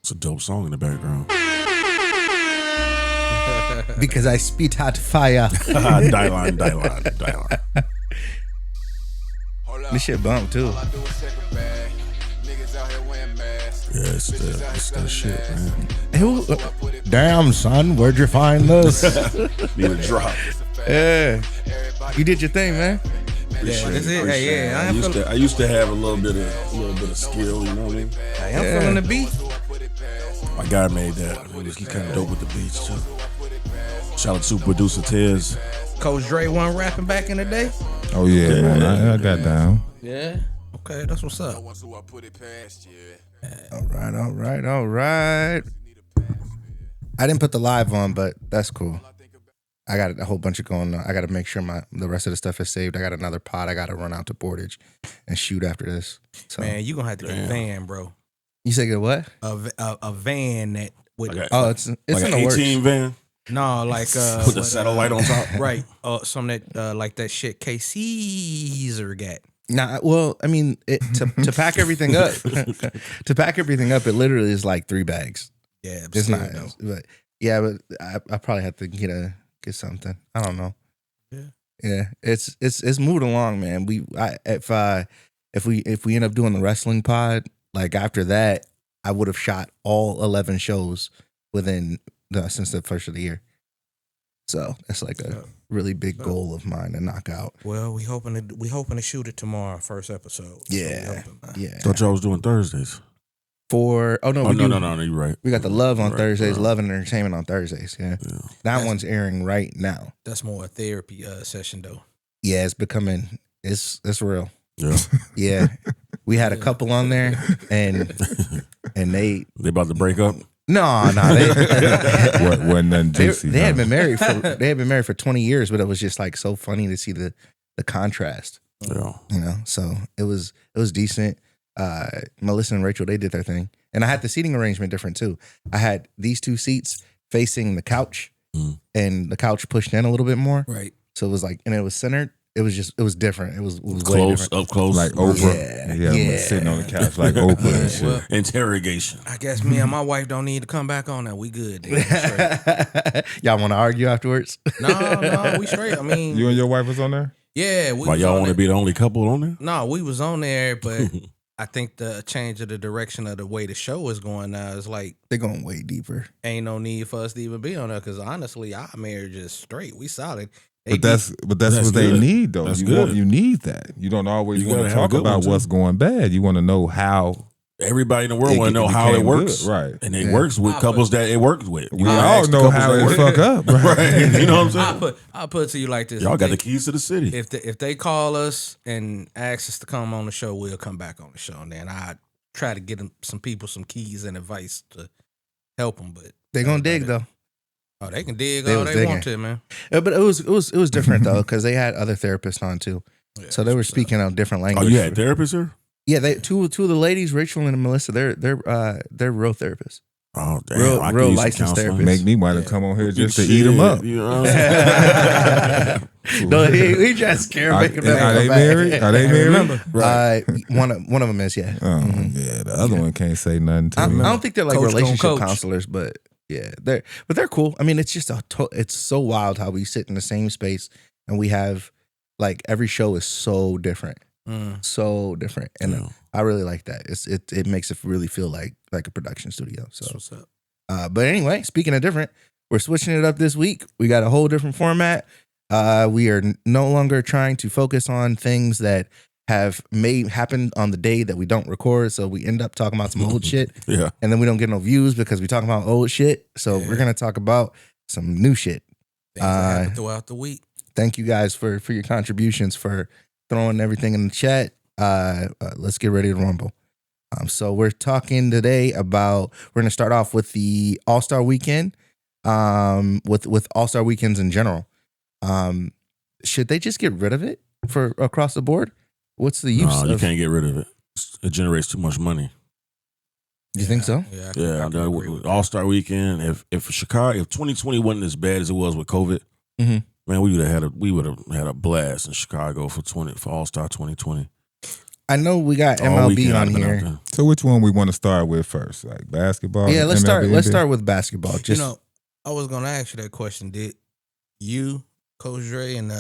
It's a dope song in the background. Because I spit out fire. Dylan. This shit bump too. Yeah, it's that shit, man. Damn, son, where'd you find this? Need a drop. Yeah, you did your thing, man. Yeah, that's it. Hey, yeah, I used to have a little bit of skill, you know what I mean? I am feeling the beat. My guy made that. He kind of dope with the beats too. Shout out to producer Tez. Coach Dre wasn't rapping back in the day. Oh yeah, man, I got down. Yeah. Okay, that's what's up. All right. I didn't put the live on, but that's cool. I got a whole bunch of going on. I got to make sure the rest of the stuff is saved. I got another pod. I got to run out to Portage and shoot after this. So, Man, you gonna have to get a van, bro. you say get what? A van that would It's like in an the works. 18 van no like with the satellite on top. right. Some that like that shit Caesar got. Nah, well, I mean, to pack everything up, it literally is like 3 bags. Yeah, It's not, but I probably have to get something. I don't know. Yeah. It's moved along, man. If we end up doing the wrestling pod, like after that, I would have shot all 11 shows since the first of the year. So that's like a really big goal of mine to knock out. Well, we hoping to shoot it tomorrow, first episode. Yeah. Thought y'all was doing Thursdays. No, You're right. We got the Love on Right, Thursdays, right. Love and Entertainment on Thursdays. Yeah. That one's airing right now. That's more a therapy session though. Yeah, it's becoming it's real. Yeah. Yeah. We had a couple on there and they about to break up. No, they Wasn't nothing juicy. they had been married for 20 years, but it was just like so funny to see the contrast. Yeah. You know, so it was decent. Melissa and Rachel, they did their thing. And I had the seating arrangement different too. I had these 2 seats facing the couch and the couch pushed in a little bit more. Right. So it was like, and it was centered. It was different. It was way Close, different. up close. Like Oprah. Yeah, sitting on the couch like Oprah and shit. Well, Interrogation. I guess me and my wife don't need to come back on that. We good. Then. Straight. Y'all want to argue afterwards? No, we straight. I mean, You and your wife was on there? yeah. Why y'all want to be the only couple on there? No, we was on there, but I think the change of the direction of the way the show is going now is like They're going way deeper. ain't no need for us to even be on there because honestly, our marriage is straight. We solid. But that's what they good. need though. That's You good. need that. You don't always You want gotta to have a talk good one, about too. what's going bad. You want to know how Everybody in the world want to know how it became works. good, right. And it works with couples that it works with. We all know how it fuck up, right? Right. You know what I'm saying? I'll put it to you like this. Y'all got the keys to the city. If they call us and ask us to come on the show, we'll come back on the show, and then I try to get them some keys and advice to help them. But They're going to dig though. oh, they can dig They all was they digging. want to, man. Yeah, but it was different though because they had other therapists on too, so they were speaking a different Oh, language. you had therapists here? Yeah, two of the ladies, Rachel and Melissa, they're real therapists. Oh, damn. Real- I could real use some licensed counseling. therapist. Make me want to come on here just to Shit, eat them up. You know what I'm saying? No, he just scared Are, making them are they come back. married? Are they married? Remember, One of them is, yeah. Oh, yeah. The other one can't say nothing to I me. don't think they're like Coach gonna relationship coach. counselors, but yeah, they're cool. I mean, it's just it's so wild how we sit in the same space and we have like every show is so different, so different, and Yeah. I really like that. It makes it really feel like a production studio. So, that's what's up. but anyway, speaking of different, we're switching it up this week. We got a whole different format. We are no longer trying to focus on things that have happened on the day that we don't record. So we end up talking about some old shit. Yeah. And then we don't get no views because we talk about old shit. So we're going to talk about some new shit. Things that happen throughout the week. Thank you guys for your contributions, for throwing everything in the chat. Let's get ready to rumble. So we're talking today about, we're going to start off with the All-Star Weekend, with All-Star Weekends in general. Should they just get rid of it for across the board? What's the use No, you of can't get rid of it. It generates too much money. You think so? Yeah, I Yeah, can agree with that. All-Star Weekend. If 2020 wasn't as bad as it was with COVID, Mhm. man, we would have had a blast in Chicago for All-Star 2020. I know we got All MLB weekend on I've been out here. there. So which one we want to start with first? Like basketball? Yeah, let's start. MLB, Let's NBA? start with basketball. Just You know, I was gonna ask you that question. Did you, Coach Dre, and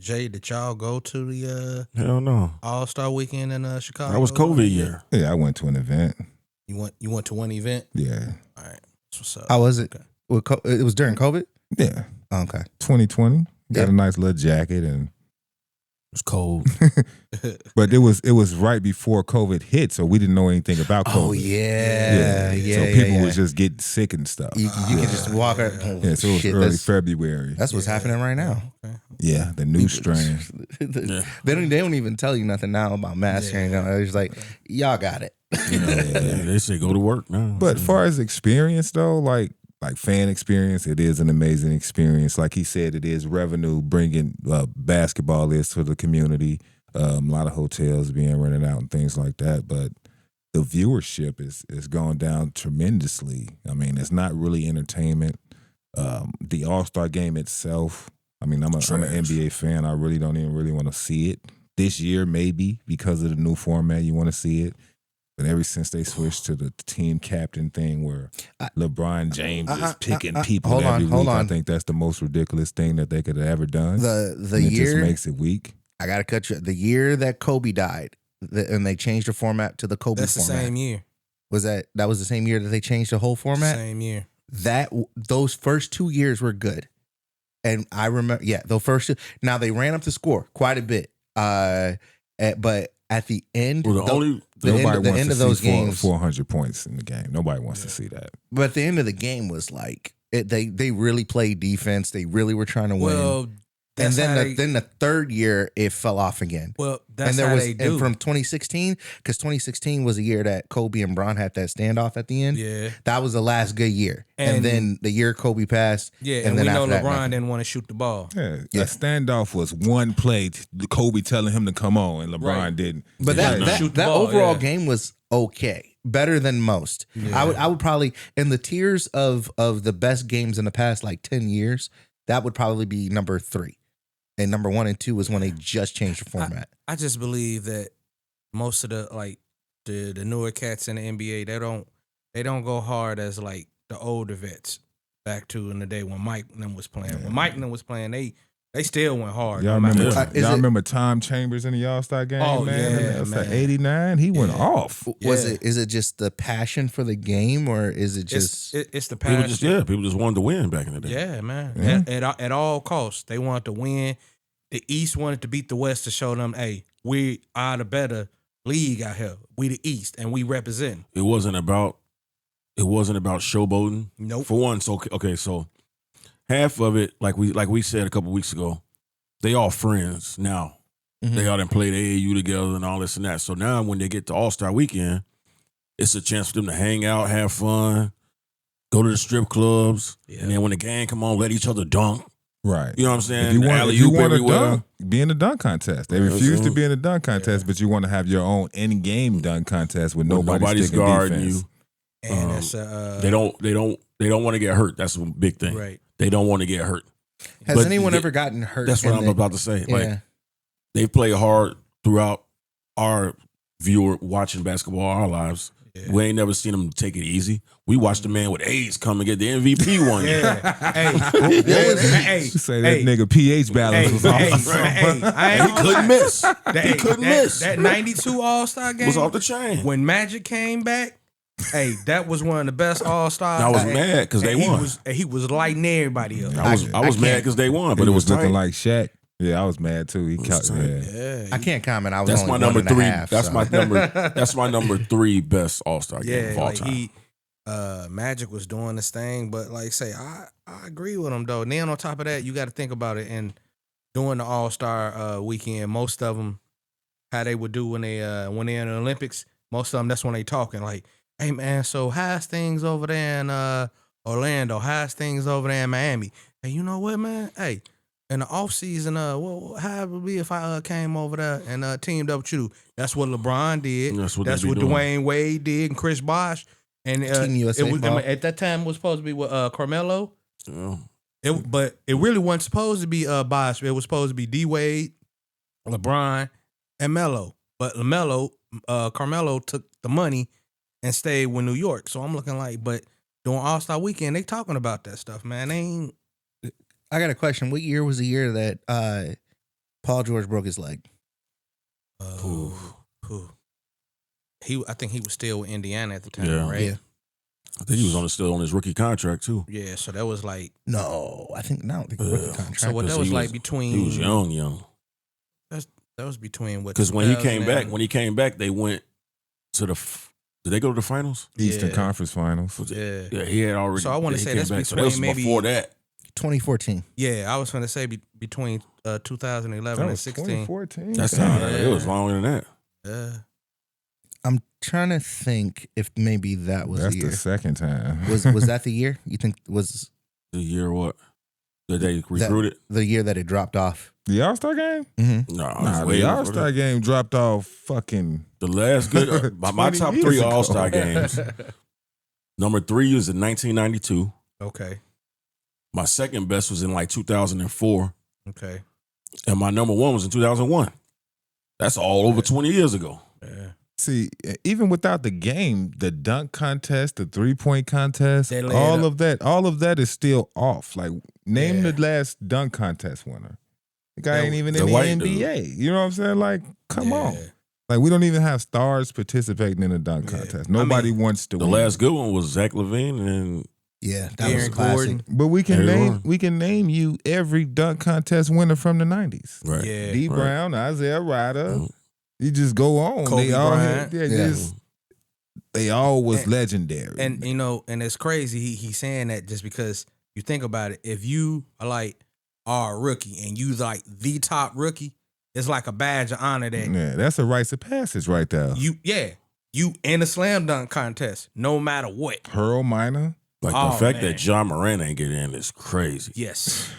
Jay, did y'all go to the Hell no. All-Star weekend in Chicago? That was COVID year. Yeah, I went to an event. You went to one event? Yeah. All right. That's what's up. how was it? Okay. Well, it was during COVID. Yeah. Oh, okay. 2020. Got Yeah. a nice little jacket and It was cold. but it was right before COVID hit, so we didn't know anything about COVID. Oh yeah, yeah. So people was just getting sick and stuff. You can just walk out. Oh, Yeah, so it was shit, early February. that's what's happening right now. Okay. Yeah, the new strain. Yeah. They don't even tell you nothing now about masks. Yeah. You know, it's like y'all got it. They say go to work now. But as far as experience though, like fan experience, it is an amazing experience. Like he said, it is revenue bringing basketball is to the community. A lot of hotels being rented out and things like that. But the viewership is going down tremendously. I mean, it's not really entertainment. The All-Star game itself, I mean, I'm an NBA fan. I really don't even really want to see it. This year, maybe, because of the new format, you want to see it. But ever since they switched to the team captain thing where LeBron James is picking people hold every on, hold week, I on. think that's the most ridiculous thing that they could have ever done. The And it year just makes it weak. I gotta cut you. The year that Kobe died, and they changed the format to the Kobe That's the format. same year. That was the same year that they changed the whole format? Same year. Those first 2 years were good. And I remember, the first two. Now they ran up the score quite a bit. But at the end, Well, the end of those games, 400 points in the game. Nobody wants to see that. but at the end of the game was like they really played defense. They really were trying to win. Well, And that's then the third year it fell off again. well, that's and there how was they do. and from 2016, because 2016 was a year that Kobe and Bron had that standoff at the end. Yeah. That was the last good year. And And- then the year Kobe passed. Yeah, and and then we know after that, LeBron nothing. didn't want to shoot the ball. Yeah, Yeah. a standoff was one play. Kobe telling him to come on, and LeBron Right. didn't. But Yeah, that shoot the that ball, overall yeah. game was okay, better than most. Yeah. I would probably in the tiers of the best games in the past like 10 years, that would probably be number 3. And number 1 and 2 was when they just changed the format. I just believe that most of the newer cats in the NBA, they don't go hard as like the older vets back to in the day when Mike and them was playing. When Mike and them was playing, they still went hard. Y'all no matter remember? what. Is Y'all it- remember Tom Chambers in the All-Star game? Oh, man, yeah, that's like man. '89. He went Yeah. off. Was Yeah. is it just the passion for the game, or is it just It's the people passion. people just wanted to win back in the day. Yeah, man. Yeah. At all costs, they wanted to win. The East wanted to beat the West to show them, hey, we are the better league out here. We the East, and we represent. It wasn't about showboating. Nope. For one, so half of it, like we said a couple weeks ago, they all friends now. Mhm. They all done played AAU together and all this and that. So now when they get to All-Star Weekend, it's a chance for them to hang out, have fun, go to the strip clubs, Yeah. and then when the game come on, let each other dunk. Right. You know what I'm saying? If you want to Alley-oop dunk, everywhere. be in the dunk contest. They Yeah, refuse to so- be in the dunk contest, but you want to have your own in-game dunk contest with When nobody nobody's sticking guarding defense. you. And it's They don't want to get hurt. That's a big thing. right. They don't want to get hurt. has But anyone they- ever gotten hurt? That's what in I'm the- about to say. Yeah. Like they play hard throughout our viewer watching basketball our lives. Yeah. We ain't never seen them take it easy. We watched the man with AIDS come and get the MVP one year. Yeah. Hey, You say that nigga pH balance was off. And he couldn't miss. He couldn't miss. That 92 All-Star game Was off the chain. when Magic came back. Hey, that was one of the best All-Stars. I was mad because they won. He was lighting everybody up. I was I mad can't- because they won, but He it was looking tight. like Shaq. Yeah, I was mad too. He was caught. tight. Yeah. Yeah, I can't comment. I was That's only my number 3. 1.5, That's so. my number. That's my number 3 best All-Star game yeah. of all Like time. Magic was doing this thing, but like say, I agree with him though. And then on top of that, you got to think about it. And during the All-Star weekend, most of them, how they would do when they're in the Olympics. Most of them, that's when they talking like, "Hey man, so how's things over there in Orlando? How's things over there in Miami? Hey, you know what, man? Hey, in the off season, how it would be if I came over there and teamed up with you? That's what LeBron did. That's what That's they be what doing. Dwayne Wade did and Chris Bosh. And Team USA it was, ball. at that time it was supposed to be with Carmelo. Yeah. But it really wasn't supposed to be Bosh. It was supposed to be D Wade, LeBron, and Melo. But Carmelo took the money and stayed with New York. So I'm looking like, but during All-Star Weekend, they talking about that stuff, man. They ain't. I got a question. What year was the year that Paul George broke his leg? Who? I think he was still with Indiana at the time, Yeah. right? Yeah. I think he was still on his rookie contract too. Yeah, so that was like. No, I think rookie contract. So what that was like between. He was young. That was between what? Because when he came 2000 back, they went to the. Did they go to the finals? Eastern Yeah. Conference Finals. Yeah. He had already. So I want to he say came that's back. between So that was maybe before that. 2014. Yeah, I was going to say between 2011 That and was 16. 2014. That's Damn. not. It was longer than that. Yeah. I'm trying to think if maybe that was That's the year. the second time. Was that the year? You think was The year what? Did they recruited? the year that it dropped off? The All-Star game? Mm-hmm. No, Nah, the All-Star game dropped off fucking. The last good. my 20 top years 3 ago. All-Star games. Number 3 was in 1992. Okay. My second best was in like 2004, Okay. and my number 1 was in 2001. That's all over 20 years ago. Yeah. See, even without the game, the dunk contest, the 3-point contest, They laid all up. of that is still off. Like, name Yeah. the last dunk contest winner. The guy The- ain't even the in the white NBA. You know what I'm saying? Like, come Yeah. on. Like, we don't even have stars participating in a dunk Yeah. contest. Nobody wants to The win. last good one was Zach LaVine, and Yeah, that was Aaron classic. Gordon. But we can Everyone. name you every dunk contest winner from the 90s. right. Yeah. D. Right. Brown, Isaiah Ryder. Mhm. You just go on. Kobe they all Bryant. they all was And- legendary. And you know, and it's crazy. He's saying that just because you think about it. If you are a rookie and you like the top rookie, it's like a badge of honor that yeah, that's a rites of passage right there. you in a slam dunk contest, no matter what. Pearl Minor. Like Oh, the fact man. that John Moran ain't get in is crazy. Yes.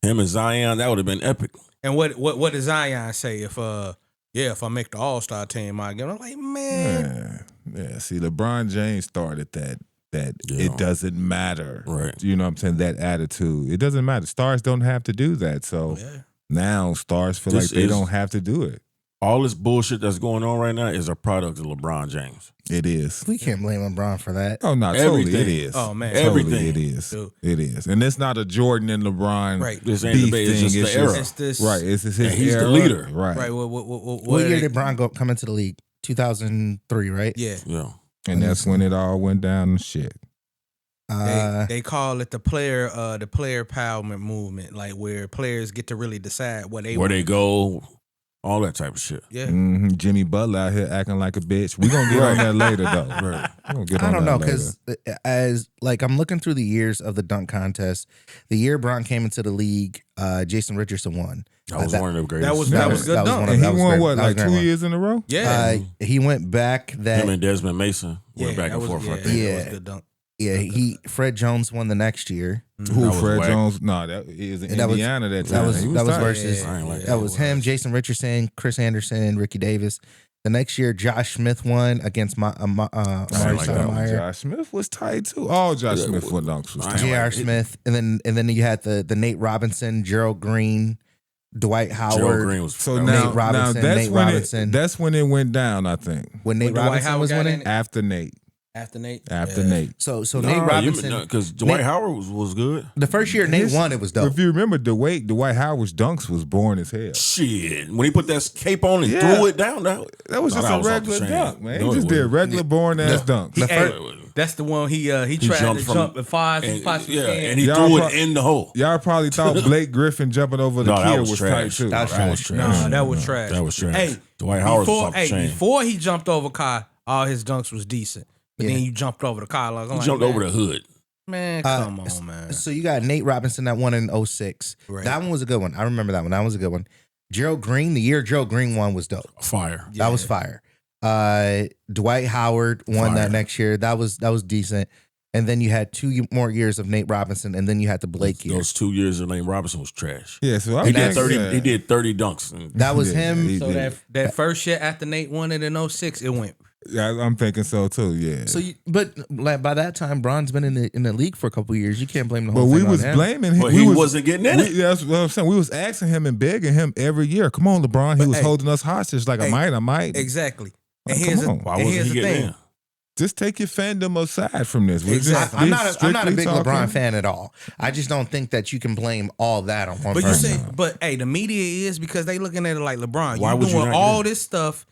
Him and Zion, that would have been epic. And what does Zion say if I make the All-Star team, I get? I'm like, man, Yeah. See, LeBron James started that Yeah. it doesn't matter. Right. You know what I'm saying? That attitude. It doesn't matter. Stars don't have to do that. So yeah. now stars feel This like they is- don't have to do it. All this bullshit that's going on right now is a product of LeBron James. It is. We can't blame LeBron for that. Oh no, totally Everything. it is. Oh, man. Totally Everything. it is. Dude. It is. And it's not a Jordan and LeBron Right. This ain't beef debate. It's thing. just It's the era. It's this Right. It's his And he's the era. leader. Right. Right. What year did Bron come into the league? 2003, right? Yeah. Yeah. And that's when it all went down and shit. They call it the player empowerment movement, like where players get to really decide what they Where want. they go, all that type of shit. Yeah. Mhm. Jimmy Butler out here acting like a bitch. We're going to get on that later, though. Right. We're gonna get I on don't know that later. because as like I'm looking through the years of the dunk contest, the year Bron came into the league, Jason Richardson won. That was one of the greatest. That was good that was dunk. one of- And he that was won great. what, That was like great 2 one. years in a row? Yeah. He went back that Him and Desmond Mason went back and that forth. was, I think. Yeah. That was a good dunk. Fred Jones won the next year. That Who, was Fred whack. Jones? No, that is in That was- Indiana that that time. was- He that was tight. versus- I ain't like That was him, Jason Richardson, Chris Anderson, Ricky Davis. The next year, Josh Smith won against Amari like that one. Stoudemire. Josh Smith was tight too. All Josh Yeah, Smith well, dunks was I tight. ain't J.R. like it. Smith, and then you had the Nate Robinson, Gerald Green, Dwight Howard. Gerald Green was So Nate now, Robinson, that's Nate when Robinson. that's when it went down. I think When Nate When Dwight Robinson Howard was got winning. in? after Nate, After Nate. Nate. So Nate Robinson. because Dwight Nate- Howard was good. The first year Nate His- won, it was dope. If you remember, Dwight Howard's dunks was boring as hell. Shit, when he put that cape on and Yeah. threw it down, That was No, just that a was off the regular chain. dunk, man. No, He it just did wasn't. regular boring ass dunks. The Hey, first- that's the one he tried jumped to from- jump as far as he and, possibly yeah, can. and he Y'all threw pro- it in the hole. Y'all probably thought Blake Griffin jumping over the No, that kid was was trash. tight too. That was That was trash. trash. Nah, that was trash. That was trash. Hey, Dwight Howard was off the chain. before he jumped over Kai, all his dunks was decent. But Yeah. then you jumped over the Kai. Like, He jumped over the hood. Man, come on, man. So you got Nate Robinson that won in 06. Right. That one was a good one. I remember that one. That was a good one. Gerald Green, the year Gerald Green won was dope. Fire. Yeah. That was fire. Dwight Howard won Fire. that next year. That was decent. And then you had 2 more years of Nate Robinson, and then you had the Blake year. Those 2 years of Lane Robinson was trash. Yeah, so I He think, did 30. yeah. He did 30 dunks. And That was Yeah, him. he So did. that first year after Nate won it in 06, it went Yeah, I'm thinking so too. Yeah. So, but like by that time, Bron's been in the league for a couple of years. You can't blame the whole but thing we was on him. blaming him. But he wasn't getting in it. That's what I'm saying. We was asking him and begging him every year. Come on, LeBron. He But, was hey, holding us hostage. Like, hey, I might. Exactly. Like, And here's come on. Why and wasn't here's he the getting thing. in? Just take your fandom aside from this. We're Exactly. I'm not a big strictly LeBron talking- fan at all. I just don't think that you can blame all that on one But you person. say, but hey, the media is because they looking at it like LeBron. Why You would you doing not all do it? this stuff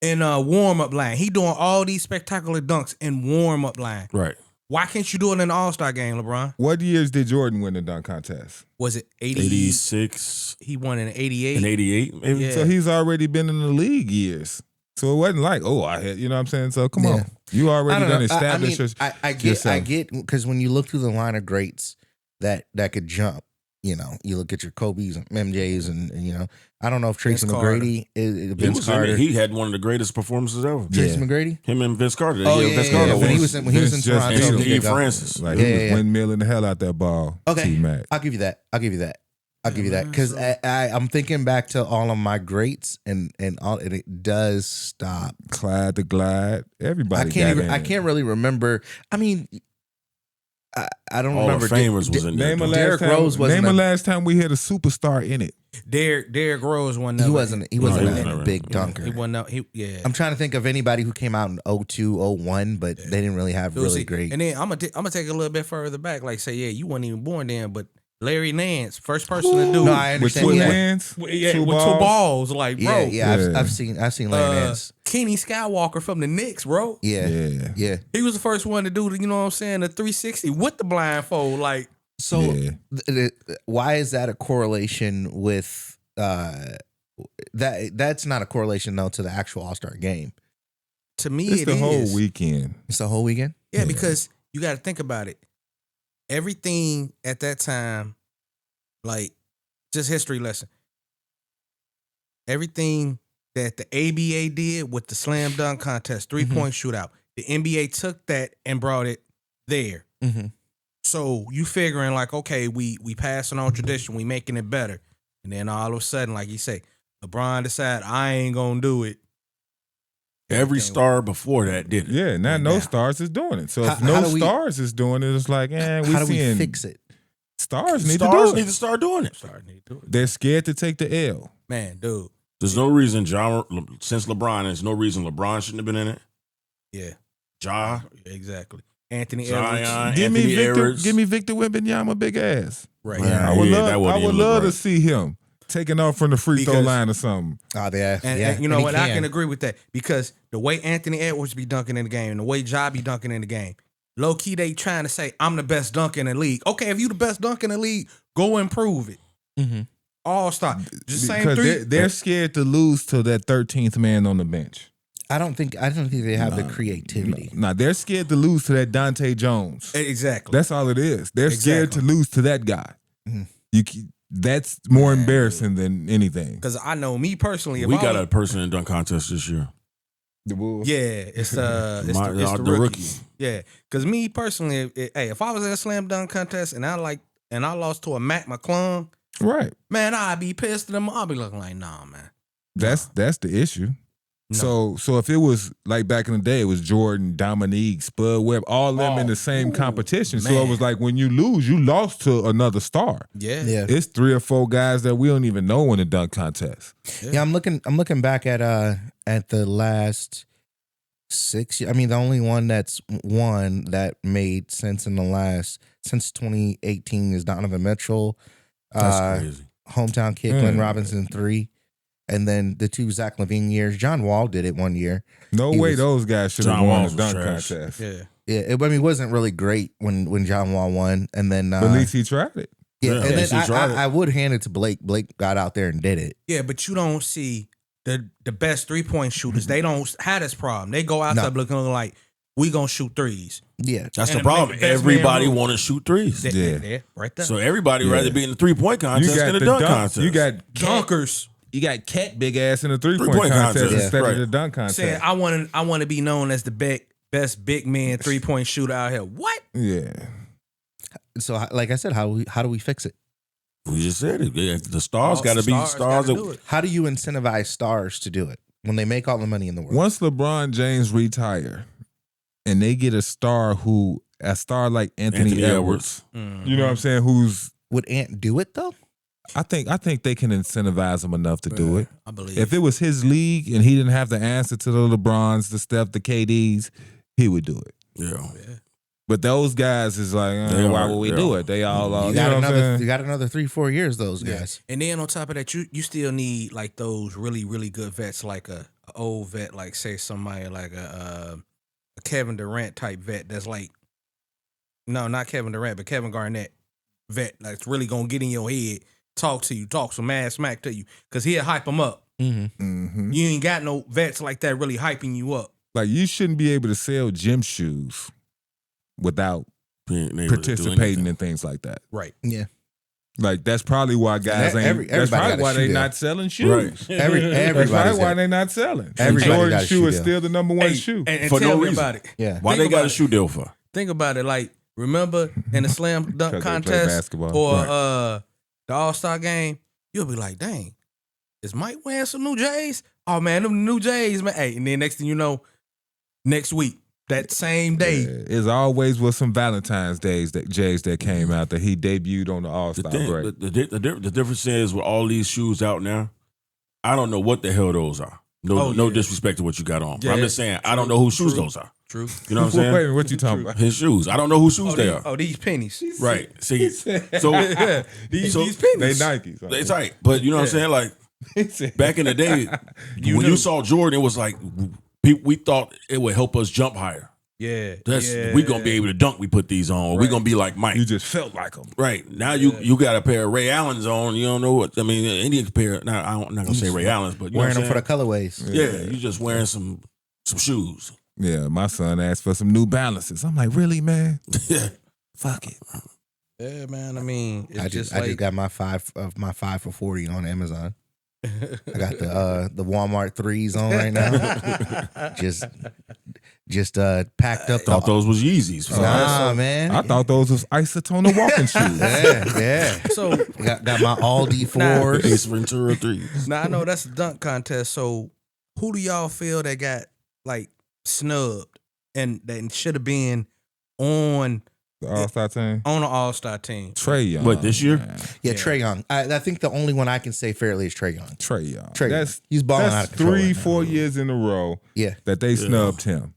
in a warm up line. He doing all these spectacular dunks in warm up line. Right. Why can't you do it in the All-Star game, LeBron? What years did Jordan win the dunk contest? Was it 80? 86 He won in 88. and 88, maybe. Yeah. So he's already been in the league years. So it wasn't like, oh, I had, you know what I'm saying? So come Yeah. on. You I already don't done know. established I get, yourself. because when you look through the line of greats that could jump, you know, you look at your Kobe's and MJ's, and you know, I don't know if Tracy Vince Carter. McGrady is He Vince was in Carter. it. He had one of the greatest performances ever. Tracy Yeah. McGrady. Him and Vince Carter. Oh, Vince yeah, Carter yeah. When he was. was in Vince just Toronto, and he Steve did go. Francis. like Yeah, he was yeah. windmilling the hell out that ball. Okay. T-Mac. I'll give you that. I'll give you that. man, Because so- I'm thinking back to all of my greats, and it does stop. Clyde the Glide. Everybody I can't got in. I can't really remember. I mean, I don't All remember. the famers was in there. Name a though. last Derrick time, Rose wasn't name a a- last time we had a superstar in it. Derrick Rose won. He wasn't. He wasn't he was a never- big dunker. He won. Yeah. I'm trying to think of anybody who came out in 02, 01, but they didn't really have You'll really see. great. And then I'm gonna take a little bit further back. Like say, yeah, you weren't even born then, but Larry Nance, first person to do No, I With understand. two Yeah, hands, with two two balls. balls, like bro. yeah. Yeah. I've seen Larry Nance. Kenny Skywalker from the Knicks, bro. Yeah, Yeah. yeah. He was the first one to do the, you know what I'm saying, the 360 with the blindfold. Like, So Yeah. why is that a correlation with that? That's not a correlation though to the actual All-Star game. to me, It's it the whole is. weekend. It's the whole weekend. Yeah, because you got to think about it. Everything at that time, like, just history lesson. Everything that the ABA did with the slam dunk contest, 3-point shootout, the NBA took that and brought it there. Mm-hmm. So you figuring like, okay, we passing on tradition, we making it better. And then all of a sudden, like you say, LeBron decided I ain't gonna do it. Every star before that did it. Yeah, now Like no that. stars is doing it. So How- if how no do we- stars is doing it, it's like, How we do we seeing fix it? stars need Stars to do need it. to start doing it. Sorry, need to do it. They're scared to take the L. Man, dude. There's no reason since LeBron, there's no reason LeBron shouldn't have been in it. Yeah, Ja, exactly. Anthony Zion, Edwards. Give me Anthony Victor. Edwards. Give me Victor Wembanyama, big ass. Right. Man, I would yeah, love. that wouldn't I would even look love to right. see him taking off from the free throw Because- line or something. Oh, yeah. And you know he what? I can agree with that because the way Anthony Edwards be dunking in the game, and the way Ja be dunking in the game, low key they trying to say I'm the best dunker in the league. Okay, if you the best dunker in the league, go improve it. Mhm. All star. Just same Because three. they're scared to lose to that 13th man on the bench. I don't think they have the creativity. Nah, they're scared to lose to that Dante Jones. Exactly. That's all it is. They're scared to Exactly. lose to that guy. Mhm. That's more embarrassing than anything. Because I know me personally. If we I got was- a person in dunk contest this year. The Bulls. Yeah, it's the it's My- the, it's the the rookie. rookie. Yeah, because me personally, if I was in a slam dunk contest and I lost to a Mac McClung, Right. man, I'd be pissed at them. I'd be looking like, nah, man. That's the issue. No. So if it was like back in the day, it was Jordan, Dominique, Spud Webb, all them in the same competition. So it man. was like when you lose, you lost to another star. Yeah. Yeah. It's 3 or 4 guys that we don't even know in the dunk contest. Yeah, I'm looking back at the last 6 years. I mean, the only one that's won that made sense since 2018 is Donovan Mitchell. That's crazy. Hometown kid, Glenn Robinson 3. And then the 2 Zach LaVine years. John Wall did it one year. No He way was- those guys should have John won Walls the was dunk trash. contest. Yeah. Yeah, it wasn't really great when John Wall won. And then But at least he tried it. yeah, Yeah, and at least then he tried it. I would hand it to Blake. Blake got out there and did it. Yeah, but you don't see the best 3-point shooters. They don't have this problem. They go out No. there looking like we gonna shoot threes. Yeah, That's And the to problem. make the best Everybody man want to shoot threes. Yeah. Right there. So everybody Yeah. rather be in the 3-point You contest got than the the dunk dunk. contest. You got dunkers You got Cat big ass in the 3-point Three-point contest contest, instead right. of the dunk contest. saying I want to be known as the best big man 3-point shooter out here. What? Yeah. So like I said, how do we fix it? We just said it. Yeah, the stars got to be Stars stars. gotta do it. How do you incentivize stars to do it? when they make all the money in the world. Once LeBron James retire, and they get a star like Anthony Edwards. Mhm. You know what I'm saying? Who's Would Ant do it though? I think they can incentivize him enough to do it. I believe. If it was his league and he didn't have to answer to the LeBrons, the Steph, the KDs, he would do it. Yeah. But those guys is like, why would we do it? They all You got another 3-4 years. Those guys. And then on top of that, you still need like those really, really good vets, like a old vet, like say somebody like a Kevin Durant type vet that's like, no, not Kevin Durant, but Kevin Garnett vet that's really gonna get in your head, talk some mad smack to you, because he'll hype them up. Mm-hmm. You ain't got no vets like that really hyping you up. Like, you shouldn't be able to sell gym shoes without Being able to do participating anything. in things like that. Right. Yeah. Like, that's probably why guys ain't. That's everybody probably got a why shoe they deal. not selling shoes. Right. That's Everybody's probably why got- they not selling. Everybody got Jordan a shoe shoe is deal. still the number one Hey, shoe. And For tell no me reason. about it. Yeah. Why Think they got about a it. shoe deal for? Think about it. Like, remember in the slam dunk 'Cause they play contest basketball. or Right. The All-Star game, you'll be like, dang, is Mike wearing some new J's? Oh man, them new J's, man. Hey, and then next thing you know, next week, that same day. Yeah, it's always was some Valentine's Days that J's that came out that he debuted on the All The Star thing, break. the difference is with all these shoes out now, I don't know what the hell those are. No, no disrespect to what you got on. But I'm Yeah. just saying, I don't know whose shoes those are. True. You know what I'm saying? Wait, what you talking about? His shoes. I don't know whose shoes they are. Oh, these pennies. Right. See, so These So- pennies. They Nikes. it's right. But you know what I'm saying? Like back in the day, when you saw Jordan, it was like we thought it would help us jump higher. Yeah. We gonna be able to dunk. We put these on. We gonna be like Mike. You just felt like them. Right now, you got a pair of Ray Allens on. You don't know what I mean. Any pair. Now I'm not gonna say Ray Allens, but you Wearing know them what for the colorways. I'm saying? Yeah, you just wearing some shoes. Yeah, my son asked for some New Balances. I'm like, really, man? Yeah, Fuck it. Yeah, man. I mean, it's I just just like got my 5 for $40 on Amazon. I got the Walmart 3s on right now. just packed up. thought those was Yeezys. Nah, man. I thought those was Isotona walking shoes. Yeah. so. Got my Aldi 4s. Ace Ventura 3s. Now I know that's a dunk contest. So who do y'all feel that got like snubbed and that should have been on The All Star team. the All-Star team? Trey Young. What, this year? man. Yeah, Yeah. Trae Young. I think the only one I can say fairly is Trae Young. Trey Young. Trae Young. That's He's balling out that's of control. right now. 3-4 years in a row Yeah. that they snubbed him.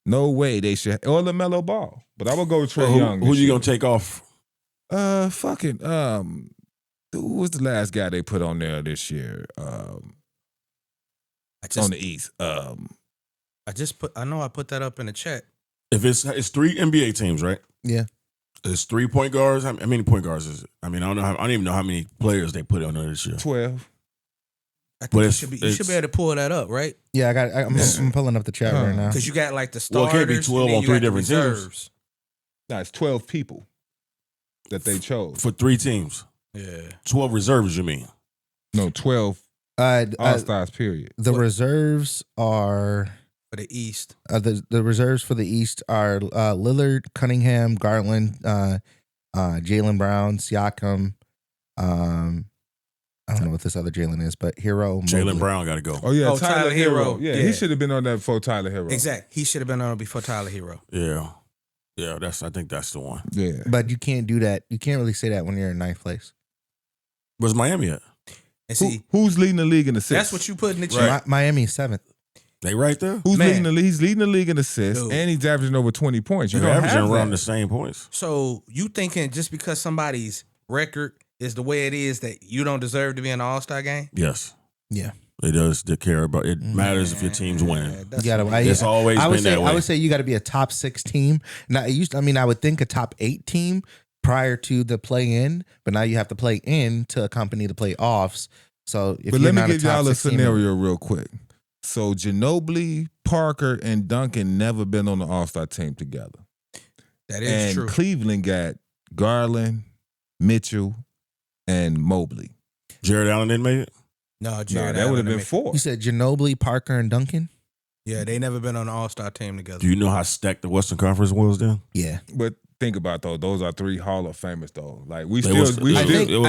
No way they should. Or LaMelo Ball. But I would go with Trey Well, Young. who this you year. gonna take off? Who was the last guy they put on there this year? On the East. I know I put that up in the chat. If it's 3 NBA teams, right? Yeah. It's 3 point guards. How many point guards is it? I mean, I don't even know how many players they put on there this year. 12. I But think it's- you should be able to pull that up, right? Yeah, I'm pulling up the chat right now. Because you got like the Well, it starters. can't be 12 and then on you 3 got the different teams. reserves. No, it's 12 people that they chose. For 3 teams. Yeah. 12 reserves, you mean? No, 12 All Stars, period. The reserves are For the East. the reserves for the East are Lillard, Cunningham, Garland, Jalen Brown, Siakam. I don't know what this other Jalen is, but Hero. Jalen Mobley. Brown got to go. Oh, yeah, Oh, Tyler Tyler Hero. Hero. Yeah, Yeah. he should have been on that before Tyler Hero. Exactly. He should have been on before Tyler Hero. Yeah. Yeah, I think that's the one. Yeah. But you can't do that. You can't really say that when you're in 9th place. Where's Miami at? And see, Who's leading the league in assists? that's what you put in the chat. Miami is 7th. They right there? Who's Man. leading the league? He's leading the league in assists, Dude. and he's averaging over 20 points. You They're don't averaging have around that. the same points. So you thinking just because somebody's record is the way it is that you don't deserve to be in the All-Star game? Yes. Yeah. It does care about it. Matters if your team's winning. That's You gotta, It's always I would been say, that way. I would say you got to be a top 6 team. Now, I would think a top 8 team prior to the play in, but now you have to play in to accompany the playoffs. So, if But you're let me not give top y'all a 6 team, scenario real quick. So Ginobili, Parker, and Duncan never been on the All-Star team together. That is And true. Cleveland got Garland, Mitchell, and Mobley. Jared Allen didn't make it? No, Nah, Jared that Allen would have been make- 4. You said Ginobili, Parker, and Duncan. Yeah, they never been on the All-Star team together. Do you know how stacked the Western Conference was then? Yeah, But think about though, those are 3 Hall of Famers though. Like It was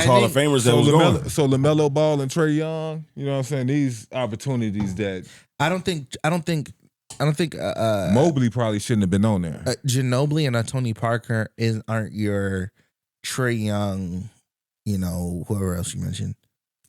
Hall of Famers that was going. So LaMelo Ball and Trae Young, you know what I'm saying? These opportunities that I don't think Mobley probably shouldn't have been on there. Ginobili and Tony Parker aren't your Trae Young, you know, whoever else you mentioned.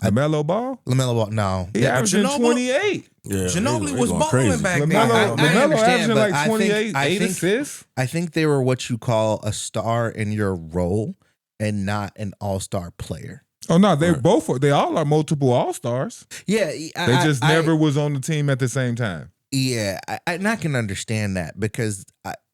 LaMelo Ball? LaMelo Ball, no. He averaging Ginobili- 28. Yeah, Ginobili was going balling crazy. back then. LaMelo I understand, averaging but like 28, I 8 think- assists. I think they were what you call a star in your role and not an all-star player. Oh no, they all are multiple All-Stars. Yeah. They just never was on the team at the same time. Yeah, I can understand that because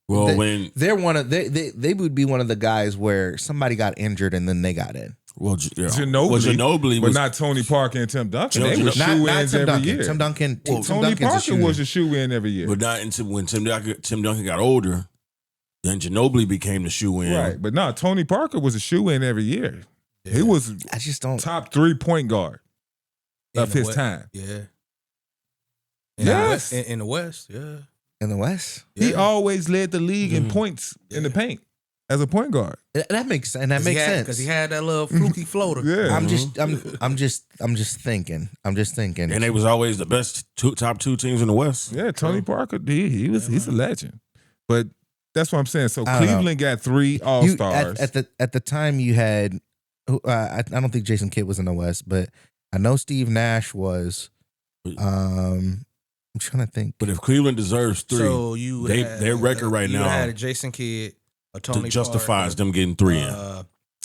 they're one of they would be one of the guys where somebody got injured and then they got in. Ginobili but was not Tony Parker and Tim Duncan. They They were Not shoe-ins Tim every Duncan. year. Tim Duncan. Tim Tony Duncan's a Parker shooter. was a shoe-in every year. but not until when Tim Duncan got older, then Ginobili became the shoe-in. Right, but no, Tony Parker was a shoe-in every year. Yeah. He was I just don't. top 3 point guard In of the his West. time. Yeah. Yes. In the West, yeah. In the West, He Yeah. always led the league in points in the paint as a point guard. that makes sense. That makes sense Because he had that little fluky floater. Yeah. I'm just thinking. And they was always the best top 2 teams in the West. Yeah, Tony Parker, he's a legend. But that's what I'm saying. So I don't know. Cleveland got 3 All-Stars. At the time you had. I don't think Jason Kidd was in the West, but I know Steve Nash was. I'm trying to think. But if Cleveland deserves 3, So you their record right you now had a Jason Kidd, a Tony justifies Parker, them getting 3 in.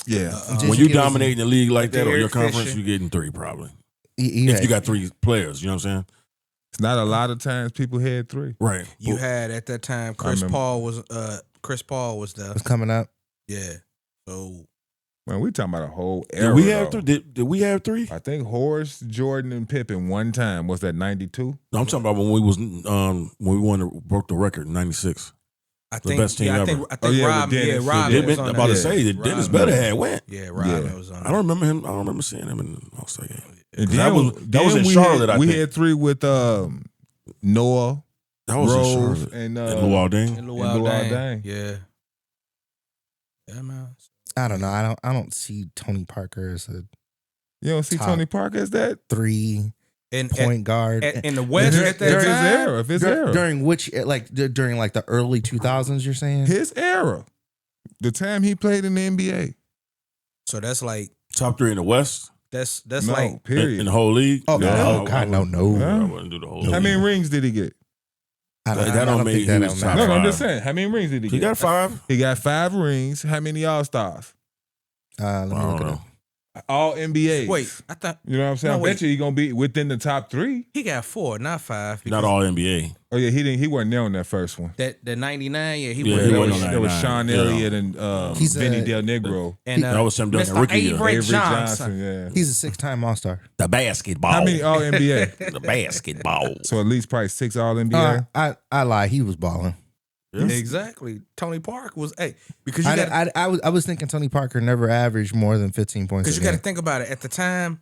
Yeah. Jason When you Kidd was dominate in the league like that or your Derek conference, Fisher. you're getting 3 probably. He If had- you got 3 players, you know what I'm saying? It's not a lot of times people had 3. Right. You had at that time Chris remember. Paul was there. was coming up. Yeah. So Man, we talking about a whole era. Did we have though. 3? Did we have 3? I think Horace, Jordan, and Pippen one time. Was that 92? No, I'm talking about when we broke the record in '96. I The think best team I ever. think Oh, yeah, Rob, with Dennis. Rob Yeah, was I'm on about that. to say that Rob Dennis Miller. Better had went. Yeah, Rob Yeah. was on. I don't remember him. I don't remember seeing him in the All-Star game. And That was in we Charlotte, Had, I we think. had 3 with Noah, That was in Rose, Charlotte. and And Luol Deng. And Luol Deng. Deng. Yeah. Yeah, man. I don't know. I don't see Tony Parker as a You don't see Top. Tony Parker as that? 3 And point guard. in the West During- at that If his time, era, if his era. During which during like the early 2000s, you're saying? His era. The time he played in the NBA. so that's like Top 3 in the West that's No, like period. in the whole league. Oh, No, no, God, no. I wouldn't do the whole. How league. many rings did he get? That don't mean he was top No, five. I'm just saying. How many rings did he He get? got 5. He got 5 rings. How many All-Stars? Let me I look don't it know. up. All NBAs. wait. I thought You know what I'm saying? No, I wait. bet you he gonna be within the top 3. he got 4, not 5. Not all NBA. Oh yeah, he wasn't there on that first one. That the 99, yeah, he Yeah, was. he There wasn't was, on there was 99. Sean Yeah. Elliott and He's Vinny a- Del Negro. And That was Tim Duncan Mr. rookie year. Avery Avery Johnson. yeah. He's a 6-time All-Star. The basketball. How many All NBA? The basketball. So at least probably 6 All NBA. I lie. He was balling. Exactly. Tony Park was because you got I was thinking Tony Parker never averaged more than 15 points. because a you got to game. think about it. At the time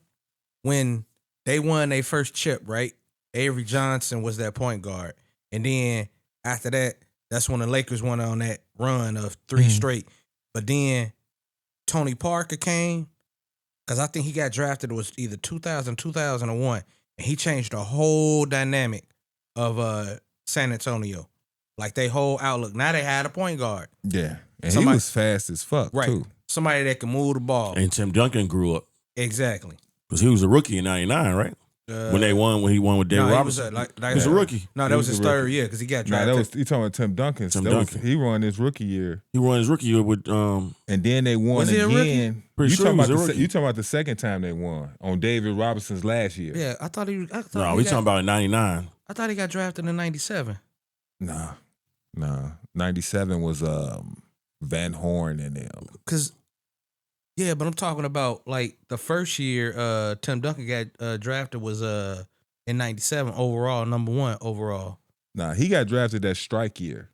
when they won their first chip, right? Avery Johnson was that point guard, and then after that, that's when the Lakers went on that run of 3 Mhm. straight. But then Tony Parker came because I think he got drafted. It was either 2000, 2001, and he changed the whole dynamic of San Antonio. Like they whole outlook. Now they had a point guard, Yeah, and Somebody- he was fast as fuck right? too. Somebody that can move the ball. And Tim Duncan grew up Exactly. because he was a rookie in '99, right? When he won with David no, Robinson. he He was a rookie. No, He that was was his a third rookie. year because he got Nah, drafted. that was you talking about Tim Duncan. Tim That Duncan. he won his rookie year, He won his rookie year with and then they won Was he a rookie? again. Pretty You sure talking he was about a rookie. you talking about the second time they won on David Robinson's last year? yeah, I thought he. I thought No, he we got, talking about '99. I thought he got drafted in '97. Nah. 97 was Van Horn and them. Cause, yeah, but I'm talking about like the first year. Tim Duncan got drafted was in '97 overall, number 1 overall. Nah, he got drafted that strike year.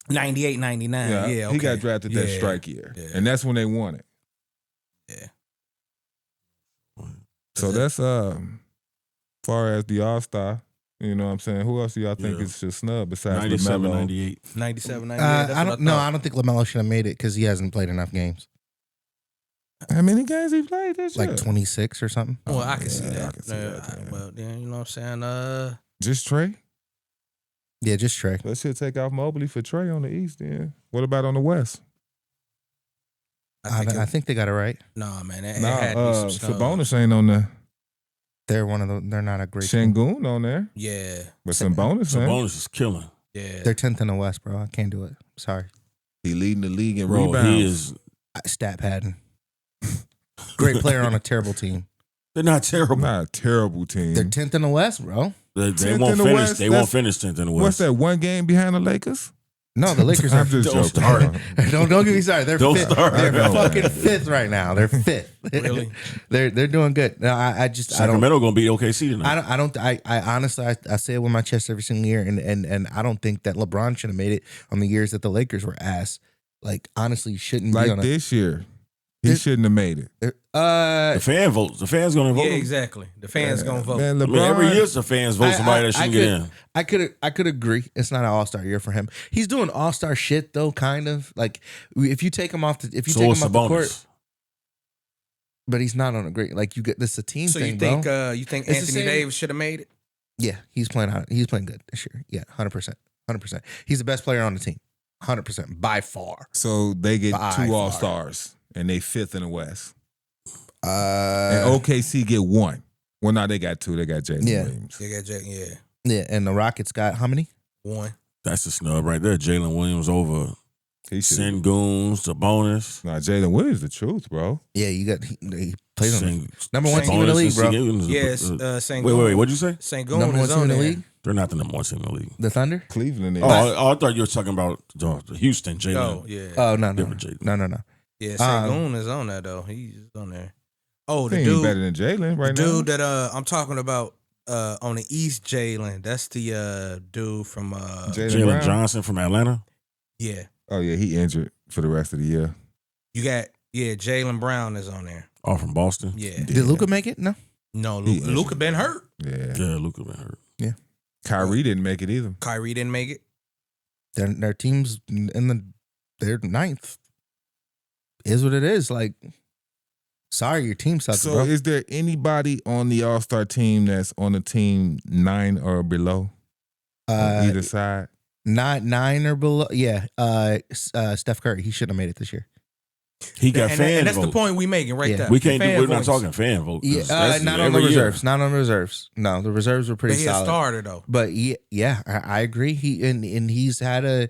98, 99. Yeah, okay. He got drafted that Yeah, strike year, yeah. and that's when they won it. Yeah. So that's far as the All-Star, You know what I'm saying? Who else do y'all think is should snub besides 97, LaMelo? 98. 97, 98. That's I what don't. No, I don't think LaMelo should have made it because he hasn't played enough games. How many games he played this year? Like 26 or something. Well, I can see yeah, that. I can see that, yeah. Well, then you know what I'm saying. Just Trey? Yeah, just Trey. Let's should take off Mobley for Trey on the East then. What about on the West? I think they got it right. Nah, man. It Nah, had to be some snubs. Sabonis ain't on there. They're one of the. They're not a great. team. Şengün on there. Yeah, But Sabonis ain't. Sabonis is killing. yeah. They're 10th in the West, bro. I can't do it. Sorry. He leading the league in Bro, rebounds. he is. Stat padding. Great player on a terrible team. They're not terrible. Not a terrible team. They're 10th in the West, bro. They 10th won't in the finish. West, They won't that's- finish 10th in the West. What's that, one game behind the Lakers? No, the Lakers are. I'm just Don't joking. start. don't get me started. They're Don't fifth. start. They're I know, fucking man. fifth right now. They're fifth. Really? they're doing good. No, I just I don't. Sacramento gonna beat OKC tonight. I honestly I say it with my chest every single year, and I don't think that LeBron should have made it on the years that the Lakers were ass. Like honestly, shouldn't be Like on this year. He This- shouldn't have made it. The fan votes. The fans gonna vote. Yeah, exactly. The fans gonna vote. Man, I mean, every LeBron, year the fans vote somebody that shouldn't get in. I could agree. It's not an all-star year for him. He's doing all-star shit though, kind of. Like if you take him off the take So him is off the court, Sabonis. but he's not on a great. Like you get this a team So thing, you think bro. you think It's the Anthony same- Davis should have made it? Yeah, he's playing good this year. Yeah, 100%. He's the best player on the team, 100% by far. so they get By 2 far. All-Stars, and they 5th in the West. Uh, And OKC get 1. Well, now they got 2. They got Jalen Yeah. Williams. They got Jack. Yeah, yeah, and the Rockets got how many? one. That's a snub right there. Jalen Williams over He should. Sengun, Sabonis. Nah, Jalen Williams the truth, bro. Yeah, you got he plays on Sen- number one team in the Sabonis league, bro. and Sengun is a- Yes, Sengun. wait. What'd you say? Sengun Number one is team on in the there. league, They're not the number one team in the league. the Thunder. Cleveland is. Oh, I thought you were talking about the Houston Jalen. Oh yeah, Oh no, Different Jalen. no. yeah. Sengun is on there though. He's on there. Oh, he the ain't dude, better than Jalen right the now. dude that I'm talking about on the East, Jalen. That's the dude from Jalen Brown. Johnson from Atlanta. yeah. Oh yeah, he injured for the rest of the year. You got Jalen Brown is on there. All from Boston. Yeah. Did Luca make it? No. No, He Luka been hurt. Yeah. Yeah, Luka been hurt. Kyrie didn't make it either. Kyrie didn't make it. Their team's they're ninth. Is what it is. Like, sorry, your team sucks, So bro. is there anybody on the All-Star team that's on the team 9 or below on either side? Not 9 or below. Yeah. Steph Curry. He shouldn't have made it this year. He got fan and that's vote. the point we making right Yeah. there. We can't The do. fan We're not votes. talking fan vote. 'cause Yeah. that's Not on the every year. reserves. Not on the reserves. No, the reserves were But pretty he a solid. starter though. But I agree. He and he's had a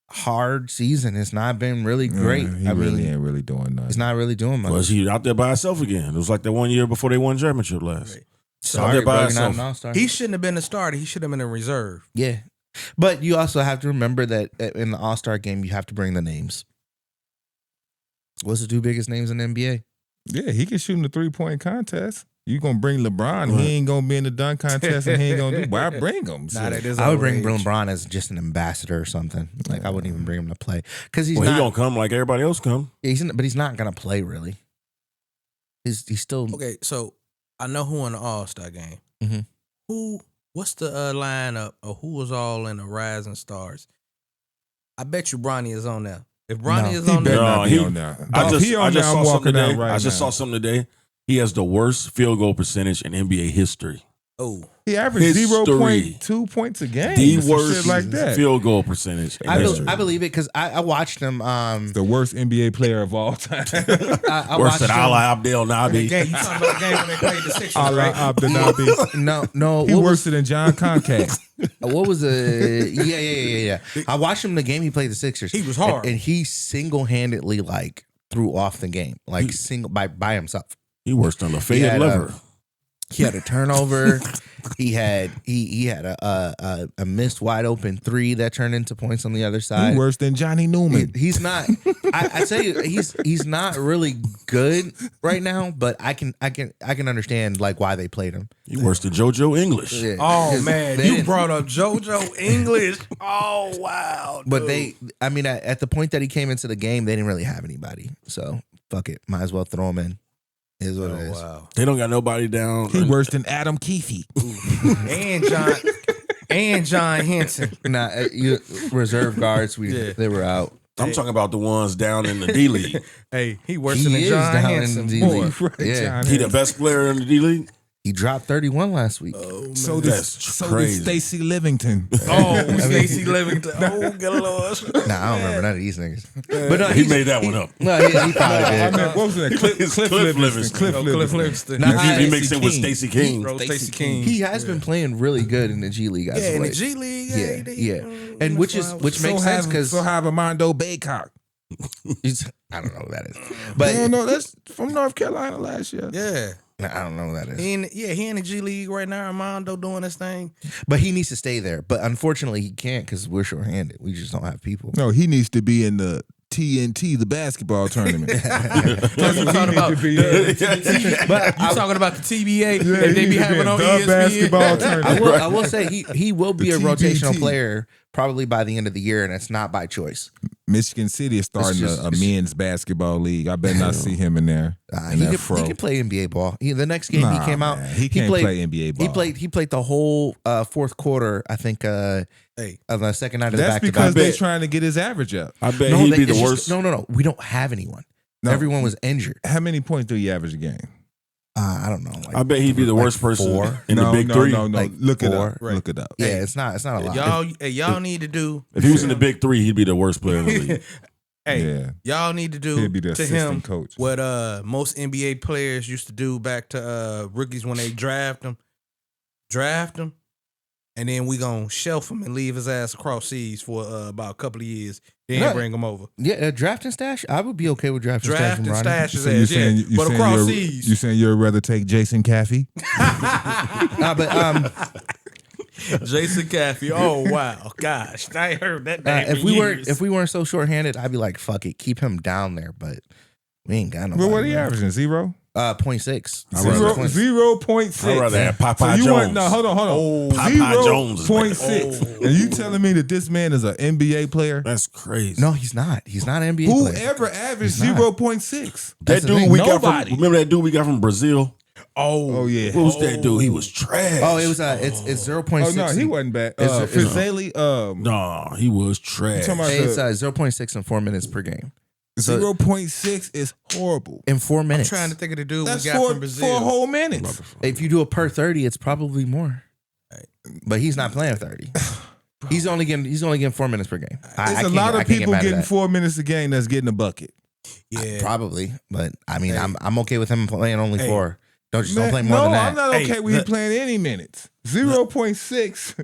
hard season. It's not been really great. He I really mean, ain't really doing nothing. he's not really doing much. Was he out there by himself again? It was like that one year before they won championship last. Right. Sorry, there by bro, you're not himself. an all-star. He shouldn't have been a starter. He should have been a reserve. Yeah. But you also have to remember that in the All-Star game, you have to bring the names. What's the 2 biggest names in the NBA? Yeah, he can shoot in the 3-point contest. You gonna bring LeBron? Right. He ain't gonna be in the dunk contest, and he ain't gonna do. Why bring him? Nah, that is I would bring outrage. LeBron as just an ambassador or something. Like, I wouldn't even bring him to play. Because he's Well, he not, gonna come like everybody else come. but he's not going to play, really. He's still... Okay, so I know who in the All-Star game. Mhm. What's the lineup of who was all in the Rising Stars? I bet you Bronny is on there. If Bronny No. is He on better there, not be he- on there. I If just, he I on just there, saw I'm something walking today. out right I just now. saw something today. He has the worst field goal percentage in NBA history. oh, He averaged History. 0.2 points a game. The Some worst shit like that. field goal percentage in history. I believe it because I watched him. The worst NBA player of all time. I Worse watched than him. Ala Abdel the Nabi. game. You talking about the game when they played the Sixers, Allah right? Abdenabi. No. He What worse than John Concat. was the? Yeah. I watched him the game he played the Sixers. He was hard. and he single-handedly like threw off the game, like He- single by himself. He worse than He Lafayette had, Lever. He had a turnover. he had a missed wide open 3 that turned into points on the other He side. worse than Johnny Newman. He's not. I tell you, he's not really good right now. But I can understand like why they played him. He worse than JoJo English. Yeah. Oh 'Cause man, they you didn't- brought up JoJo English. Oh wow. But dude. at the point that he came into the game, they didn't really have anybody. So fuck it, might as well throw him in. Is what it is. Wow. They don't got nobody down. He worse than Adam Keefe. and John Henson. Nah, reserve guards. They were out. I'm talking about the ones down in the D League. Hey, he worse He than is John down Henson. in the D Boy. League. Right, Yeah. John He the Henson. best player in the D League. He dropped 31 last week. So That's did crazy. Stacy Livington. Oh, Stacey Livington. Oh, good Lord. Nah, I don't remember none of these niggas. But no, He made that one up. No, he probably I did. meant, what was that? Cliff Livingston. Cliff Cliff Livingston. Livingston. Nah, He mixed in with Stacey King. Bro, Stacey King. He has been playing really good in the G League. As Yeah, of in the late. G League. Yeah. And which makes sense because So have Armando Baycock. I don't know who that is. But No, that's from North Carolina last year. Yeah. I don't know who that is. He in the G League right now. Armando doing his thing. But he needs to stay there. But unfortunately, he can't because we're shorthanded. We just don't have people. No, he needs to be in the TNT, the basketball tournament. You talking about the TBA? If they be having on the ESPN. basketball tournament. I will say he will be a The rotational TBT. player probably by the end of the year, and it's not by choice. Michigan City is starting a men's basketball league. I better not see him in there. In He that could fro. play NBA ball. The next game he came out, man, he can't play NBA ball. He played the whole fourth quarter. I think Hey, on the second night of the That's back because to back. they're trying to get his average up. I bet he'd be the worst. No. We don't have anyone. No. Everyone was injured. How many points do you average a game? I don't know. I bet he'd be the worst person 4. in the big three. No. Like Look it 4. up. Right. Look it up. Yeah, it's not a lot. y'all need to do. If he was in the big three, he'd be the worst player in the league. Hey, Yeah. y'all need to do He'd be the to assistant him coach. what most NBA players used to do back to rookies when they draft them, and then we gonna shelf him and leave his ass across seas for about a couple of years. Then No. bring him over. Yeah, draft and stash. I would be okay with draft and stash. Draft from and Ronnie. stash his So you ass, saying yeah. But saying across you seas. saying you'd rather take Jason Caffey? Nah, but Jason Caffey. Oh wow, gosh, I heard that name. if we weren't so short-handed, I'd be like, fuck it, keep him down there. But we ain't got no. Well, what are you averaging? 0? 0.6. I'd rather- 0.6. I'd rather have Popeye So you Jones. want, no, hold on. Popeye Jones is better. 0.6. And you telling me that this man is an NBA player? That's crazy. No, he's not. He's not an NBA player. Whoever averaged He's not. 0.6? That That's the dude thing. we got from, Nobody. remember that dude we got from Brazil? Oh, yeah. What was that dude? He was trash. Oh, it was it's 0.6. Oh, no, he wasn't bad. It's- Fizeli, No, he was trash. talking about It's 0.6 in 4 minutes per game. So 0.6 is horrible. in 4 I'm minutes. trying to think of the dude That's we got from for Brazil. a whole minute. If you do it per 30, it's probably more. But he's not playing 30. He's only getting 4 minutes per game. There's a lot of people getting 4 minutes a game that's getting a bucket. Yeah, Probably, but I mean, Hey. I'm okay with him playing only Hey. 4. Don't Man, play more than that. I'm not okay Hey, with him playing any minutes. 0.6.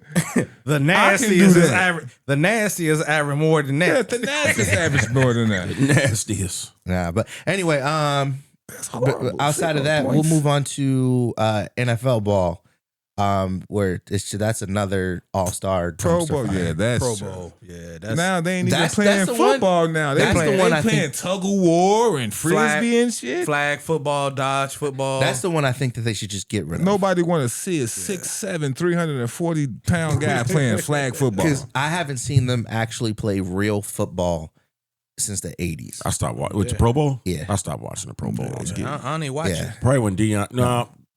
the do nastiest is that. average. The nastiest average more than Yeah, that. the nastiest average more than that. Nastiest. Nah, but anyway, That's horrible. but outside of that, 0.6. we'll move on to NFL ball, where that's another all-star Pro dumpster Bowl. fire. Yeah, that's Pro true. Bowl. Yeah, that's Now they ain't even That's playing the one- football now. They that's the playing, one they I playing think- tug of war and frisbee Flag- and shit. flag football, dodge football. That's the one I think that they should just get rid of. Nobody want to see a 6'7", 340-pound guy playing flag football. Because I haven't seen them actually play real football since the 80s. I stopped watching. With the Pro Bowl? Yeah. I stopped watching the Pro Bowl. I don't even watch Yeah. it. Probably when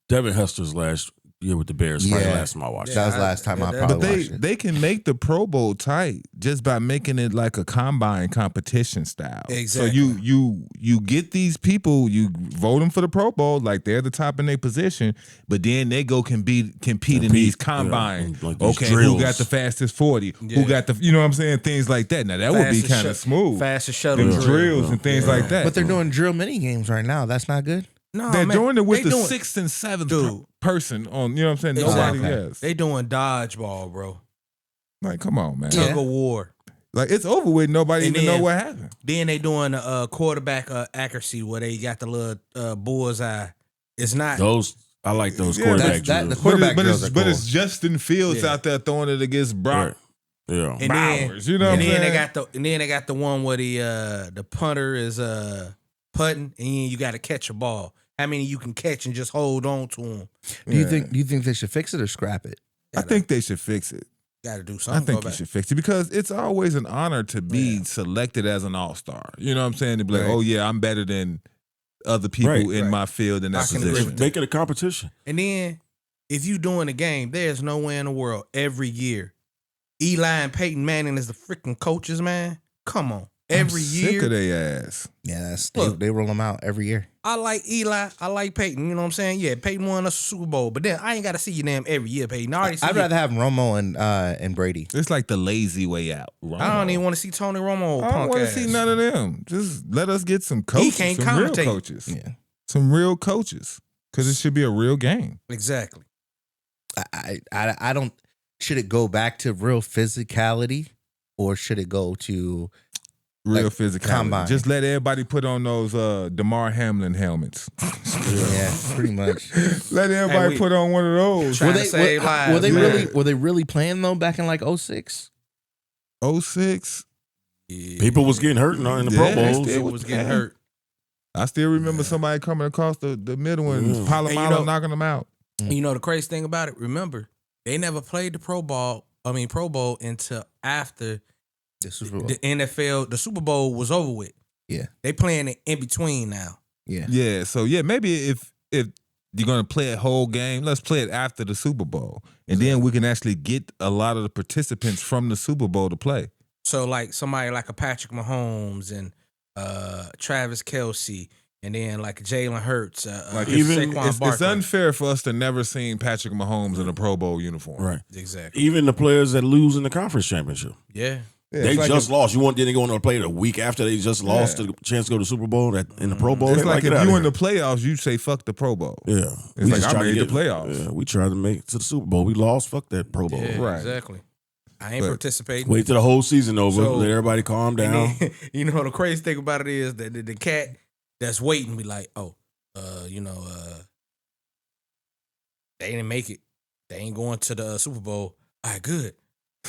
Devin Hester's last year with the Bears. Probably Yeah. the last time I watched That it. was the last time I But probably But watched it. they can make the Pro Bowl tight just by making it like a combine competition style. Exactly. So you get these people, you vote them for the Pro Bowl like they're the top in their position, but then they go compete in these combine. yeah, like these Okay, drills. who got the fastest 40? Yeah. Who got the you know what I'm saying? Things like that. Now that would be kind of smooth. Fastest shuttle Them drill. drills and things like that. But they're doing drill mini games right now. That's not good. No, They're man, doing it with they the doing- 6th and 7th Dude. person on. You know what I'm saying? Exactly. Nobody else. They doing dodgeball, bro. Like, come on, man. Yeah. Tug of war. Like it's over with. Nobody And even then- know what happened. Then they doing quarterback accuracy where they got the little bullseye. It's not. Those I like those Yeah, quarterback that- drills. the quarterback but drills are but cool. it's Justin Fields Yeah. out there throwing it against Brock Right. Yeah. And then, Bowers. You know what and I'm then saying? they got the one where the punter is putting, and then you got to catch a ball. How many you can catch and just hold on to them? Do you think they should fix it or scrap it? I think they should fix it. Got to do I something. think Go you back. should fix it because it's always an honor to be selected as an all-star. You know what I'm saying? To be like, Right. oh yeah, I'm better than other people Right, in right. my field in that I can agree position. with Make it a competition. And then if you doing a game, there's nowhere in the world every year Eli and Peyton Manning is the freaking coaches, man. Come on. Every I'm sick year. of their ass. Yeah, Look. they roll them out every year. I like Eli. I like Peyton. You know what I'm saying? Yeah, Peyton won us a Super Bowl. But then I ain't got to see you damn every year, Peyton. I already see I'd rather have Romo and Brady. It's like the lazy way out. I don't even want to see Tony Romo I don't punk want to ass. see none of them. Just let us get some coaches, can't some real commentate. coaches, Yeah, some real coaches, because it should be a real game. Exactly. I don't. Should it go back to real physicality, or should it go to Real Like physicality. combine. Just let everybody put on those DeMar Hamlin helmets. yeah, pretty much. Let everybody we- put on one of those. Trying to save lives, were they man. were they really playing though back in like 06? 06. People was getting hurt in the Pro Yeah, Bowls. they People was getting hurt. I still remember somebody coming across the middle and Yeah. Palomalo And you know- knocking them out. And you know the crazy thing about it? Remember, they never played the Pro Bowl until after The Super Bowl. the NFL, the Super Bowl was over with. Yeah. They playing it in between now. Yeah. Yeah, so yeah, maybe if you're gonna play a whole game, let's play it after the Super Bowl, and then we can actually get a lot of the participants from the Super Bowl to play. So like somebody like a Patrick Mahomes and Travis Kelce, and then like Jalen Hurts, Like even- Saquon it's Barkley. unfair for us to never seen Patrick Mahomes in a Pro Bowl uniform. Right. Exactly. Even the players that lose in the conference championship. Yeah. Yeah, They it's like just if- lost. You want didn't go on to play the week after they just lost the chance to go to the Super Bowl in the Pro Bowl. It's They like get if out you of in the here. playoffs, you say fuck the Pro Bowl. Yeah. It's like, just I tried to made the playoffs. Yeah, we tried to make it to the Super Bowl. We lost. Fuck that Pro Bowl. Yeah, Right. exactly. I ain't But- participating. Wait till the whole season over. So- Let everybody calm And down. then, you know the crazy thing about it is that the cat that's waiting be like, they didn't make it. They ain't going to the Super Bowl. All right, good.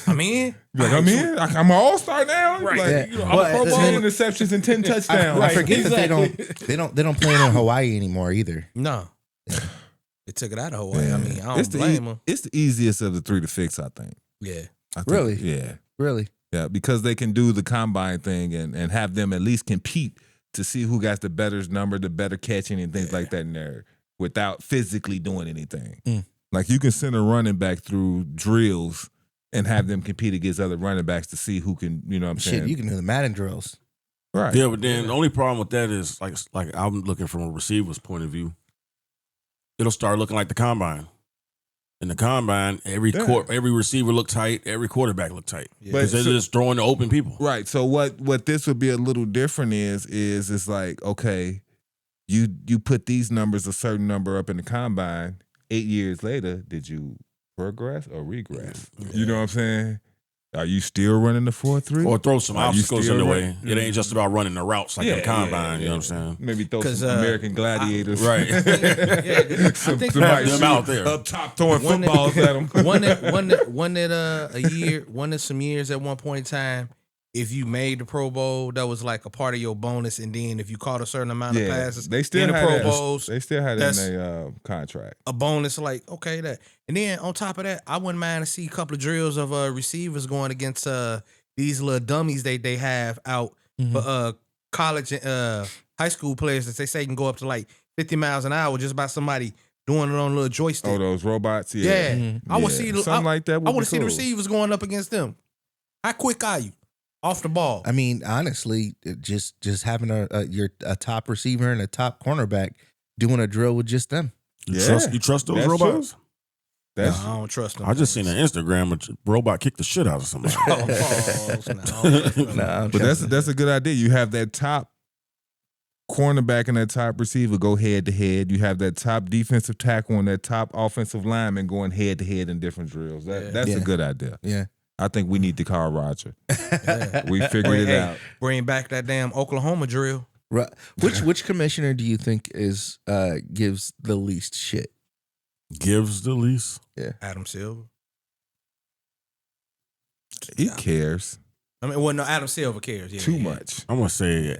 I'm in. You're like, All I'm right, in. I'm an all-star now. Right. Like, Yeah. you know, I'm Well, a Pro Bowl 10 interceptions and 10 touchdowns. I forget that exactly. they don't play it in Hawaii anymore either. No. They took it out of Hawaii. Yeah. I mean, I It's don't the blame them. It's the easiest of the three to fix, I think. Yeah. I think. Really? Yeah. Really? Yeah, because they can do the combine thing and have them at least compete to see who got the better number, the better catching and things like that in there without physically doing anything. Mm. Like you can send a running back through drills and have them compete against other running backs to see who can, you know what I'm saying? Shit, you can do the Madden drills. Right. Yeah, but then the only problem with that is like I'm looking from a receiver's point of view. It'll start looking like the combine. In the combine, every receiver look tight, every quarterback look tight. Yeah. Because they're just throwing to open people. Right. So what this would be a little different is it's like, okay, you put these numbers, a certain number up in the combine, 8 years later, did you progress or regress? You know what I'm saying? Are you still running the 4-3? Or throw some Are you obstacles still in the running? way. It ain't just about running the routes like in the combine. You know what I'm saying? Maybe throw 'Cause, some American Gladiators. Right. Yeah, I think Somebody them shoot out there. up top throwing One that- footballs at them. one that some years at one point in time, if you made the Pro Bowl, that was like a part of your bonus, and then if you caught a certain amount of passes they still in the had Pro that. Bowls, They still had it in that's- their contract. a bonus like okay that. And then on top of that, I wouldn't mind to see a couple of drills of receivers going against these little dummies they have out for college high school players that they say can go up to like 50 miles an hour just by somebody doing it on a little joystick. Oh, those robots? Yeah. Mm-hmm. I would Yeah. see something like that. I would want to see the cool. receivers going up against them. How quick are you off the ball? I mean, honestly, just having a top receiver and a top cornerback doing a drill with just them. You trust those That's robots? true. That's No, I don't trust them. I just seen an Instagram a robot kick the shit out of somebody. But that's a good idea. You have that top cornerback and that top receiver go head to head. You have that top defensive tackle and that top offensive lineman going head to head in different drills. That's Yeah. a good idea. Yeah. I think we need to call Roger. We figured it out. Bring back that damn Oklahoma drill. Right. Which commissioner do you think is gives the least shit? Gives the least. Adam Silver. He cares I mean, well, no, Adam Silver cares. Yeah, too yeah. much. I'm gonna say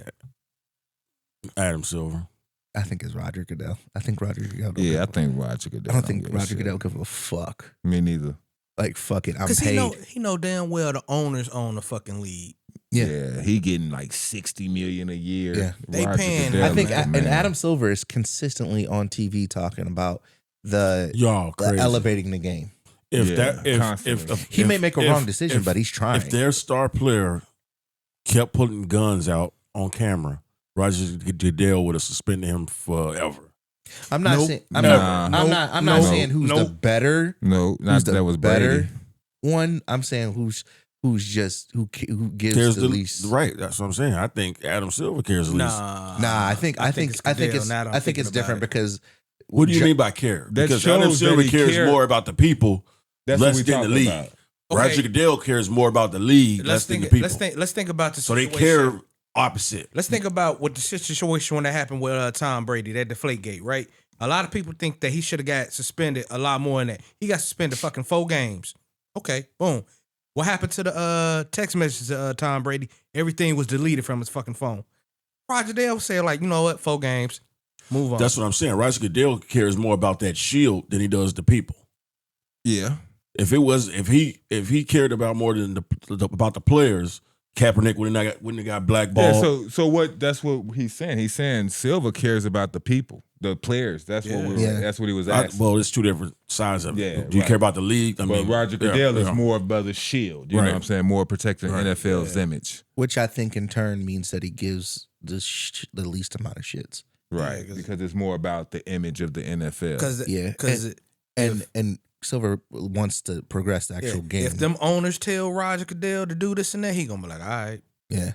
Adam Silver. I think it's Roger Goodell. I think Roger Goodell. Yeah, I think Roger Goodell. I don't think give a Roger shit. Goodell give a fuck. Me neither. Like fuck it, I'm Because paid. he know damn well the owners own the fucking league. Yeah. he getting like $60 million a year. Yeah. They Roger paying Goodell I him, think, is the and man. Adam Silver is consistently on TV talking about the Y'all elevating the game. Constantly. He may make a wrong decision, but he's trying. If their star player kept putting guns out on camera, Roger Goodell would have suspended him forever. I'm not Nope. saying. Nah. I'm not saying who's the better. No, Who's not the that was better Brady. one? I'm saying who gives Cares the least. right? That's what I'm saying. I think Adam Silver cares the least. Nah, I think it's different because. What do you mean by care? That Because Adam shows Silver that he cares cared. more about the people, That's less what we than the talking league. about. Okay. Roger Goodell cares more about the league, less than the people. Let's think about the So they situation. care opposite. Let's think about what the situation when that happened with Tom Brady, that Deflategate, right? A lot of people think that he should have got suspended a lot more than that. He got suspended fucking 4 games. Okay, boom. What happened to the text messages to Tom Brady? Everything was deleted from his fucking phone. Roger Goodell said, like, you know what? 4 games. Move on. That's what I'm saying. Roger Goodell cares more about that shield than he does the people. Yeah. If he cared about more than about the players, Kaepernick wouldn't have got blackballed. Yeah, so that's what he's saying. He's saying Silva cares about the people, the players. That's what he was asking. Well, it's two different sides of it. Yeah, Do you right. care about the league? I But mean, Roger Goodell is yeah. more about the shield. You know what I'm saying? More protecting NFL's image. Which I think in turn means that he gives the least amount of shits. Right. Because it's more about the image of the NFL. Because And Silver wants to progress the actual game. if them owners tell Roger Goodell to do this and that, he gonna be like, all right, yeah,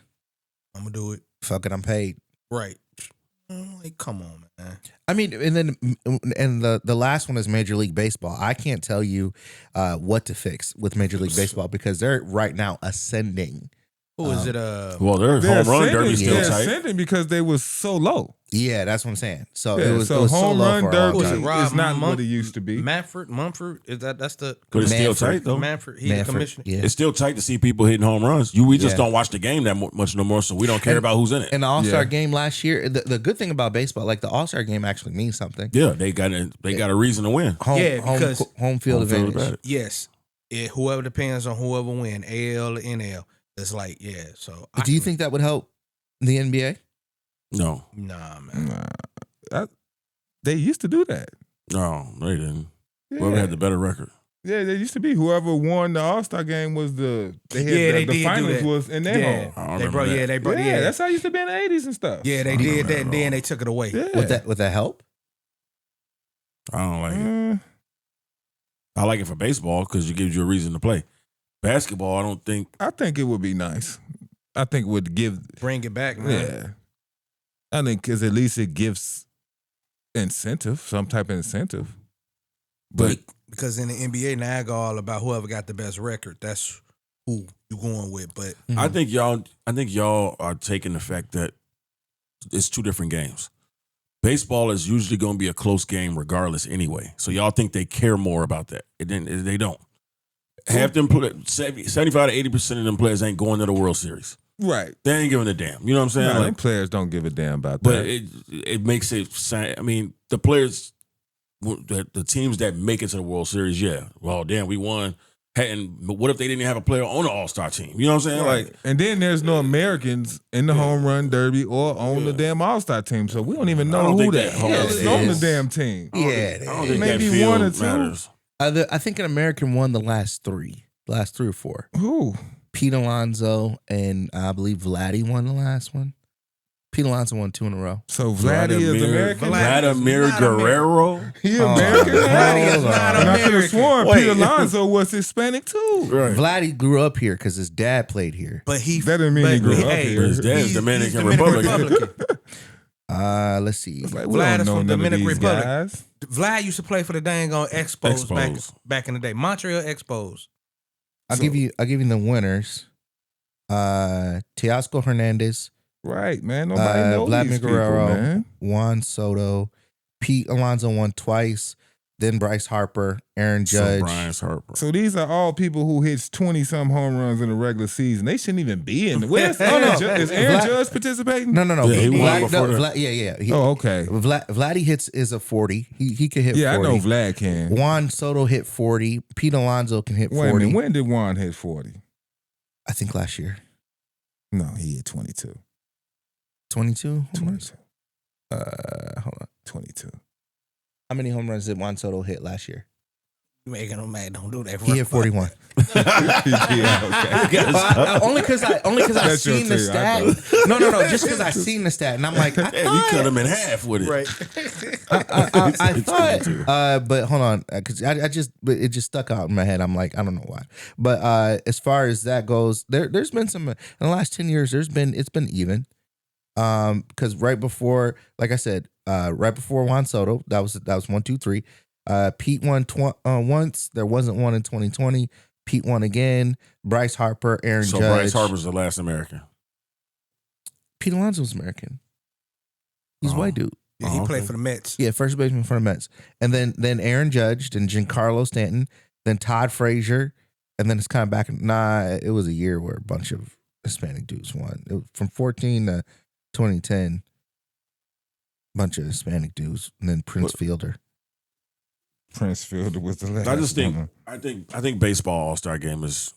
I'm gonna do it. fuck it, I'm paid. Right. Like, come on, man. I mean, and the last one is Major League Baseball. I can't tell you what to fix with Major League Baseball because they're right now ascending. Who is it? Well, their home run derby still they're tight. ascending because they was so low. Yeah, that's what I'm saying. So Yeah, it was so so home low run for a long derby time. Rob is not what Mumford? it used to be. Mumford? Is that's the But it's still Manfred. tight though. Manfred? He's the Manfred, commissioner. yeah. It's still tight to see people hitting home runs. We just Yeah. don't watch the game that much no more, so we don't care And- about who's in it. In the All-Star Yeah. game last year, the good thing about baseball, like the All-Star game actually means something. Yeah, they got a reason to win. Home, Yeah, because home field Home field advantage. advantage. Yes. Whoever depends on whoever win, AL or NL. It's like, yeah. So Do you think that would help the NBA? No, Nah, man. They used to do that. no, they didn't. Yeah. Whoever had the better record. Yeah, they used to be. Whoever won the All-Star game was the Yeah, the they did do finals that. was in their Yeah. home. I don't They remember brought, that. yeah, they brought, Yeah, yeah. that's how it used to be in the 80s and stuff. Yeah, they I don't did remember that, that and at then all. they took it away. Yeah. Would that help? I don't like it. Mm, I like it for baseball because it gives you a reason to play. Basketball, I don't think. I think it would be nice. I think it would give, Bring it back, man. yeah. I think because at least it gives incentive, some type of incentive. But Because in the NBA, now I go all about whoever got the best record. That's who you going with. But I think y'all are taking the fact that it's two different games. Baseball is usually going to be a close game regardless anyway. So y'all think they care more about that. They don't. Half them 75 to 80% of them players ain't going to the World Series. right. They ain't giving a damn. You know what I'm saying? Nah, Like, them players don't give a damn about but that. it makes it sound. I mean, the players, the teams that make it to the World Series, yeah. Well, damn, we won. But what if they didn't have a player on the All-Star team? You know what I'm saying? Like, And then there's no Americans in the home run derby or on the damn All-Star team. So we don't even I know don't who think that that hell is on the is. damn team. Yeah, I don't think Maybe that field one or two. matters. I think an American won the last 3 or 4. Who? Pete Alonso and I believe Vladdy won the last one. Pete Alonso won 2 in a row. So Vladdy is American? Vladimir Guerrero. He Oh, American? Vladdy is hold not on. And I could have American. sworn Wait. Pete Alonso was Hispanic too. Right. Vladdy grew up here because his dad played here. But he That didn't mean he grew up here. His dad's he's Dominican Republican. Republican. Let's see. Like, we Vlad don't is know from none of Dominican these Republic. guys. Vlad used to play for the dang on Expos back in the day. Montreal Expos. I'll give you the winners. Teoscar Hernandez, Right, man. Nobody knows Vladimir these people, Guerrero, man. Juan Soto, Pete Alonso won twice, then Bryce Harper, Aaron Judge. So Bryce Harper. So these are all people who hits 20-some home runs in the regular season. They shouldn't even be in the West. Oh, no. Is Aaron Vlad- Judge participating? No. Yeah, he won Vlad, before that. Vlad, yeah. Oh, okay. Vladdy hits is a 40. He could hit 40. Yeah, I know Vlad can. Juan Soto hit 40. Pete Alonso can hit Wait a 40. minute. When did Juan hit 40? I think last year. No, he hit 22. 22? 22. Hold on. 22. How many home runs did Juan Soto hit last year? You making him mad? Don't do that. He hit 41. Yeah, okay. Only because I That's your seen the team, stat. I No. Just because I seen the stat, and I'm like, I Damn, you cut him in half with it. Right. I It's thought, 22. but hold on, because but it just stuck out in my head. I'm like, I don't know why. But as far as that goes, there's been some in the last 10 years. It's been even. Because right before, like I said, right before Juan Soto, that was 1, 2, 3. Pete won once. There wasn't one in 2020. Pete won again. Bryce Harper, Aaron So Judge. Bryce Harper's the last American. Pete Alonso's American. He's Oh. white dude. Yeah, he Oh, played okay. for the Mets. Yeah, first baseman for the Mets. And then Aaron Judge, then Giancarlo Stanton, then Todd Frazier, and then it's kind of back. It was a year where a bunch of Hispanic dudes won. It was from 14 to 2010. Bunch of Hispanic dudes, and then Prince Fielder. Prince Fielder was the last. I just think one. I think baseball All-Star game is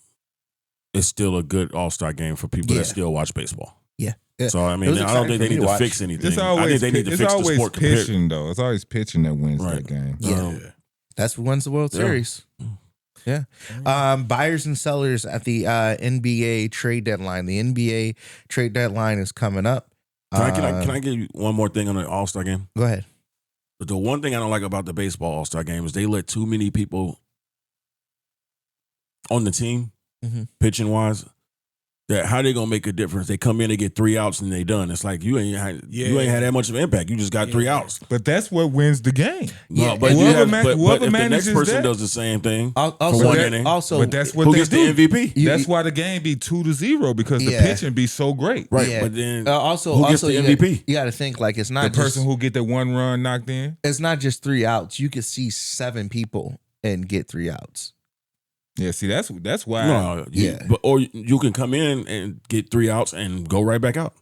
still a good All-Star game for people Yeah. that still watch baseball. Yeah. So I It mean, was I don't exciting think for they me need to to watch. fix anything. It's I always think they need to it's fix the always sport compared. pitching though. It's always pitching that wins Right. that game. Yeah. That's who wins the World Yeah. Series. Yeah. Buyers and sellers at the NBA trade deadline. The NBA trade deadline is coming up. Can I give you one more thing on the All-Star game? Go ahead. The one thing I don't like about the baseball All-Star game is they let too many people on the team, Mhm. pitching wise. That how they gonna make a difference? They come in, they get 3 outs, and they done. It's like you ain't had that much of impact. You just got 3 outs. But that's what wins the game. Yeah, No, but whoever but whoever if the next manages person that- does the same thing, Also, one inning. But that's what who they gets do. the MVP? That's why the game be 2-0 because the Yeah. pitching be so great. Right, Yeah. but then also, who gets also the you MVP? Gotta, you got to think like it's The not person just, who get the one run knocked in. it's not just 3 outs. You could see 7 people and get 3 outs. Yeah, see that's why. No, Yeah. or you can come in and get 3 outs and go right back out.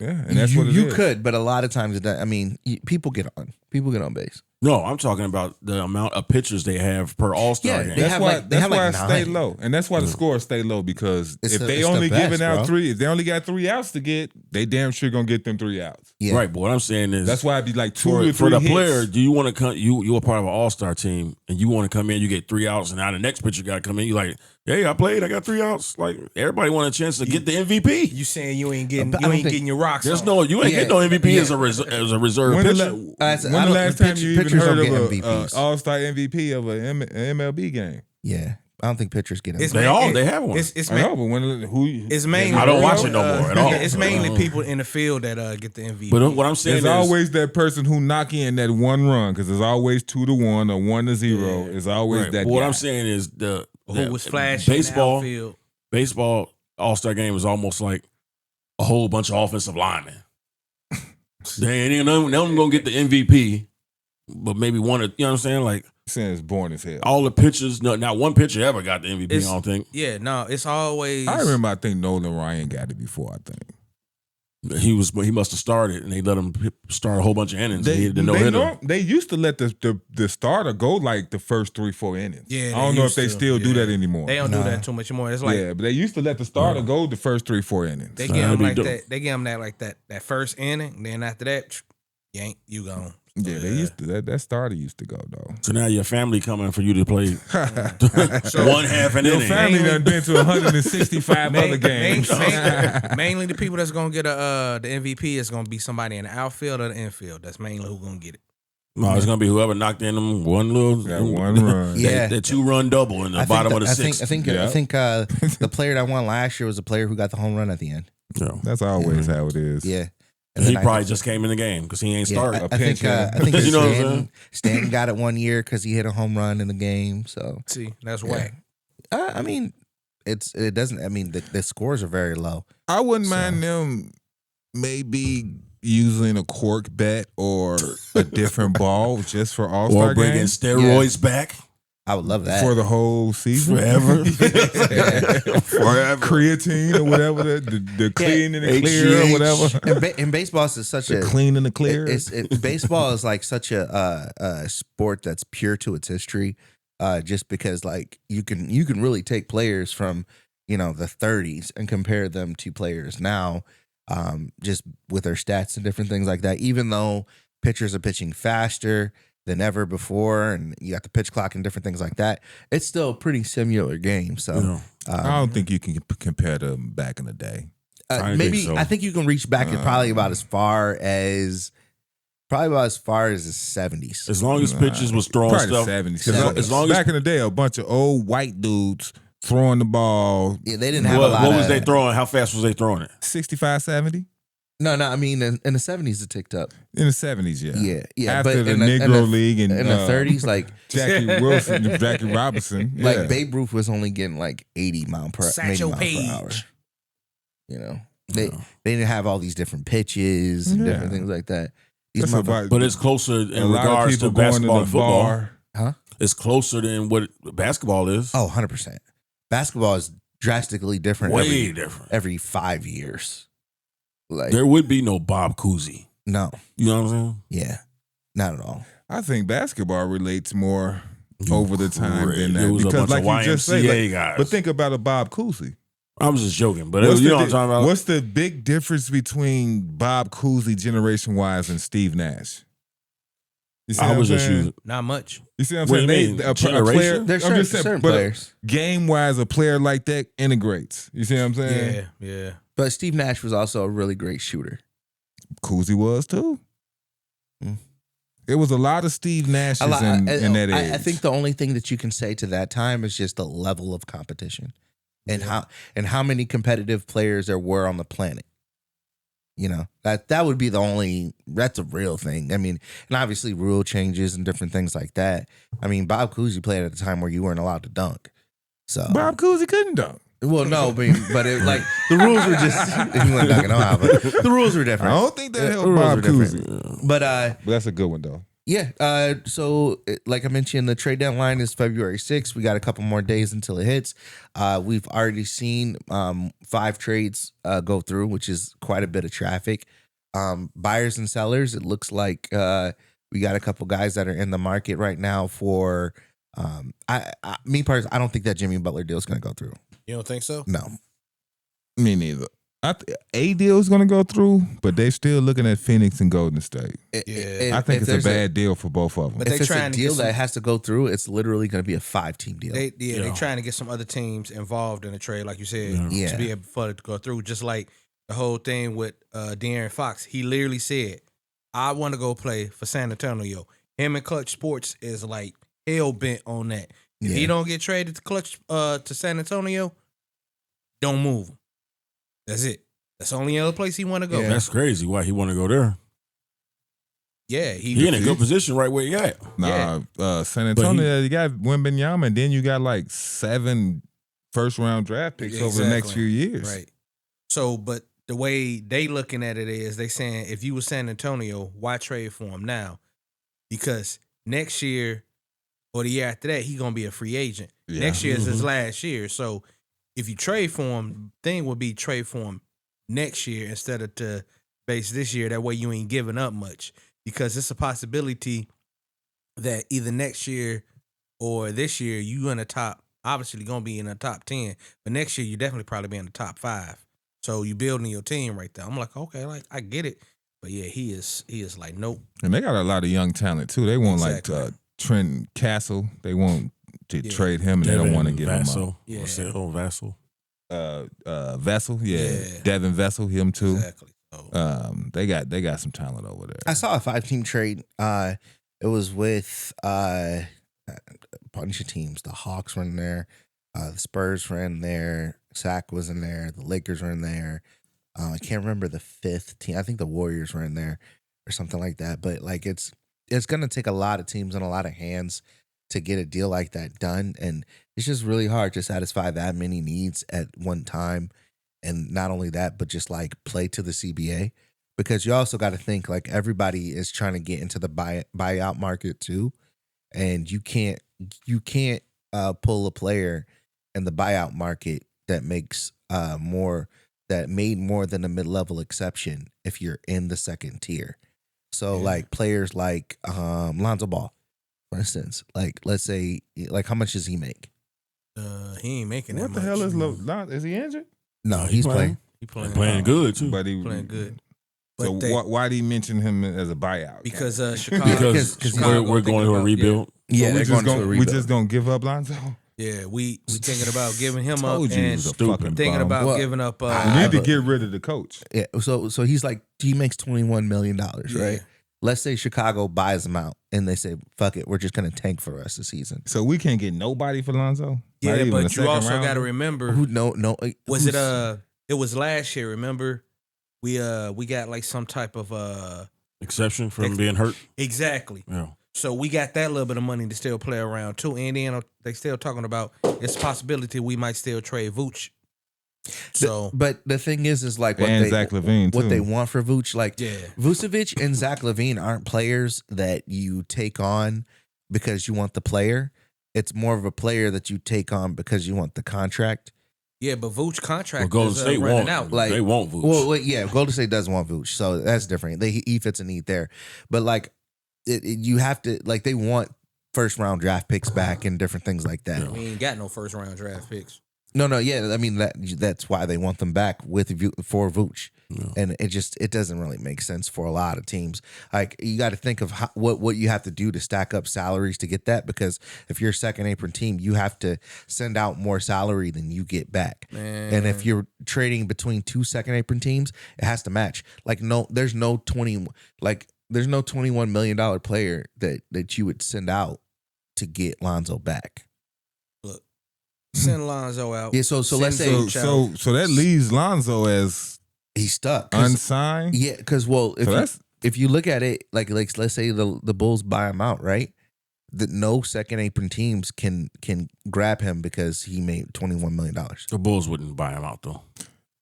Yeah, and that's you what it you is. could, but a lot of times it doesn't. I mean, people get on base. No, I'm talking about the amount of pitchers they have per All-Star Yeah, game. they That's have why. like- they That's have why like it stay 9. low, and that's why the scores stay low because It's if the- they it's the only best, giving out bro. 3, if they only got 3 outs to get, they damn sure gonna get them 3 outs. Yeah. Right, but what I'm saying is That's why it'd be like 2 for, or 3 for the hits. player, do you want to come? You're a part of an All-Star team, and you want to come in, you get 3 outs, and now the next pitcher got to come in. You like, hey, I played, I got 3 outs. Like everybody want a chance to get the MVP. You saying you ain't getting I don't think- getting your rocks There's off. no, you ain't Yeah. getting no MVP Yeah. as a reserve When pitcher. the That's- when I the don't- last time pitch- you even pitchers heard don't of get a MVPs. All-Star MVP of an MLB game? Yeah. I don't think pitchers get It's them. They have one. It's I know, but when It's mainly. I don't watch it no more at all. It's mainly people in the field that get the MVP. But what I'm saying there's is, always that person who knock in that one run because there's always 2-1 or 1-0. It's always right, that. but what guy. I'm saying is the who was flashing baseball. in the outfield. Baseball All-Star game is almost like a whole bunch of offensive linemen. They ain't none of them gonna get the MVP, but maybe one. You know what I'm saying? Like Saying it's boring as hell. all the pitchers, not one pitcher ever got the MVP. It's- I don't think Yeah, no, it's always. I remember. I think Nolan Ryan got it before. I think he must have started, and they let him start a whole bunch of innings. He did no they, hitter. they used to let the starter go like the first 3-4 innings. Yeah, I they don't know if used they to. still do Yeah. that anymore. They don't do that too much more. It's like yeah, but they used to let the starter go the first 3-4 innings. they So give that'd them be like dope. that. They give them that first inning. Then after that, you gone. Yeah, they used to that starter used to go though. So now your family coming for you to play one half an Your inning. family done been to 165 other games. Mainly the people that's gonna get the MVP is gonna be somebody in the outfield or the infield. That's mainly who gonna get it. No, it's gonna be whoever knocked in them one little That one run. Yeah. that 2-run double in the bottom of the I sixth. think Yeah. the player that won last year was the player who got the home run at the end. Yeah. That's always how it is. Yeah. And he then I probably think- just came in the game because he ain't Yeah, started. I think You know what I'm saying? Stanton got it one year because he hit a home run in the game. So See, that's whack. I mean, it doesn't. I mean, the scores are very low. I wouldn't mind them maybe using a cork bat or a different ball just for All-Star Or bringing games steroids back I would love that. for the whole season. forever. Creatine or whatever, the clean and the clear or HGH. whatever. in baseball, it's such The a clean and the clear. baseball is like such a sport that's pure to its history. Just because like you can really take players from the 30s and compare them to players now, just with their stats and different things like that. Even though pitchers are pitching faster than ever before, and you got the pitch clock and different things like that, it's still a pretty similar game. So I don't think you can compare them back in the day. Maybe so. I think you can reach back to probably about as far as the 70s. As long as pitches was throwing Probably stuff. the 70s. As long as back in the day, a bunch of old white dudes throwing the ball. Yeah, they didn't have a lot. What was they throwing? How fast was they throwing it? 65, 70? No, I mean in the 70s it ticked up. In the 70s, Yeah. After but the in Negro League and in the 30s, like Jackie Wilson, Jackie Robinson, like Babe Ruth was only getting like 80 miles per Satchel hour. Paige. They didn't have all these different pitches and different things like that. But it's closer in a lot of regards people to going basketball the and football. bar. Huh? It's closer than what basketball is. Oh, 100%. Basketball is drastically different. Way different. Every 5 years. Like There would be no Bob Cousy. no, You know what I'm saying? yeah, not at all. I think basketball relates more over the time than It that. was a Because bunch like of you just say, YMCA guys. but think about a Bob Cousy. I was just joking, but you know what I'm talking about? What's the big difference between Bob Cousy generation-wise and Steve Nash? You see I what was I'm just saying? using. You see what I'm What do saying? you mean? A Generation? player, There's I'm just saying, certain but players. game-wise, a player like that integrates. You see what I'm saying? Yeah. But Steve Nash was also a really great shooter. Cousy was too. Mm. It was a lot of Steve Nashes in that age. I think the only thing that you can say to that time is just the level of competition and how many competitive players there were on the planet. That would be the only. That's a real thing. I mean, and obviously rule changes and different things like that. I mean, Bob Cousy played at a time where you weren't allowed to dunk. So Bob Cousy couldn't dunk. well, no, but it, like the rules were just you weren't dunking, but the rules were I different. don't think that The helped rules Bob were different. Cousy. But that's a good one though. yeah. So like I mentioned, the trade deadline is February 6th. We got a couple more days until it hits. We've already seen 5 trades go through, which is quite a bit of traffic. Buyers and sellers. It looks like we got a couple guys that are in the market right now for. Me personally, I don't think that Jimmy Butler deal is going to go through. You don't think so? No. Me neither. A deal is going to go through, but they're still looking at Phoenix and Golden State. I think it's a bad deal for both of them. But If they it's a trying to deal get some- that has to go through, it's literally going to be a 5-team deal. They're trying to get some other teams involved in the trade, like you said, Yeah. to be able for it to go through. Just like the whole thing with De'Aaron Fox, he literally said, "I want to go play for San Antonio." Him and Clutch Sports is like hell bent on that. If he don't get traded to Clutch to San Antonio, don't move him. That's it. That's the only other place he want to go. Yeah. That's crazy. Why he want to go there? Yeah, He in a good position right where he at. San Antonio, you got Wembanyama, and then you got like 7 first-round draft picks over the next few years. Right. So, but the way they looking at it is they saying if you were San Antonio, why trade for him now? Because next year or the year after that, he's gonna be a free agent. Yeah. Next year is his last year. So if you trade for him, thing would be trade for him next year instead of to base this year. That way you ain't giving up much. Because it's a possibility that either next year or this year you in the top, obviously gonna be in the top 10, but next year you definitely probably be in the top 5. So you building your team right there. I'm like, okay, like I get it, but yeah, he is like nope. And they got a lot of young talent too. They want Exactly. like Trent Castle. They want to trade him, and they don't want to give him up. Yeah. Vassell. Vessel, Yeah. Devin Vessel, him too. Exactly. So, They got some talent over there. I saw a 5-team trade. It was with a bunch of teams. The Hawks were in there. The Spurs were in there. Sac was in there. The Lakers were in there. I can't remember the 5th team. I think the Warriors were in there or something like that. But like it's going to take a lot of teams and a lot of hands to get a deal like that done. And it's just really hard to satisfy that many needs at one time. And not only that, but just like play to the CBA, because you also got to think like everybody is trying to get into the buyout market too, and you can't pull a player in the buyout market that makes made more than a mid-level exception if you're in the second tier. So like players like Lonzo Ball, for instance, like let's say like how much does he make? He ain't making that What the much. hell is he injured? No, he's playing. He playing, Playing good too. But he playing good. So But why do you mention him as a buyout? because Chicago, because Chicago we're going to a rebuild. Yeah, So they're going to a we rebuild. just gonna give up Lonzo? Yeah, we thinking about giving him Told up you he and was a stupid. fucking thinking bum. about Well, giving up. We I need to but- get rid of the coach. Yeah, so he's like, he makes $21 million, Yeah. right? Let's say Chicago buys him out and they say, fuck it, we're just going to tank for the rest of the season. So we can't get nobody for Lonzo? Not Yeah, even a but you second also got to rounder? remember. Who, no, Was who's- it It was last year. Remember, we got like some type of Exception from being hurt. exactly. Yeah. So we got that little bit of money to still play around too. And then they still talking about it's a possibility we might still trade Vooch. So But the thing is like And Zach LaVine, what too. they want for Vooch, like yeah, Vucevic and Zach LaVine aren't players that you take on because you want the player. It's more of a player that you take on because you want the contract. yeah. But Vooch Well, contract Golden is State running won't. out. Like- They won't Vooch. Well, wait, yeah, Golden State does want Vooch, so that's different. He fits a need there, but like you have to like they want first round draft picks back and different things like that. Yeah. We ain't got no first round draft picks. No, yeah, I mean that's why they want them back for Vooch, Yeah. and it doesn't really make sense for a lot of teams. Like you got to think of what you have to do to stack up salaries to get that, because if you're a second apron team, you have to send out more salary than you get back. Man. And if you're trading between two second apron teams, it has to match. Like there's no $21 million player that you would send out to get Lonzo back. Send Lonzo out. Yeah, so let's say Vooch out. So that leaves Lonzo as he's stuck. 'Cause- unsigned? Yeah, because that's if you look at it, like let's say the Bulls buy him out, right? That no second apron teams can grab him because he made $21 million. The Bulls wouldn't buy him out though.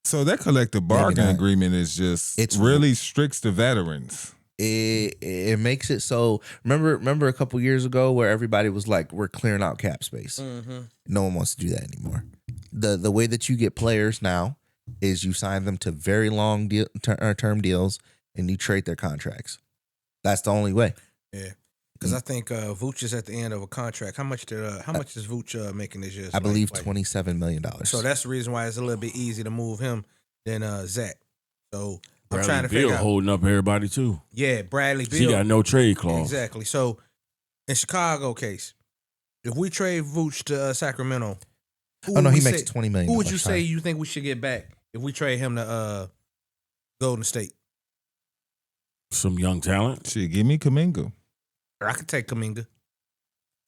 So that collective bargaining not. agreement is just It's- really restricts the veterans. It makes it so. Remember a couple years ago where everybody was like, "We're clearing out cap space." Mhm. No one wants to do that anymore. The way that you get players now is you sign them to very long term deals and you trade their contracts. That's the only way. Yeah, because I think Vooch is at the end of a contract. How much is Vooch making this year? I believe Like- $27 million. So that's the reason why it's a little bit easy to move him than Zach. So I'm Bradley trying to Beal figure out. holding up everybody too. Yeah, Bradley He Beal. got no trade clause. Exactly. So in Chicago case, if we trade Vooch to Sacramento, who Oh no, would he we makes say- $20 million. Who would you Sorry. say you think we should get back if we trade him to Golden State? Some young talent. Shit, give me Kuminga. Or I could take Kuminga.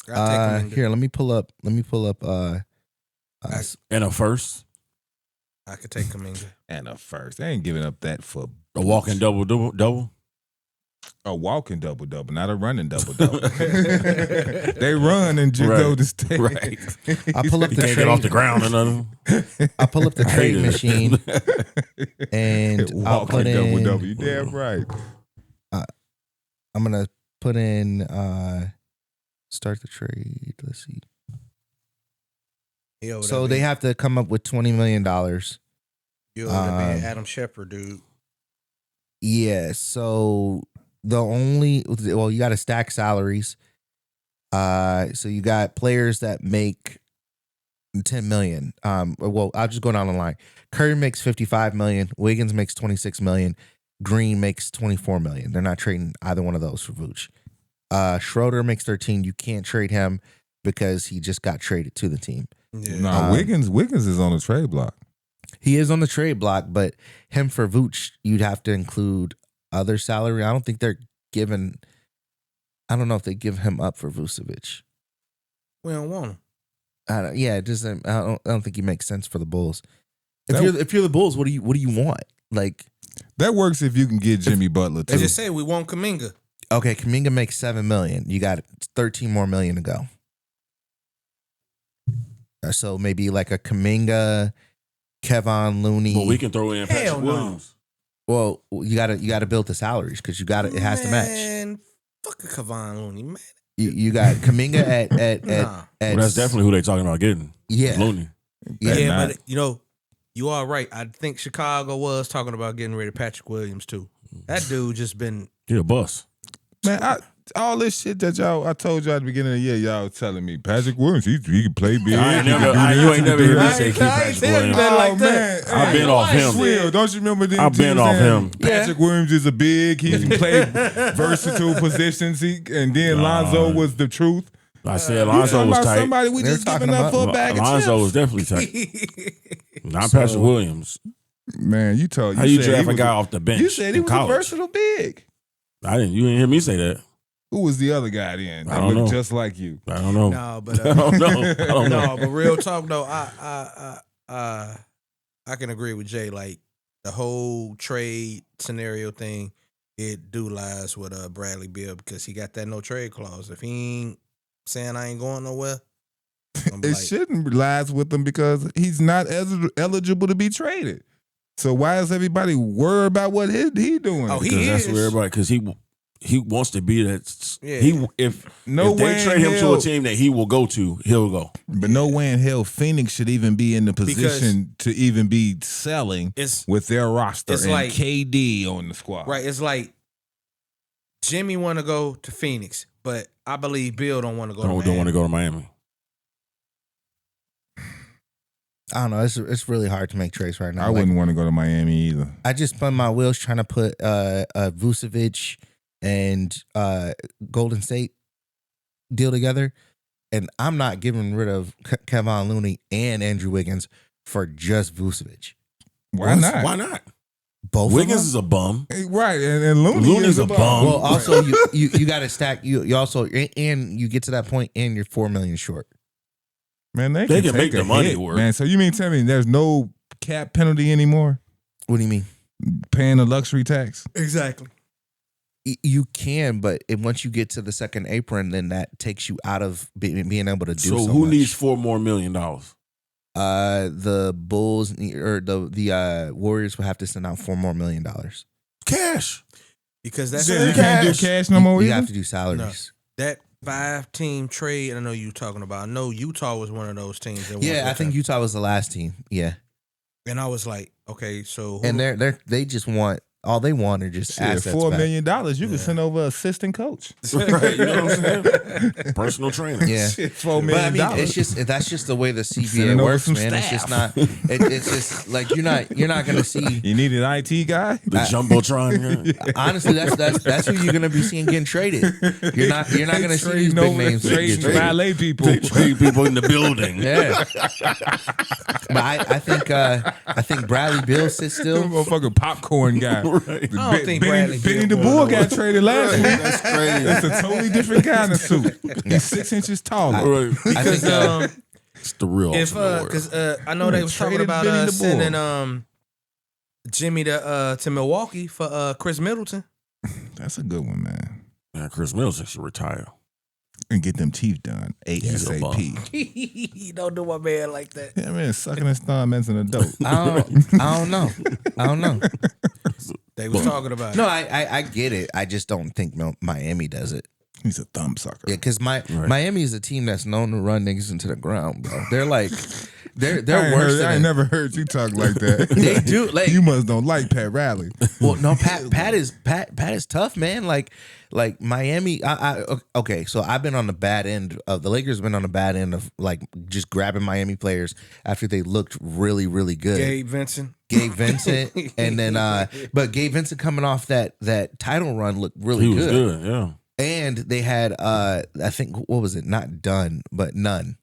I'll take Kuminga. Here, let me pull up. And a first. I could take Kuminga. And a first. They ain't giving up that for A walking double. a walking double-double, not a running double-double. They run and just Right. go to state. Right. I'll pull up He the can't get off the trade. ground or nothing. I'll pull up the trade Hated it. machine and I'll Walking put in. double-double. You damn right. I'm gonna put in. Start the trade. Let's see. He over So there they being- have to come up with $20 million. you over there being um, Adam Shepard, dude. Yeah. So you got to stack salaries. So you got players that make $10 million. Well, I'll just go down the line. Curry makes $55 million. Wiggins makes $26 million. Green makes $24 million. They're not trading either one of those for Vooch. Schroeder makes 13. You can't trade him because he just got traded to the team. Yeah. Nah, Wiggins is on the trade block. He is on the trade block, but him for Vooch, you'd have to include other salary. I don't think they're giving. I don't know if they give him up for Vucevic. We don't want him. It doesn't. I don't think he makes sense for the Bulls. If That- you're the Bulls, what do you want? Like, That works if you can get Jimmy Butler They too. just say we want Kuminga. okay, Kuminga makes $7 million. You got 13 more million to go. So maybe like a Kuminga, Kevon Looney. But we can throw in Hell Patrick no. Williams. Well, you gotta build the salaries because it has to match. Man, fuck a Kevon Looney, man. You got Kuminga at Nah. Well, that's definitely who they talking about getting. yeah. Looney. Yeah. Yeah, not. but you are right. I think Chicago was talking about getting rid of Patrick Williams too. That dude just been Mm. He a bust. Man, all this shit that I told y'all at the beginning of the year, y'all was telling me Patrick Williams, he can play big. You ain't never hear me say keep Patrick Williams. Like that. Man, I've been off him. Swill, don't you remember them I've been teams off saying him. Patrick Williams is a big. He can play versatile positions. And then Lonzo was the truth. I said Lonzo was tight. Somebody we They're just talking giving up about for a bag of Lonzo chips. was definitely tight. Not Patrick Williams. Man, you told How you said draft he a was guy off the bench? You said he in was college? a versatile big. I didn't. You didn't hear me say that. Who was the other guy then? I That don't looked know. just like you. I don't know. No, but I don't know. I don't know. no, but real talk though, I can agree with Jay. Like the whole trade scenario thing, it do lies with Bradley Beal because he got that no trade clause. If he ain't saying I ain't going nowhere, It shouldn't lies with him because he's not eligible to be traded. So why is everybody worried about what he doing? Oh, he Because that's is. where everybody. Because he wants to be that. Yeah. If No way they in trade him to hell- a team that he will go to, he'll go. But no way in hell Phoenix should even be in the position to even be selling It's with their roster it's and like- KD on the squad. right. It's like Jimmy want to go to Phoenix, but I believe Bill don't want to go. Don't want to go to Miami. I don't know. It's really hard to make trades right now. I wouldn't want to go to Miami either. I just spun my wheels trying to put Vucevic and Golden State deal together, and I'm not getting rid of Kevon Looney and Andrew Wiggins for just Vucevic. Why not? Why not? Both Wiggins of is a bum. Right, and Looney's a bum. Well, also you got to stack. You also and you get to that point and you're $4 million short. Man, they They can can make take the a money hit, work. man. So you mean tell me there's no cap penalty anymore? What do you mean? Paying the luxury tax? Exactly. You can, but once you get to the second apron, then that takes you out of being able to do so who much. needs $4 million? The Bulls or the Warriors will have to send out $4 million. Cash. Because that's So you can't do cash no more You either? have to do salaries. that 5-team trade. I know you talking about. I know Utah was one of those teams. That Yeah, I think Utah was the last team. Yeah, And I was like, okay, so and they just want all they want are just Shit, assets. $4 back. million. You can send over assistant coach. Right, you know what I'm saying? Personal trainer. Yeah. Shit, $4 But million. I mean, it's just that's just the way the Sending CBA over works, some man. It's just not. staff. It's just like you're not gonna see. You need an IT guy? The Jumbotron. Yeah. Honestly, that's who you're gonna be seeing getting traded. You're not gonna see these big names get Trading traded. valet people. They trade people in the building. Yeah, but I think Bradley Beal sits still. Motherfucking popcorn guy. Right. I don't think Bradley Benny Beal the Bull going got traded last week. That's crazy. That's a totally different kind of suit. He's 6 inches taller. Right. I think It's the real. if because I know they was talking Traded about Benny the Bull. sending Jimmy to Milwaukee for Chris Middleton. That's a good one, man. Yeah, Chris Middleton should retire. And get them teeth done He's a bum. ASAP. Don't do my man like that. Yeah, man, sucking his thumb as an adult. I don't know. They was talking about. No, I get it. I just don't think Miami does it. He's a thumb sucker. Yeah, because Miami is a team that's known to run niggas into the ground, bro. They're like, they're worse I ain't than never heard you talk like that. They do, like- you must don't like Pat Riley. Well, no, Pat is tough, man. Like Miami. Okay, so I've been on the bad end of the Lakers. Been on the bad end of like just grabbing Miami players after they looked really, really good. Gabe Vincent. And then but Gabe Vincent coming off that title run looked really He was good. good. Yeah. And they had I think what was it? Not Dunn, but Nunn.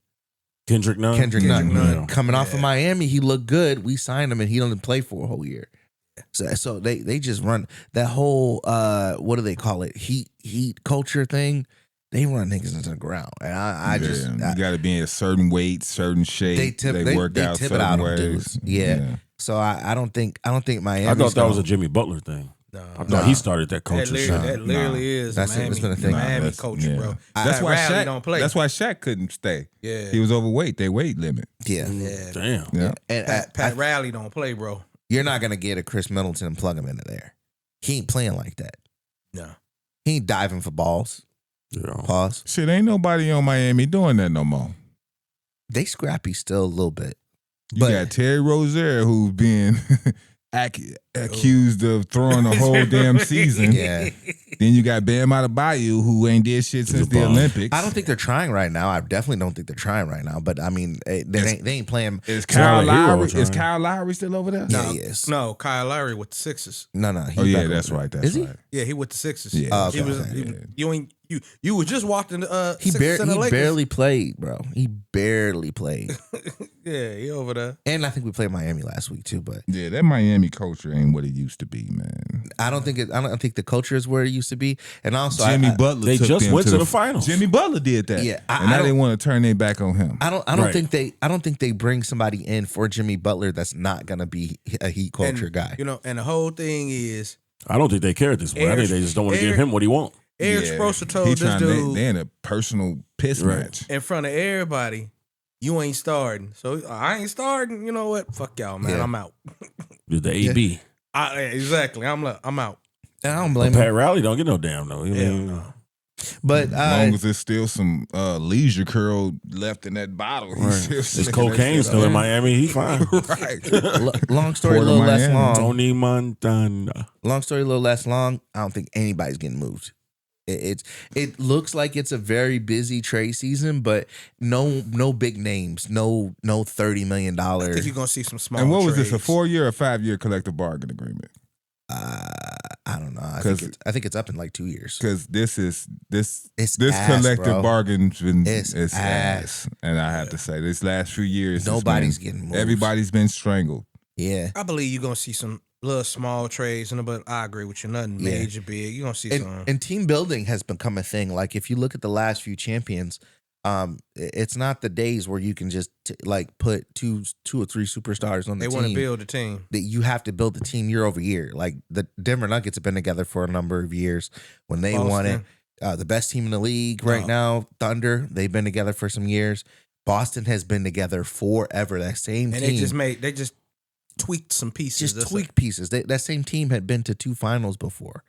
Kendrick Nunn. Nunn. Yeah. Coming off of Miami, he looked good. We signed him and he didn't play for a whole year. So they just run that whole what do they call it? Heat culture thing. They run niggas into the ground. And I just you got to be in a certain weight, certain shape. they work out tip it certain out of ways. dudes. Yeah. So I don't think Miami. I thought that was a Jimmy Butler thing. No, I thought he started that culture shit. that literally is That's it. Miami, It's been a thing. Miami culture, bro. That's why Riley Shaq don't play. That's why Shaq couldn't stay. Yeah. He was overweight. They weight limit. Yeah. Yeah. Damn. Yeah. And Pat Riley don't play, bro. you're not gonna get a Chris Middleton and plug him into there. He ain't playing like that. No. He ain't diving for balls. Yeah. Pause. Shit, ain't nobody on Miami doing that no more. They scrappy still a little bit. You But- got Terry Rozier who's being accused of throwing the whole damn season. Yeah. Then you got Bam Adebayo, who ain't did shit since the Olympics. I don't think they're trying right now. I definitely don't think they're trying right now. But I mean, they ain't playing. Is Kyle Hero Lowry? trying. Is Kyle Lowry still over there? Yeah, he is. No, Kyle Lowry with the Sixers. No. Oh yeah, that's right. That's Is he? right. Yeah, he with the Sixers. Yeah. Oh, He okay. was. You was just walking the He Sixers and the Lakers. barely played, bro. He barely played. Yeah, he over there. And I think we played Miami last week too. But Yeah, that Miami culture ain't what it used to be, man. I don't think the culture is where it used to be. And also, Jimmy Butler. They took just them went to the finals. Jimmy Butler did that. Yeah, and now they want to turn their back on him. I don't Right. think they bring somebody in for Jimmy Butler that's not gonna be a Heat culture guy. You know, and the whole thing is I don't think they care at this point. I think they just don't want to give him what he wants. Eric Spoelstra told this dude They in a personal piss match. in front of everybody, you ain't starting. So I ain't starting. You know what? Fuck y'all, man. Yeah. I'm out. The AB. Exactly. I'm out. And I don't But blame Pat him. Riley don't get no damn though. You Hell mean, no. But As long as there's still some leisure curl left in that bottle, he's right. still His slicking cocaine that shit still in up. Miami. He fine. Right. long story a Port of little less Miami. long. Tony Montana. Long story a little less long. I don't think anybody's getting moved. It looks like it's a very busy trade season, but no big names, no $30 million. I think you're gonna see some small. And what was this? A trades. 4-year or 5-year collective bargain agreement? I don't know. I think it's up in like 2 years. Because this It's ass, collective bro. bargain's been It's ass. And I have to say, this last few years, Nobody's getting moved. everybody's been strangled. Yeah. I believe you're gonna see some little small trades, but I agree with you. Nothing Yeah. major, big. You're gonna see some. And team building has become a thing. Like if you look at the last few champions, it's not the days where you can just put two or three superstars on the They team. want to build a team. That you have to build the team year over year. Like the Denver Nuggets have been together for a number of years. When they won it, the best team in the league right now, Thunder, they've been together for some years. Boston has been together forever. That same And team. they just tweaked some pieces. Just tweaked pieces. That same team had been to 2 finals before.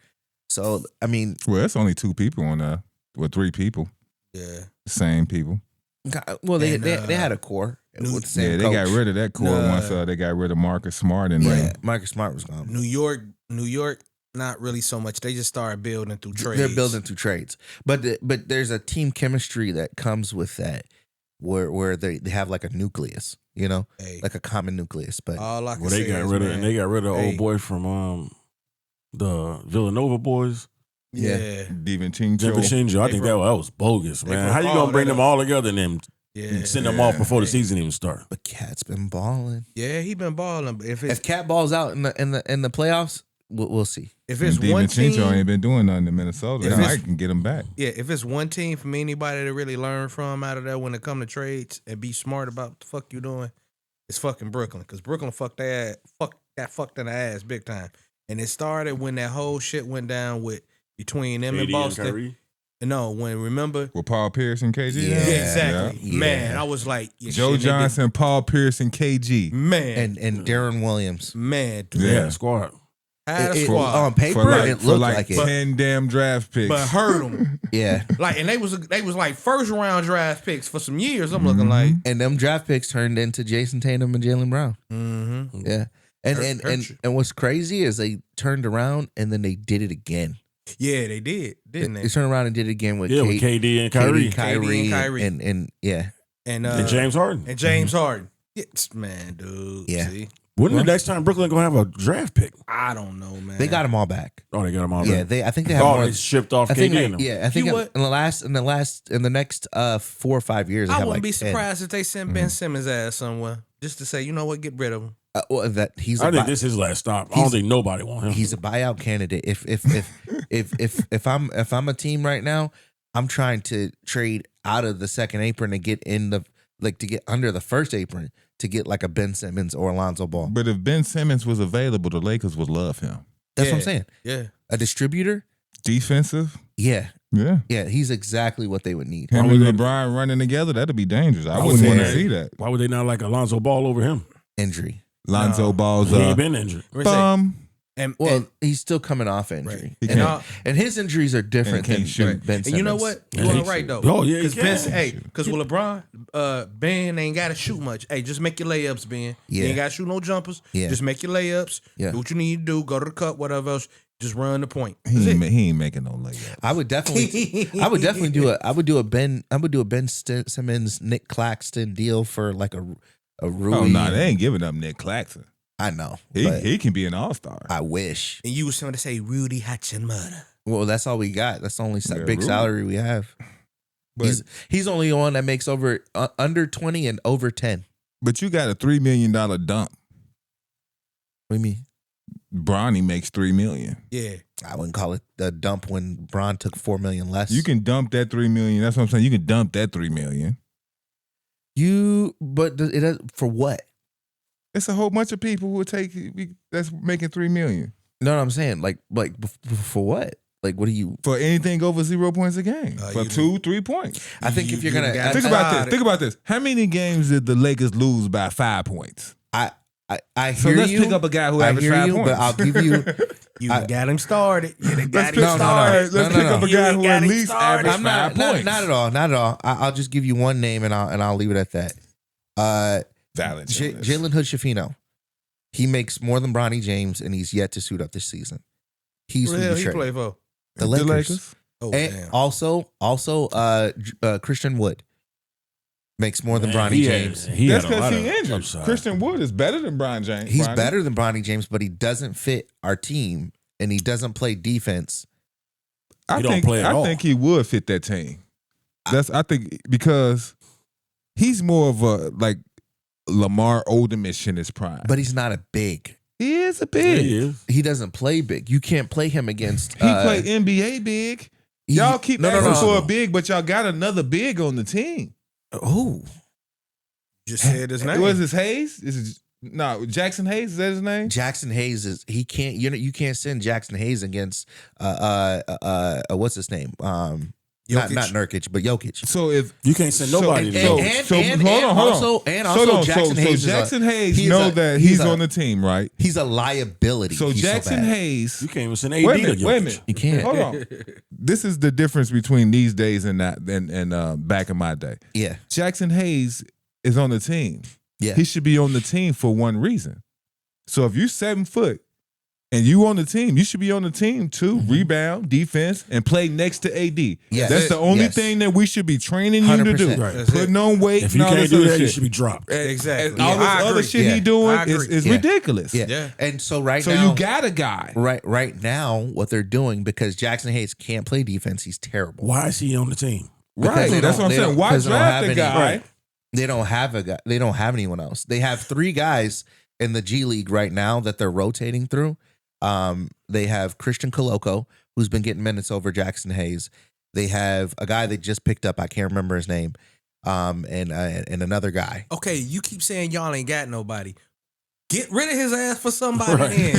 So, I mean. Well, it's only 2 people on there. Well, 3 people. Yeah. Same people. Well, they had a core. With the same They coach. got rid of that core once they got rid of Marcus Smart. And Marcus Smart was gone. New York, not really so much. They just started building through trades. They're building through trades. But there's a team chemistry that comes with that where they have like a nucleus, like a common nucleus. But all I can Well, they say got is, rid of man, and they got rid of old boy from the Villanova boys. Yeah. DiVincenzo. I think that was bogus, man. broke How you all gonna bring that them up. all together and then Yeah. send them off before the season even start? But Cat's been balling. Yeah, he been balling. But If Cat balls out in the playoffs, we'll see. if it's one team, ain't been doing nothing in Minnesota. If They it's- might can get him back. yeah, if it's one team from anybody to really learn from out of that when it come to trades and be smart about what the fuck you doing, it's fucking Brooklyn. Because Brooklyn fucked in the ass big time. And it started when that whole shit went down between them and KD Boston. Kyrie. No, remember? With Paul Pierce and KG? Yeah. Exactly. Yeah. Man, I was like, yeah, Joe shit, they did- Johnson, Paul Pierce, and KG. Man, And Darren Williams. man, Yeah. Squad. had a It- squad, on paper, it for looked like like it. 10 damn draft picks. but hurt them. Yeah. And they was like first round draft picks for some years. I'm looking like, And them draft picks turned into Jason Tatum and Jaylen Brown. mm-hmm. Yeah. Hurt you. And what's crazy is they turned around and then they did it again. Yeah, they did, didn't They they? turned around and did it again with Yeah, with KD and Kyrie. Kyrie. and yeah. And And James Harden. and James Harden. Yes, man, dude. Yeah. See? When the next time Brooklyn gonna have a draft pick? I don't know, man. They got them all back. Oh, they got them all Yeah, back. I think they have Oh, more. they shipped off I think KD and them. I think You what? in the next 4 or 5 years, they I have wouldn't like be 10. surprised if they sent Ben Simmons ass somewhere just to say, you know what, get rid of him. Well, that he's I a think buy- this is his last stop. I don't think nobody want him. he's a buyout candidate. If I'm a team right now, I'm trying to trade out of the second apron to get to get under the first apron to get like a Ben Simmons or Alonzo Ball. But if Ben Simmons was available, the Lakers would love him. That's what I'm Yeah. saying. Yeah. A distributor. Defensive? Yeah, Yeah. he's exactly what they would need. Him Why and would they- LeBron running together, that'd be dangerous. I Why wouldn't would want to they- see that. Why would they not like Alonzo Ball over him? Injury. Lonzo No. Ball's He ain't been injured. Let me say, bum. And he's still coming off injury, right. and his injuries are different than Ben Simmons. And you know what? You are right though. Oh yeah, Because with LeBron, Ben ain't got to shoot much. Hey, just make your layups, Ben. You ain't got to shoot no jumpers. Just make your layups. Do what you need to do. Go to the cup, whatever else. Just run the point. He ain't making no layups. I would definitely do a Ben Simmons, Nick Claxton deal for like a Rui. Oh no, they ain't giving up Nick Claxton. I know. He can be an all-star. I wish. And you was somebody to say Rudy Hachimura. Well, that's all we got. That's the only big Rudy. salary we have. But he's only one that makes over under 20 and over 10. But you got a $3 million dump. What do you mean? Bronny makes $3 million. Yeah. I wouldn't call it a dump when Bron took $4 million less. You can dump that $3 million. That's what I'm saying. You can dump that $3 million. But it for what? It's a whole bunch of people who that's making $3 million. No, I'm saying like for what? Like, what do you for anything over 0 points a game? For 2-3 points. I think if you're gonna think about this. How many games did the Lakers lose by 5 points? I hear so let's pick up a guy who averaged 5 points. But I'll give you. You got him started. Let's pick up a guy who at least averaged 5 points. Not at all. I'll just give you one name and I'll leave it at that. Jalen Hood-Schifino. He makes more than Bronny James, and he's yet to suit up this season. He's who the hell he play for? The Lakers. Oh, and damn. Also, Christian Wood makes more than Bronny James. That's because he's injured. Christian Wood is better than Bron James. He's better than Bronny James, but he doesn't fit our team, and he doesn't play defense. I think he would fit that team. I think because he's more of a like Lamar Odom-ish in his prime. But he's not a big. He is a big. He doesn't play big. You can't play him against. He play NBA big. Y'all keep asking for a big, but y'all got another big on the team. Oh. Just said his name. Was his Hayes? Jackson Hayes, is that his name? Jackson Hayes he can't you can't send Jackson Hayes against what's his name? Not Nurkic, but Jokic. So if you can't send nobody, hold on. Jackson Hayes know that he's on the team, right? He's a liability. So Jackson Hayes, you can't even send AD. Wait a minute, you can't. Hold on. This is the difference between these days and back in my day. Yeah, Jackson Hayes is on the team. Yeah, he should be on the team for one reason. So if you're 7 foot. And you on the team, you should be on the team to rebound, defense, and play next to AD. Yes. That's the only thing that we should be training you to do. Right. Putting on weight. If you can't do that, you should be dropped. Exactly. And all this other shit he doing is ridiculous. Yeah. And so now, you got a guy. Right now, what they're doing, because Jackson Hayes can't play defense, he's terrible. Why is he on the team? Right. That's what I'm saying. Why draft a guy? Right. They don't have a guy. They don't have anyone else. They have 3 guys in the G League right now that they're rotating through. They have Christian Koloko, who's been getting minutes over Jackson Hayes. They have a guy they just picked up. I can't remember his name. And another guy. Okay, you keep saying y'all ain't got nobody. Get rid of his ass for somebody. Then.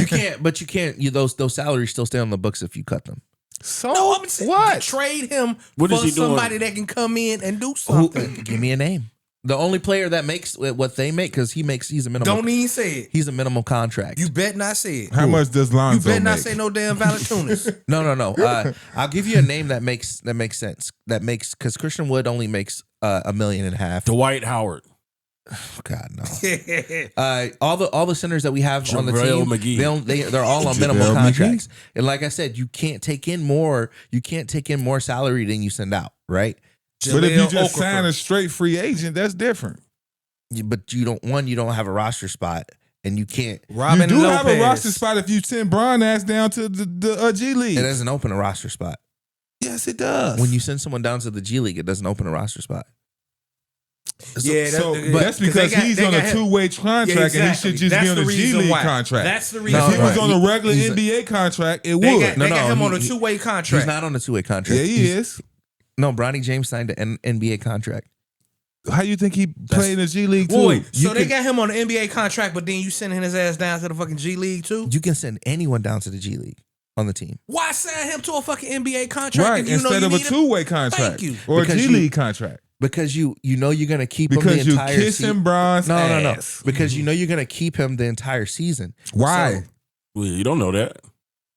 You can't. Those salaries still stay on the books if you cut them. So no, I'm saying what? Trade him for somebody that can come in and do something. Give me a name. The only player that makes what they make, because he's a minimum. Don't even say it. He's a minimum contract. You bet not say it. How much does Lonzo You bet not make? say no damn Valanciunas. No. I'll give you a name that makes sense. Because Christian Wood only makes $1.5 million. Dwight Howard. God no. All the centers that we have on the team, McGee. they're all on minimum contracts. And like I said, you can't take in more. You can't take in more salary than you send out, right? But if you just sign a straight free agent, that's different. But you don't have a roster spot, and you can't. You do have a roster spot if you send Bron ass down to the G League. It doesn't open a roster spot. Yes, it does. When you send someone down to the G League, it doesn't open a roster spot. That's because he's on a 2-way contract, and he should just be on a G League contract. That's the reason. If he was on a regular NBA contract, it would. They got him on a 2-way contract. He's not on a 2-way contract. Yeah, he is. No, Bronny James signed an NBA contract. How you think he played in the G League too? Wait, so they got him on an NBA contract, but then you sending his ass down to the fucking G League too? You can send anyone down to the G League on the team. Why sign him to a fucking NBA contract? Right, instead of a 2-way contract. Thank you. Or a G League contract. Because you know you're gonna keep him the entire season. Because you kissing Bron's ass. Because you know you're gonna keep him the entire season. Why? Well, you don't know that.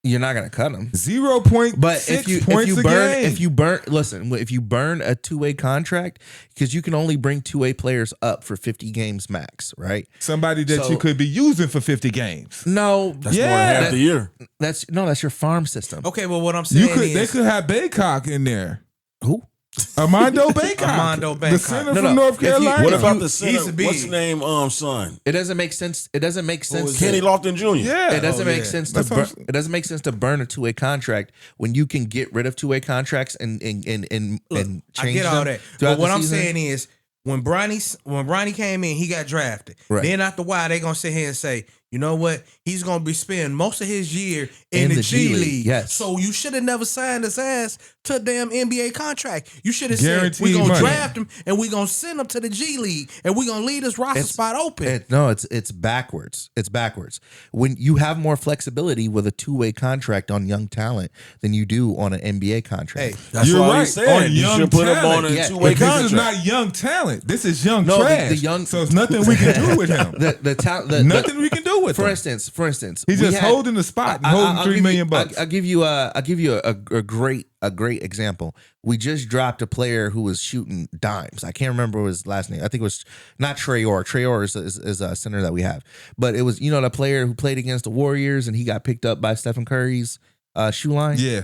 You're not gonna cut him. 0.6 But if you points a game. if you burn a 2-way contract, because you can only bring 2-way players up for 50 games max, right? Somebody that So- you could be using for 50 games. No, That's more than half the year. that's your farm system. Okay, well, what I'm saying is They could have Baycock in there. Who? Armando Baycock. Armando The Baycock. center No, from no. North If you- Carolina. What about the center? he's a big. What's the name? Son. It doesn't make sense. It doesn't make sense. Kenny Lofton Jr. Yeah. It doesn't make yeah. sense to That's what burn, it doesn't make sense to burn a 2-way contract when you can get rid of 2-way contracts and change I get all them that. throughout But what the I'm season. saying is when Bronny came in, he got drafted. Right. Then after a while, they gonna sit here and say, you know what? He's gonna be spending most of his year in the G League. yes. So you should have never signed his ass to a damn NBA contract. You should have said Guaranteed we're gonna money. draft him and we're gonna send him to the G League and we're gonna leave this roster spot open. It's backwards. It's backwards. When you have more flexibility with a 2-way contract on young talent than you do on an NBA contract. Hey, That's You're what right. I said. On You young should put him on talent. a Yeah. 2-way But this contract. is not young talent. This is young No, the trash. young- so it's nothing we can do with him. the talent. Nothing we can do with For him. instance, He's we just had- holding the spot and holding I'll $3 give million you- bucks. I'll give you a great example. We just dropped a player who was shooting dimes. I can't remember his last name. I think it was not Trayor. Trayor is a center that we have, but it was the player who played against the Warriors and he got picked up by Stephen Curry's shoe line. Yeah.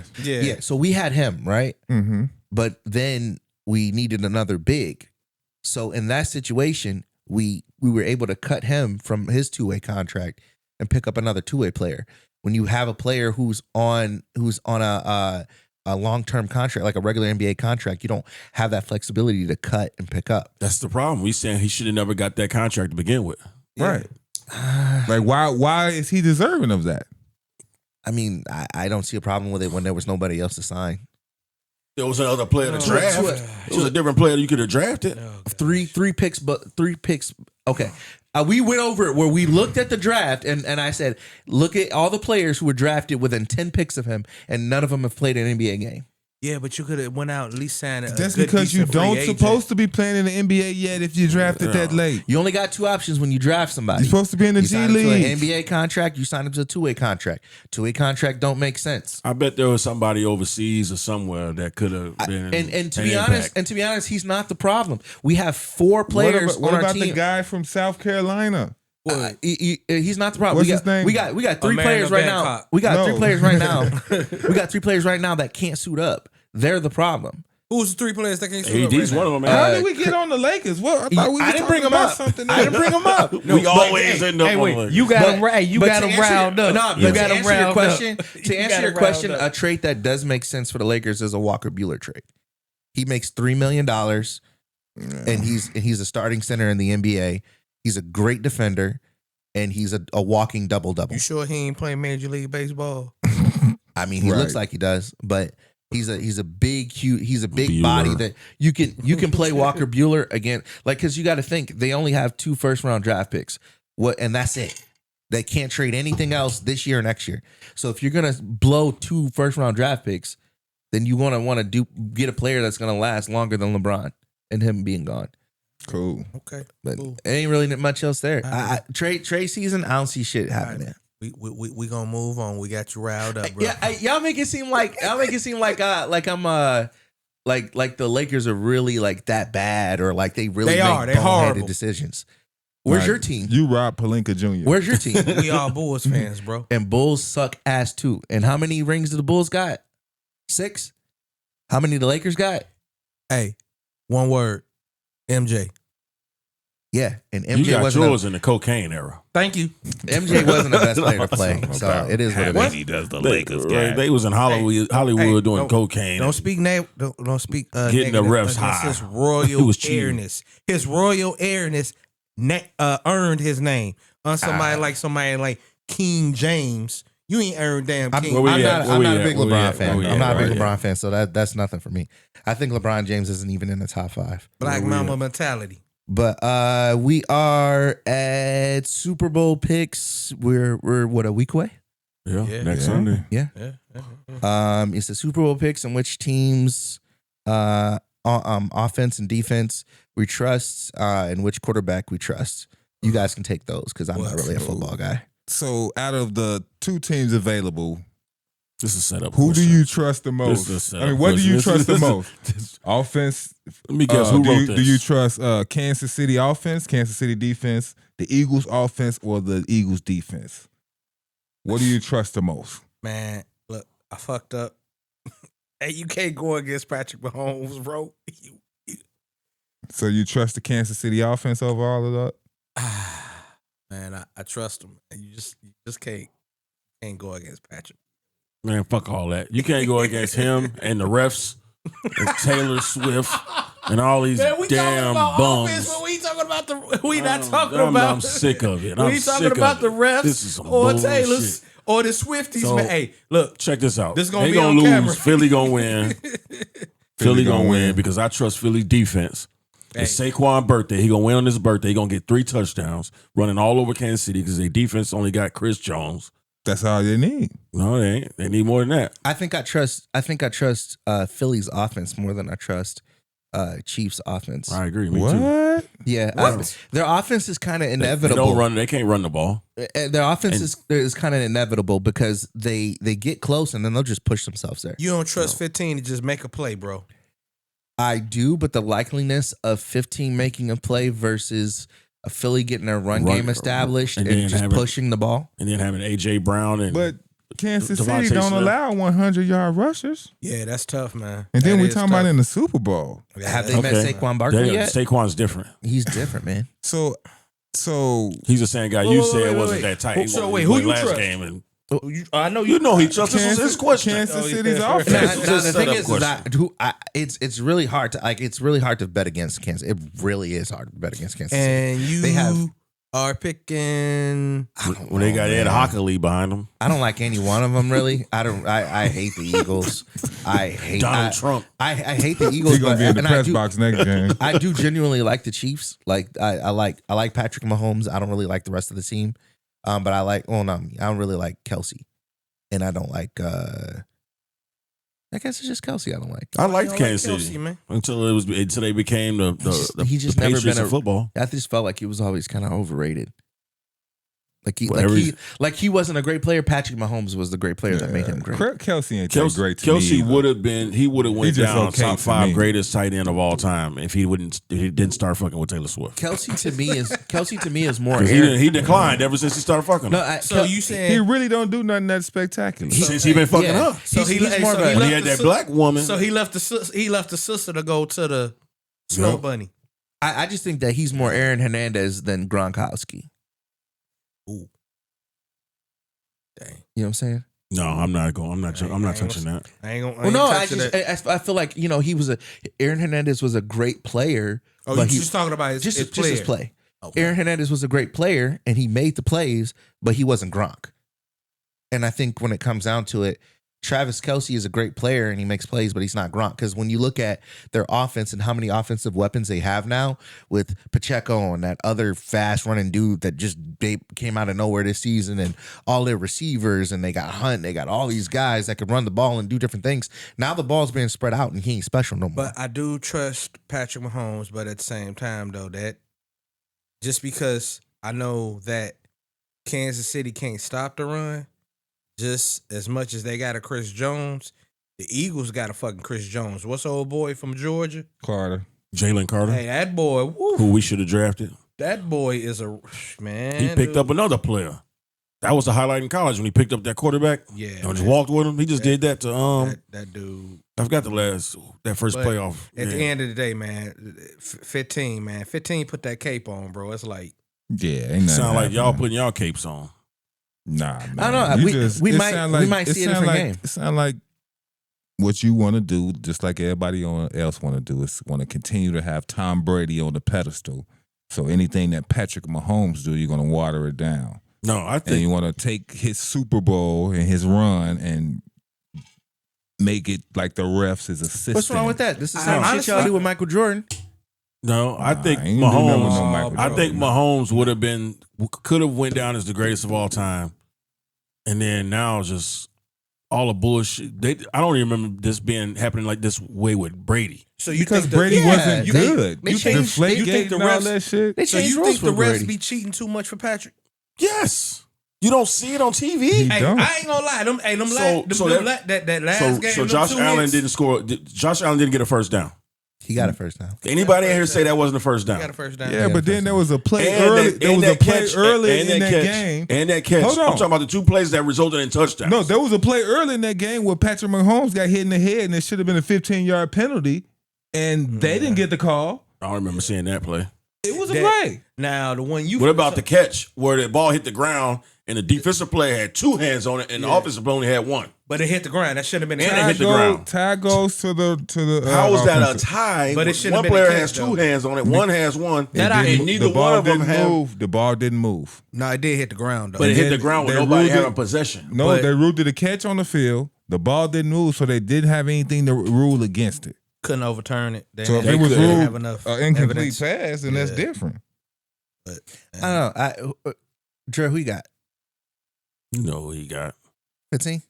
So we had him, right? Mm-hmm. But then we needed another big. So in that situation, we were able to cut him from his 2-way contract and pick up another 2-way player. When you have a player who's on a long-term contract, like a regular NBA contract, you don't have that flexibility to cut and pick up. That's the problem. We saying he should have never got that contract to begin with. Right. Like why is he deserving of that? I mean, I don't see a problem with it when there was nobody else to sign. There was another player to No. draft. It was a different player you could have drafted. Three picks, but 3 picks. Okay. We went over it where we looked at the draft and I said, look at all the players who were drafted within 10 picks of him, and none of them have played an NBA game. Yeah, but you could have went out and at least signed a That's good, because you decent free don't agent. supposed to be playing in the NBA yet if you drafted that late. You only got 2 options when you draft somebody. You're supposed to be in the You G sign them to League. an NBA contract, you sign them to a 2-way contract. 2-way contract don't make sense. I bet there was somebody overseas or somewhere that could have been. And to an be honest, impact. he's not the problem. We have 4 players What on our about team. the guy from South Carolina? He's not the problem. What's we his got, name? We got 3 Amanda players right now. Babcock. We got No. 3 players right now. We got 3 players right now that can't suit up. They're the problem. Who's the 3 players that can't shoot up AD's right one now? of them, How man. did we get on the Lakers? Well, I thought we were I didn't bring talking him about up. something I didn't bring him up. We always end up on the You got But- to but got to to answer round your- up. No, You but got to to answer your round question, up. to You answer gotta your question, round a up. trade that does make sense for the Lakers is a Walker Buehler trade. He makes $3 million, and he's a starting center in the NBA. He's a great defender, and he's a walking double-double. You sure he ain't playing Major League Baseball? I mean, he Right. looks like he does, but he's a big, huge. He's a big Bueller. body that you can play Walker Buehler again. Like, because you got to think they only have 2 first-round draft picks. And that's it. They can't trade anything else this year or next year. So if you're gonna blow 2 first-round draft picks, then you want to get a player that's gonna last longer than LeBron and him being gone. Cool. Okay. But Cool. it ain't really much else there. Alright. Trade season, I don't see shit happening. We gonna move on. We got you riled up, bro. Yeah, y'all make it seem like I'm like the Lakers are really like that bad or like they really They make are. They're boneheaded horrible. decisions. Where's Right. your team? You Rob Pelinka Jr. Where's your team? We all Bulls fans, bro. And Bulls suck ass too. And how many rings do the Bulls got? 6. How many the Lakers got? Hey, one word, MJ. Yeah, and You MJ got wasn't yours in the cocaine era. Thank you. MJ wasn't the best player to play. So it is what it is. he does the They was in Hollywood Hey, doing don't- cocaine. Don't speak don't speak Getting the negative refs against high. His He royal was cheating. airness. His royal airness earned his name. On somebody like King James. You ain't earned damn King. Where we I'm at? not Where a we big at? Where we LeBron at? fan. Where we I'm at? not a big Right. LeBron fan, so that's nothing for me. I think LeBron James isn't even in the top 5. Black Where we Mama at? mentality. But we are at Super Bowl picks. We're what, a week away? Yeah, Yeah. next Yeah. Sunday. Yeah. It's the Super Bowl picks in which teams offense and defense we trust, and which quarterback we trust. You guys can take those because I'm not really a football guy. So out of the two teams available, This is set up. who do question. you trust the most? This is a setup I mean, what do you question. trust the This is- most? Offense. Let me guess who do wrote you, this. Do you trust Kansas City offense, Kansas City defense, the Eagles offense, or the Eagles defense? What do you trust the most? Man, look, I fucked up. Hey, you can't go against Patrick Mahomes, bro. So you trust the Kansas City offense over all of that? Man, I trust him. And you just can't go against Patrick. Man, fuck all that. You can't go against him and the refs and Taylor Swift and all these damn bums. We talking about the. We not I'm- talking I'm- about. I'm sick of it. We I'm talking sick about of the it. refs This is some or bullshit. Taylor's or the Swifties. So- Man, hey, look, Check this out. This gonna they be gonna on lose. camera. Philly gonna win. Philly gonna win win. because I trust Philly defense. Hey. It's Saquon's birthday. He gonna win on his birthday. He gonna get 3 touchdowns running all over Kansas City because their defense only got Chris Jones. That's all you need. No, they ain't. They need more than that. I think I trust Philly's offense more than I trust Chiefs offense. I agree. Me too. What? Yeah, their offense is kind of They inevitable. don't run. They can't run the ball. Their offense is kind of inevitable because they get close and then they'll just push themselves there. you don't trust 15 to just make a play, bro. I do, but the likeliness of 15 making a play versus a Philly getting their run game established and and, then just having- pushing the ball. And then having AJ Brown and But Kansas Devontae City don't Smith. allow 100-yard rushers. Yeah, that's tough, man. And then That we is talking about tough. in the Super Bowl. Yeah, Have that's they Okay. met Saquon Barkley yet? Saquon's different. He's different, man. So He's the same guy Wait, you wait, said wait, wasn't wait. that tight. So He wait, who played you last trust? game and I know you know he trusts. This was his question. Kansas Oh, yeah. City's Now, offense. This is Now, a the thing setup is question. it's really hard to bet against Kansas. It really is hard to bet against Kansas City. And you They have- are picking. when they got Ed Hockley behind them. I don't like any one of them really. I hate the Eagles. I hate Donald Trump. I hate the Eagles. He's gonna be in the and press box next game. I do genuinely like the Chiefs. Like I like Patrick Mahomes. I don't really like the rest of the team. But I like I don't really like Kelsey. And I don't like I guess it's just Kelsey I don't like. I liked You don't like Kansas Kelsey, City man. until they became the He just the never Patriots been of football. I just felt like he was always kind of overrated. Whatever He wasn't a great player. Patrick Mahomes was the great player that made him great. Kelsey ain't that great to Kelsey me. would have been. He would have went just down okay top to 5 me. greatest tight end of all time if he didn't start fucking with Taylor Swift. Kelsey to me is more 'Cause Aaron. he declined ever since he started fucking. No, her. So you He saying really don't do nothing that spectacular. Since he been fucking yeah. her. so he's more of a- he When left he had the that sis- black woman. So he left the sister to go to the snow Yep. bunny. I just think that he's more Aaron Hernandez than Gronkowski. Ooh, dang. You know what I'm saying? No, I'm not going. I'm not I touching that. I ain't gonna. Well, no, I touching that. feel like Aaron Hernandez was a great player. Oh, but you just talking about his just player. his play. Okay. Aaron Hernandez was a great player and he made the plays, but he wasn't Gronk. And I think when it comes down to it, Travis Kelce is a great player and he makes plays, but he's not Gronk. Because when you look at their offense and how many offensive weapons they have now with Pacheco and that other fast running dude that they came out of nowhere this season and all their receivers and they got Hunt, they got all these guys that could run the ball and do different things. Now the ball's being spread out and he ain't special no more. But I do trust Patrick Mahomes, but at the same time, though, that just because I know that Kansas City can't stop the run, just as much as they got a Chris Jones, the Eagles got a fucking Chris Jones. What's the old boy from Georgia? Carter. Jalen Carter, Hey, that boy, woo, who we should have drafted. that boy is a man. He picked up another player. That was the highlight in college when he picked up that quarterback. Yeah, And just man. walked with him. He just did that to that dude. I forgot that first But playoff. At the game. end of the day, man, 15, man, 15 put that cape on, bro. It's like Yeah, ain't nothing Sound like y'all happening. putting y'all capes on. Nah, man. I don't know. You We it might- sound we might see a sound different like, game. It sound like what you want to do, just like everybody else want to do, is want to continue to have Tom Brady on the pedestal. So anything that Patrick Mahomes do, you're going to water it down. No, I And think you want to take his Super Bowl and his run and make it like the refs is assistant. What's wrong with that? This is the same shit y'all honestly- do with Michael Jordan. no. I think ain't gonna do nothing with no Mahomes. Michael I think Jordan. Mahomes would have could have went down as the greatest of all time, and then now it's just all the bullshit. I don't even remember this being happening like this way with Brady. so. You Because think Brady yeah, wasn't they- good. they You changed- think you think the and all refs- that shit? They so changed you rules think the for refs Brady. be cheating too much for Patrick? Yes, You don't see it on TV. He Hey, don't. I ain't gonna lie. That last So game. Josh them 2 Allen hits, didn't score. Josh Allen didn't get a first down. He got a first down. Anybody in here say that wasn't a first He got a down? first down. Yeah, but then there was a play And early. that- There and was a that play catch- early and in that catch, game. And that catch. Hold on. I'm talking about the 2 plays that resulted in touchdowns. No, there was a play early in that game where Patrick Mahomes got hit in the head, and it should have been a 15-yard penalty, and they didn't get the call. I don't remember seeing that play. It was a That- play. Now the one you. What about the catch where the ball hit the ground and the defensive player had 2 hands on it and the offensive player only had 1? But it hit the ground. That should have been. And a it catch. hit the ground. Tie goes to the. How was that a offensive. tie? But it shouldn't one have been a player catch, has 2 though. hands on it. One has 1. That and I- neither the ball one of them didn't have. move. The ball didn't move. No, it did hit the ground though. But it hit then the ground with they nobody ruled it- having possession. No, But- they ruled it a catch on the field. The ball didn't move, so they didn't have anything to rule against it. couldn't overturn it. They So if had- it was they didn't ruled have enough incomplete evidence. pass, then that's Yeah. different. But, I don't know. Dre, who you got? You know what he got. 15?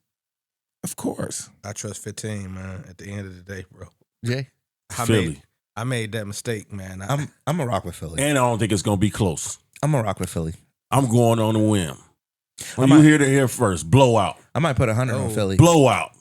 Of course. I trust 15, man. At the end of the day, bro. Jay? Philly. I made that mistake, man. I'm a rock with Philly. And I don't think it's going to be close. I'm a rock with Philly. I'm going on a whim. When I you might- hear it here first, blowout. I might put 100 on Oh. Philly. Blowout.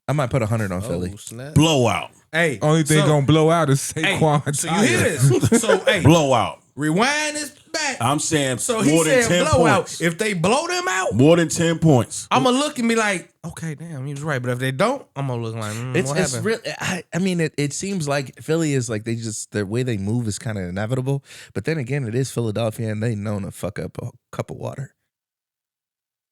I might put 100 on Philly. Snap. Blowout. Hey, Only thing so, gonna blow out is hey, Saquon. so you hear this? So hey, Blowout. rewind this back. I'm saying So he more than said 10 blowout. points. If they blow them out, More than 10 points. I'm gonna look and be like, okay, damn, he was right. But if they don't, I'm gonna look like, It's what it's happened? real. I mean, it seems like Philly is like the way they move is kind of inevitable. But then again, it is Philadelphia, and they known to fuck up a cup of water.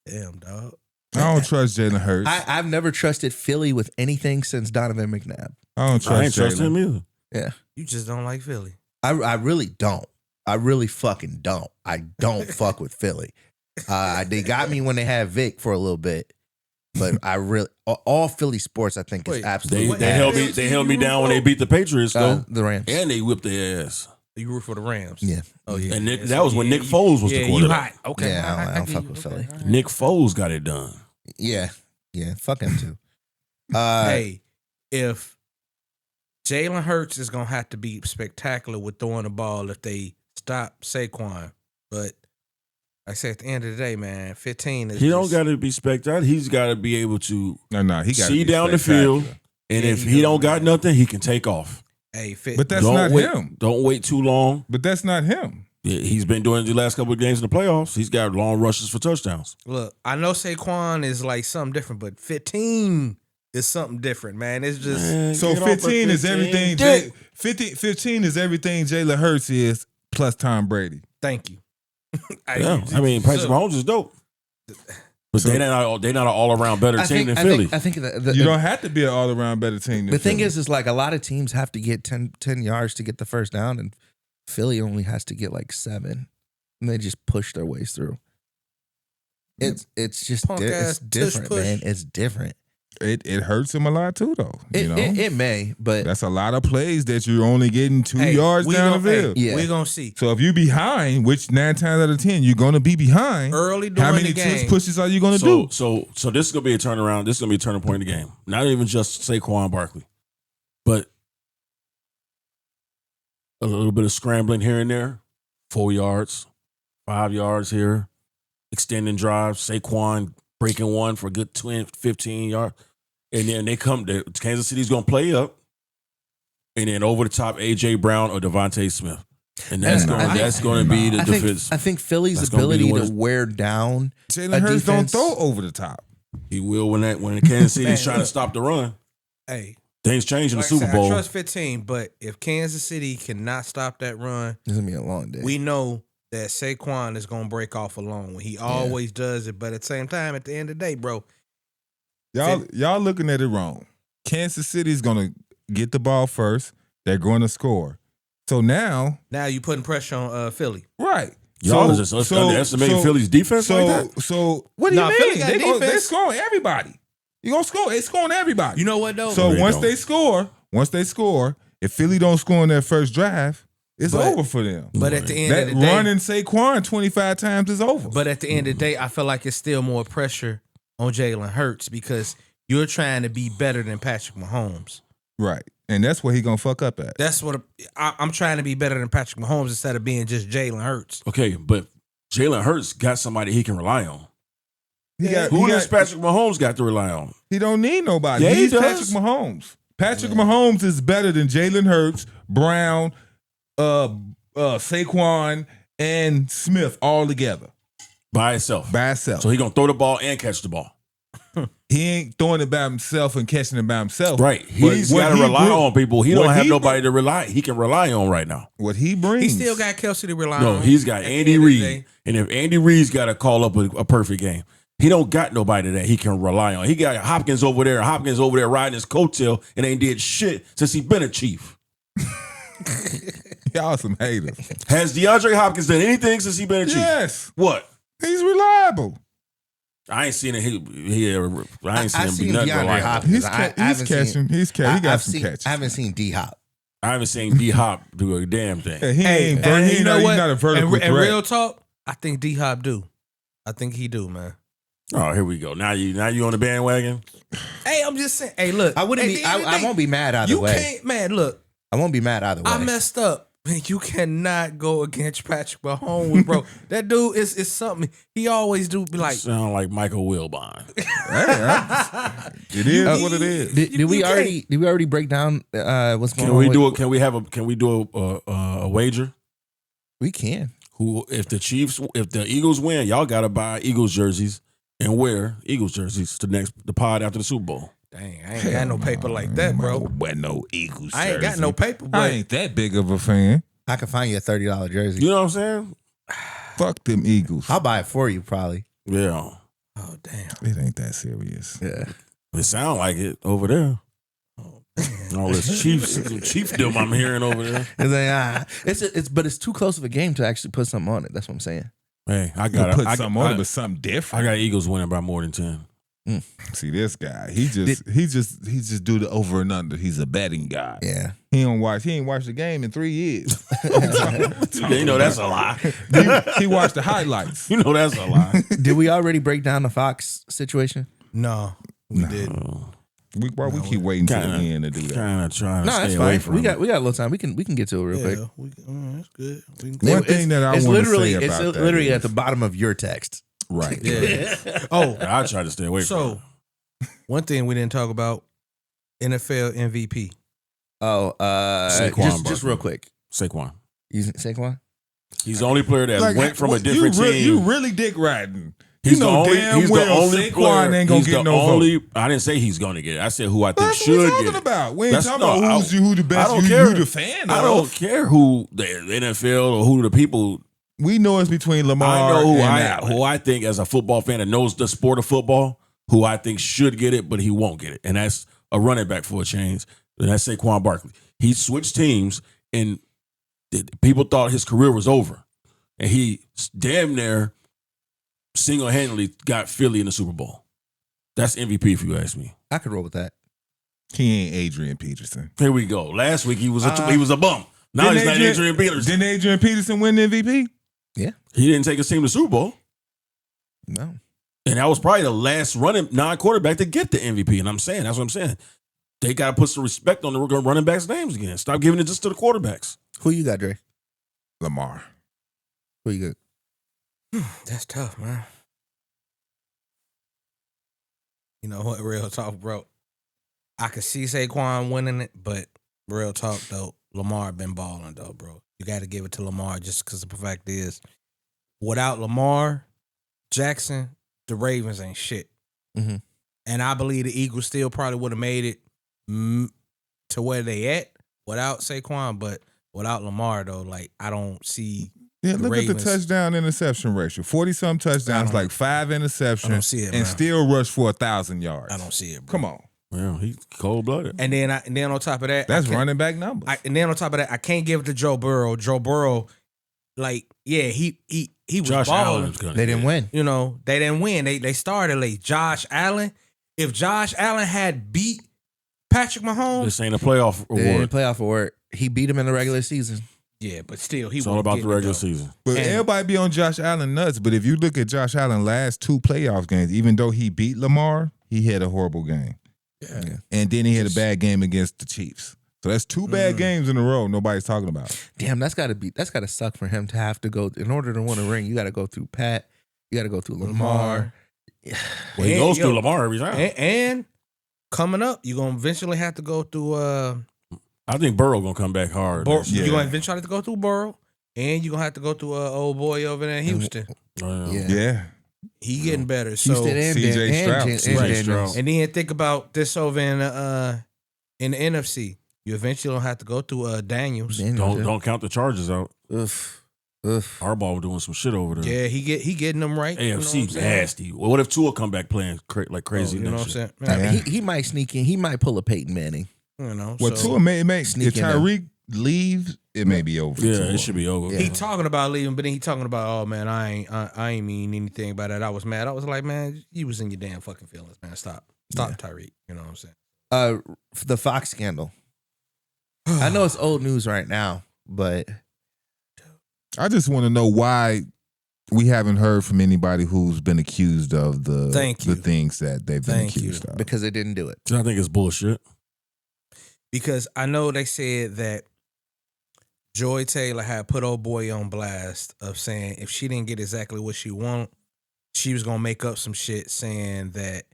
Damn, dog. I don't trust Jalen Hurts. I've never trusted Philly with anything since Donovan McNabb. I don't I ain't trust trust him Jalen. either. Yeah, You just don't like Philly. I really don't. I really fucking don't. I don't fuck with Philly. They got me when they had Vic for a little bit, but I really all Philly sports I think is Wait, absolutely They held me down when they beat the Patriots though. the Rams. And they whipped their ass. You root for the Rams. Yeah. Oh yeah. And Nick, Yeah, that so was when yeah, Nick Foles was the yeah, you quarterback. hot. Okay. Yeah, I don't get fuck you. with Okay, Philly. all right. Nick Foles got it done. Yeah, fuck him too. Hey, if Jalen Hurts is gonna have to be spectacular with throwing the ball if they stop Saquon, but like I say at the end of the day, man, 15 is He don't just- got to be spectacular. He's got to be able to No, he got see down the field. And Yeah, if he he do, don't got man. nothing, he can take off. Hey, fit. But that's don't not wait, him. Don't wait too long. But that's not him. Yeah, he's been doing it the last couple of games in the playoffs. He's got long rushes for touchdowns. Look, I know Saquon is like something different, but 15 is something different, man. It's just Man, So get off of 15 is everything. Dick. 15 is everything Jalen Hurts is plus Tom Brady. thank you. Yeah, I mean, Patrick Mahomes is dope. But So- they not an all around better team than I Philly. think You don't have to be an all around better team. Than the thing Philly. is like a lot of teams have to get 10 yards to get the first down, and Philly only has to get like 7, and they just push their ways through. It's just Punk it's ass different, tush push. man. It's different. it hurts him a lot too, though. You know, It may, but that's a lot of plays that you're only getting 2 Hey, yards we down the gon- hey, field. Yeah. We're gonna see. So if you behind, which 9 times out of 10 you're gonna be behind, Early during how many the game. tush pushes are you gonna So, do? so this is gonna be a turnaround. This is gonna be a turning point in the game. Not even just Saquon Barkley, but a little bit of scrambling here and there. 4 yards, 5 yards here, extending drives. Saquon breaking one for a good 15 yards, and then they come. Kansas City's gonna play up, and then over the top, AJ Brown or Devontae Smith, and that's And going to be the I defense. think Philly's That's gonna be the ability to worst. wear down Jalen a Hurts don't defense- throw over the top. He will when the Kansas City's Man, trying to look. stop the run. Hey, Things change in the like I Super said, Bowl. I trust 15, but if Kansas City cannot stop that run, It's gonna be a long day. we know that Saquon is gonna break off alone when he always does it. But at the same time, at the end of the day, bro, Y'all looking at it wrong. Kansas City's gonna get the ball first. They're going to score. So now, now you putting pressure on Philly. right? Y'all is just underestimating Philly's defense like that? So what do Nah, you Philly mean? got They defense. scoring everybody. You gonna score? They scoring everybody. You know what though? So They once don't. they score, if Philly don't score in their first drive, it's But- over for them. but at the end That of the day, running Saquon 25 times is over. but at the end of the day, I feel like it's still more pressure on Jalen Hurts because you're trying to be better than Patrick Mahomes. Right. And that's where he gonna fuck up at. That's what I'm trying to be better than Patrick Mahomes instead of being just Jalen Hurts. Okay, but Jalen Hurts got somebody he can rely on. Who does Patrick Mahomes got to rely on? He don't need nobody. Yeah, He's he Patrick does. Mahomes. Patrick Mahomes is better than Jalen Hurts, Brown, Saquon, and Smith all together. By itself. So he gonna throw the ball and catch the ball. He ain't throwing it by himself and catching it by himself. Right. He's got to rely on people. He don't have nobody to rely. He can rely on right now. What he brings. He still got Kelsey to rely on. No, he's got Andy Reid. And if Andy Reid's got to call up a perfect game, he don't got nobody that he can rely on. He got Hopkins over there. Hopkins over there riding his coattail and ain't did shit since he been a Chief. Y'all some haters. Has DeAndre Hopkins done anything since he been a Chief? Yes. What? He's reliable. I ain't seen it. I ain't seen him be nothing DeAndre reliable. Hopkins. He's catching. He got some catches. I haven't seen D-Hop. I haven't seen D-Hop do a damn thing. Yeah, he's not a vertical threat. And real talk, I think D-Hop do. I think he do, man. Oh, here we go. Now you on the bandwagon? Hey, I'm just saying. Hey, look. I won't be mad either way. You can't, man, look. I won't be mad either way. I messed up. Man, you cannot go against Patrick Mahomes, bro. That dude is something. He always do be like. Sound like Michael Wilbon. It is what it is. Did we already break down what's going on? Can we do a wager? We can. If the Eagles win, y'all gotta buy Eagles jerseys and wear Eagles jerseys to the pod after the Super Bowl. Dang, I ain't got no paper like that, bro. Wear no Eagles jersey. I ain't got no paper, but I ain't that big of a fan. I can find you a $30 jersey. You know what I'm saying? Fuck them Eagles. I'll buy it for you, probably. Yeah. oh damn. It ain't that serious. Yeah. It sound like it over there. All this chiefdom I'm hearing over there. But it's too close of a game to actually put something on it. That's what I'm saying. Hey, I Put got something on it, but something different. I got Eagles winning by more than 10. See this guy. He just do the over and under. He's a betting guy. Yeah. He ain't watched the game in 3 years. You know that's a lie. He watched the highlights. You know that's a lie. Did we already break down the Fox situation? No, we didn't. We keep waiting till the end to do that. Kind of trying to No, stay that's away fine. from We got a little time. We can get to it real quick. That's good. One thing that I want to say about that it's literally is- at the bottom of your text. Right. Yeah. Oh, I try to stay away from so one thing we didn't talk about: NFL MVP. Oh, Saquon just real quick. Saquon. You Saquon? He's the only player that went from a different team. You really dick riding. He's you know the only, damn he's well the only Saquon player. ain't gonna He's get the no only. vote. I didn't say he's going to get it. I said who I think That's should what we're get talking it. about. We ain't That's- talking no, about who the best. I don't Who care. the fan I of. don't care who the NFL or who the people. We know it's between Lamar I know and who I think as a football fan that knows the sport of football, who I think should get it, but he won't get it, and that's a running back for a change. And that's Saquon Barkley. He switched teams, and people thought his career was over, and he damn near single-handedly got Philly in the Super Bowl. That's MVP if you ask me. I could roll with that. He ain't Adrian Peterson. Here we go. Last week he was a bum. Now he's not Adrian Peterson. Didn't Adrian Peterson win the MVP? Yeah. He didn't take his team to the Super Bowl. No. And that was probably the last non-quarterback to get the MVP. And that's what I'm saying. They got to put some respect on the running backs' names again. Stop giving it just to the quarterbacks. Who you got, Dre? Lamar. Who you got? That's tough, man. You know what? Real talk, bro. I could see Saquon winning it, but real talk though, Lamar been balling though, bro. You got to give it to Lamar just because the fact is, without Lamar Jackson, the Ravens ain't shit. Mm-hmm. And I believe the Eagles still probably would have made it to where they at without Saquon, but without Lamar though, like I don't see. Yeah, The look at Ravens. the touchdown interception ratio. 40-some touchdowns, like 5 interceptions, I don't see it, and man. still rush for 1,000 yards. I don't see it, bro. Come on. Well, he's cold-blooded. And then on top of that, That's running back numbers. And then on top of that, I can't give it to Joe Burrow. Joe Burrow, like, yeah, he was Josh balling. Allen's gonna They didn't win. You know, they didn't win. They started late. Josh Allen, if Josh Allen had beat Patrick Mahomes, This ain't a playoff They didn't award. play off award. He beat him in the regular season. yeah, but still, he It's all wouldn't about get the it, regular though. season. But And- everybody be on Josh Allen nuts. But if you look at Josh Allen last 2 playoff games, even though he beat Lamar, he had a horrible game. Yeah. And then he had a bad game against the Chiefs. So that's 2 bad games in a row nobody's talking about. Damn, that's gotta suck for him to have to go in order to win a ring. You gotta go through Pat. You gotta go through Lamar. Well, he goes through Lamar every time. And coming up, you're gonna eventually have to go through. I think Burrow gonna come back hard. You're gonna eventually have to go through Burrow, and you're gonna have to go through old boy over there in Houston. Yeah. He getting better. So Houston and CJ Stroud. and then think about this over in the NFC. You eventually don't have to go through Daniels. Don't count the Chargers out. Oof. Harbaugh doing some shit over there. Yeah, he getting them right. AFC nasty. Well, what if Tua come back playing like crazy? You know what I'm saying? I mean, he might sneak in. He might pull a Peyton Manning. You know, Well, Tua may if Tyreek leaves, it may be over. Yeah, Tua. it should be over. He talking about leaving, but then he talking about, oh man, I ain't mean anything by that. I was mad. I was like, man, you was in your damn fucking feelings, man. Stop, Tyreek. You know what I'm saying? The Fox scandal. I know it's old news right now, but I just want to know why we haven't heard from anybody who's been accused of the things that they've been accused of. Because they didn't do it. I think it's bullshit. Because I know they said that Joy Taylor had put old boy on blast of saying if she didn't get exactly what she wanted, she was gonna make up some shit saying that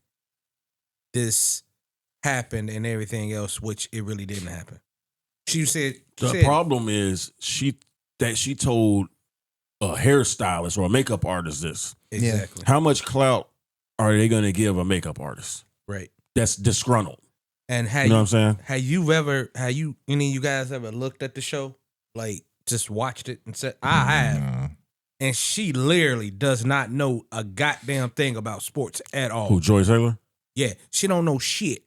this happened and everything else, which it really didn't happen. She said the problem is she told a hairstylist or a makeup artist this. Exactly. How much clout are they going to give a makeup artist? Right. That's disgruntled. And you know what I'm saying? Have any of you guys ever looked at the show? Like just watched it and said, I have. And she literally does not know a goddamn thing about sports at all. Who, Joy Taylor? Yeah. She don't know shit.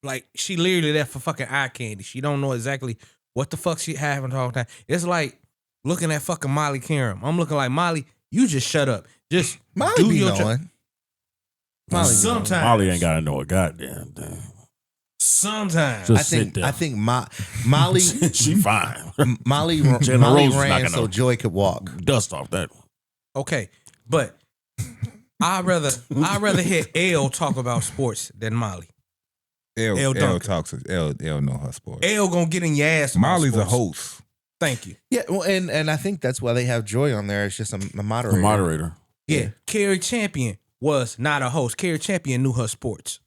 Like, she literally there for fucking eye candy. She don't know exactly what the fuck she having all the time. It's like looking at fucking Molly Karam. I'm looking like, Molly, you just shut up. Just Molly do be your knowing. Sometimes. Molly ain't got to know a goddamn thing. Sometimes. Just I think Molly she fine. Molly Rose ran so Joy could walk. Dust off that. Okay, but I'd rather hear L talk about sports than Molly. L talks. L know her sports. L gonna get in your ass. Molly's sports. a host. Thank you. Yeah, well, and I think that's why they have Joy on there. It's just a moderator. A moderator. Yeah. Carrie Champion was not a host. Carrie Champion knew her sports.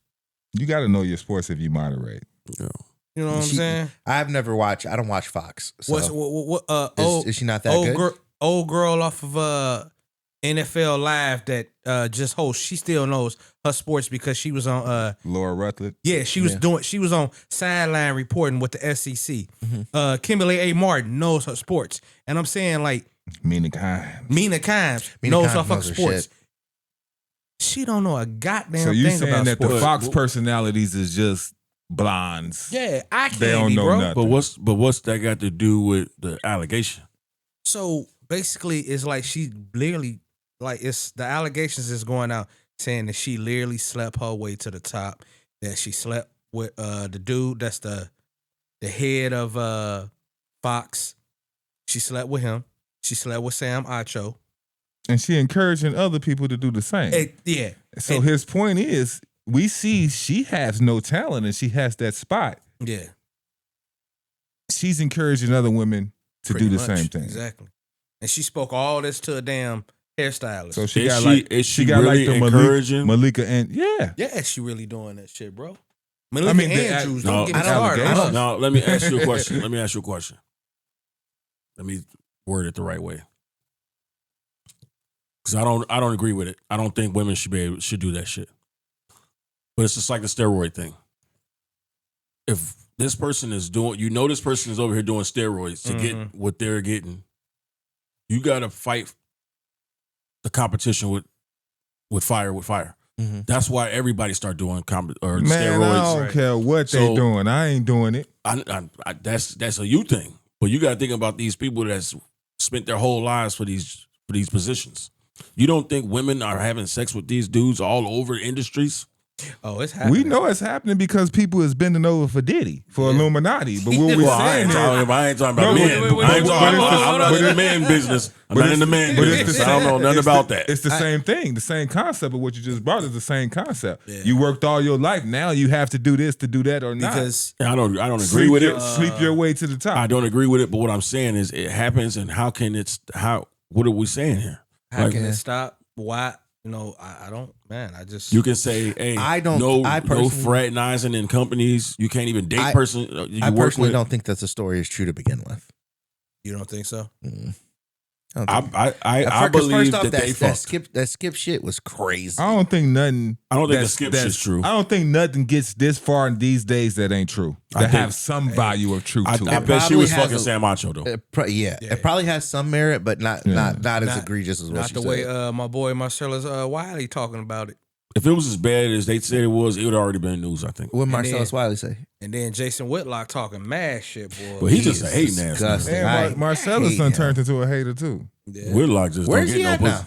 You got to know your sports if you moderate. Yeah. You know what I'm saying? I've never watched. I don't watch Fox. So. Is she not that good? Old girl off of NFL Live that just hosts. She still knows her sports because she was on Laura Rutledge. Yeah, she was she was on sideline reporting with the SEC. Mm-hmm. Kimberly A. Martin knows her sports. And I'm saying, like, Mina Kimes knows her fucking sports. Shit. She don't know a goddamn thing about sports. So you saying that the Fox personalities is just blondes? Yeah, I can't. They don't know bro. nothing. But what's that got to do with the allegation? So basically, it's like she literally, like, it's the allegations is going out saying that she literally slept her way to the top. That she slept with the dude that's the head of Fox. She slept with him. She slept with Sam Acho. And she encouraging other people to do the same. Yeah. So his point is, we see she has no talent and she has that spot. Yeah. She's encouraging other women to do the same thing. Exactly. And she spoke all this to a damn hairstylist. So she got really like the encouraging Malika and yeah, she really doing that shit, bro. Malika Andrews, don't get me started. No, let me ask you a question. Let me word it the right way. Because I don't agree with it. I don't think women should do that shit. But it's just like the steroid thing. If this person is doing, this person is over here doing steroids to get what they're getting, you got to fight the competition with fire. Mm-hmm. That's why everybody start doing steroids. I don't care what they doing. I ain't doing it. That's a you thing. But you got to think about these people that's spent their whole lives for these positions. You don't think women are having sex with these dudes all over industries? Oh, it's happening. We know it's happening because people is bending over for Diddy, for Illuminati. But what we're saying I ain't talking about men. I'm not in the man business. I'm not in the man business. I don't know nothing about that. It's the same thing. The same concept of what you just brought is the same concept. Yeah. You worked all your life. Now you have to do this to do that or not. Because I don't agree with it. Sleep your way to the top. I don't agree with it. But what I'm saying is it happens, and what are we saying here? How can it stop? Why? You know, I don't, man. I just You can say, hey, no fraternizing in companies. You can't even date person you I work personally with. don't think that the story is true to begin with. You don't think so? I believe that they fucked. That skip shit was crazy. I don't think nothing. I don't think the skip shit's true. I don't think nothing gets this far these days that ain't true. That have some value of truth to it. I bet she was fucking Sam Macho though. It probably has some merit, but not as egregious as what she said. Not the way my boy Marcellus Wiley talking about it. If it was as bad as they said it would already been news, I think. What Marcellus Wiley say? And then Jason Whitlock talking mad shit, boy. But he's just a hating ass. And Marcellus done turned into a hater too. Yeah. Whitlock just Where's don't he get at no now? pussy.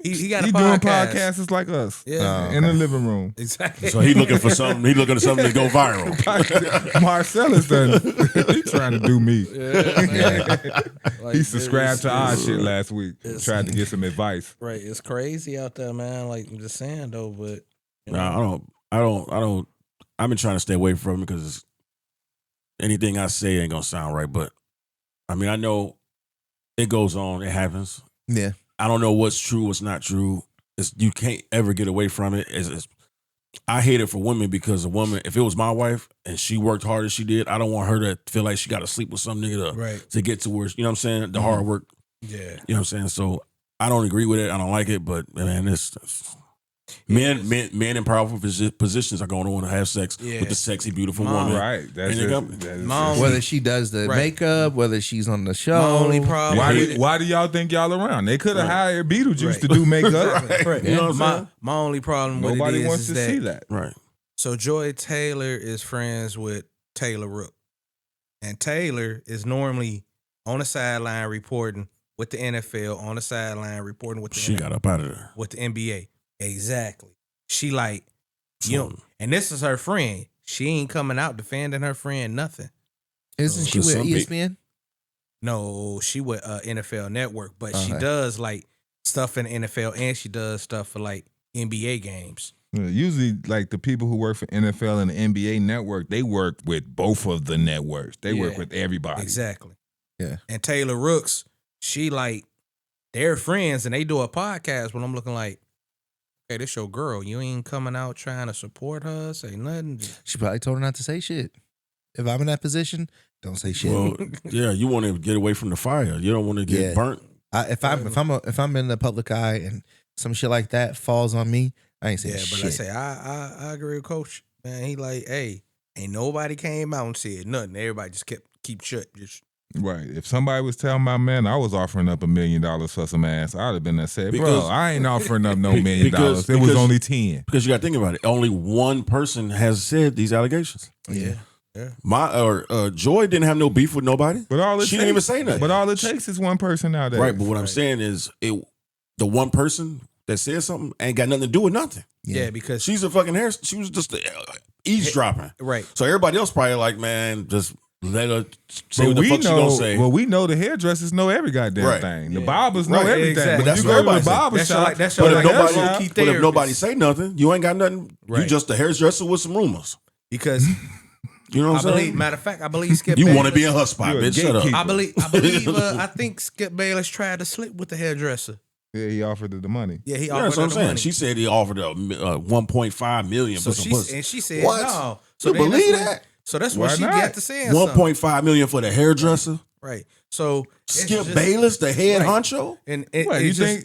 He got a doing podcasts like us. Yeah. In the living room. Exactly. So he looking for something. He looking for something to go viral. Marcellus done. He trying to do me. Yeah. Like, he subscribed to our shit last week. Tried to get some advice. Right. It's crazy out there, man. Like I'm just saying though, but you know. Nah, I don't. I've been trying to stay away from it because anything I say ain't gonna sound right. But I mean, I know it goes on. It happens. Yeah. I don't know what's true, what's not true. You can't ever get away from it. I hate it for women because a woman, if it was my wife and she worked hard as she did, I don't want her to feel like she got to sleep with some nigga to get to where, you know what I'm saying? The hard work. Yeah. You know what I'm saying? So I don't agree with it. I don't like it, but man, men in powerful positions are going to want to have sex with the sexy, beautiful woman. Right. That's whether she does the makeup, whether she's on the show. My only problem. Why do y'all think y'all around? They could have hired Beetlejuice to do makeup. Right. You know what I'm saying? My only problem with Nobody it wants is to see that. Right. So Joy Taylor is friends with Taylor Rook. And Taylor is normally on the sideline reporting with the NFL, on the sideline reporting with the She NFL, got up out of there. with the NBA. Exactly. She like, you know, and this is her friend. She ain't coming out defending her friend, nothing. Isn't she with ESPN? No, she with NFL Network, but she does like stuff in the NFL and she does stuff for like NBA games. Usually, like the people who work for NFL and the NBA Network, they work with both of the networks. They work with everybody. Exactly. Yeah. And Taylor Rooks, she like, they're friends and they do a podcast when I'm looking like, hey, this your girl. You ain't coming out trying to support her, say nothing. She probably told her not to say shit. If I'm in that position, don't say shit. Well, yeah, you want to get away from the fire. You don't want to get burnt. If I'm in the public eye and some shit like that falls on me, I ain't saying shit. But I say I agree with Coach. Man, he like, hey, ain't nobody came out and said nothing. Everybody just keep shut. Right. If somebody was telling my man I was offering up $1 million for some ass, I'd have been there said, bro, I ain't offering up no $1 million. It was only 10. Because you got to think about it. Only one person has said these allegations. Yeah. My Joy didn't have no beef with nobody. But she didn't even say nothing. But all it takes is one person nowadays. Right. But what I'm saying is, the one person that said something ain't got nothing to do with nothing. Yeah, because she's a fucking hair. She was just eavesdropping. Right. So everybody else probably like, man, just let her say what the fuck she gonna say. Well, we know the hairdressers know every goddamn thing. The barbers know everything. Exactly. But that's you what go to everybody the barber shop. But if nobody say nothing, you ain't got nothing. Right. You just a hairdresser with some rumors. Because you know what I'm saying? Matter of fact, I believe Skip You Bayless. want to be in her spot, bitch. Shut up. I believe. I think Skip Bayless tried to slip with the hairdresser. Yeah, he offered her the money. Yeah, he Yeah, offered that's what her I'm the saying. money. She said he offered her $1.5 million for some pussy. And she said What? no. So You believe that? So that's what she got to saying. $1.5 million for the hairdresser. Right. So Skip Bayless, the head honcho, and you think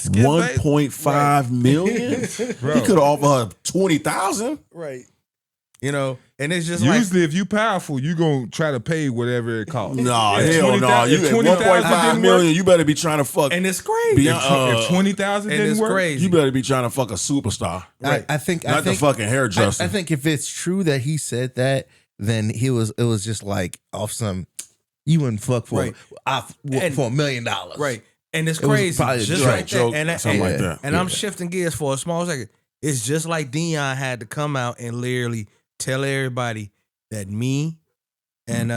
$1.5 million? He could offer her $20,000. Right. You know, and it's just usually if you powerful, you gonna try to pay whatever it costs. No, hell no. You at $1.5 million, you better be trying to fuck. And it's crazy. If 20,000 didn't work, crazy. You better be trying to fuck a superstar. Right. I think the fucking hairdresser. I think if it's true that he said that, then it was just like off some you wouldn't fuck for $1 million. Right. And it's crazy. Just like joke, that. Something like that. And I'm shifting gears for a small second. It's just like Dion had to come out and literally tell everybody that me and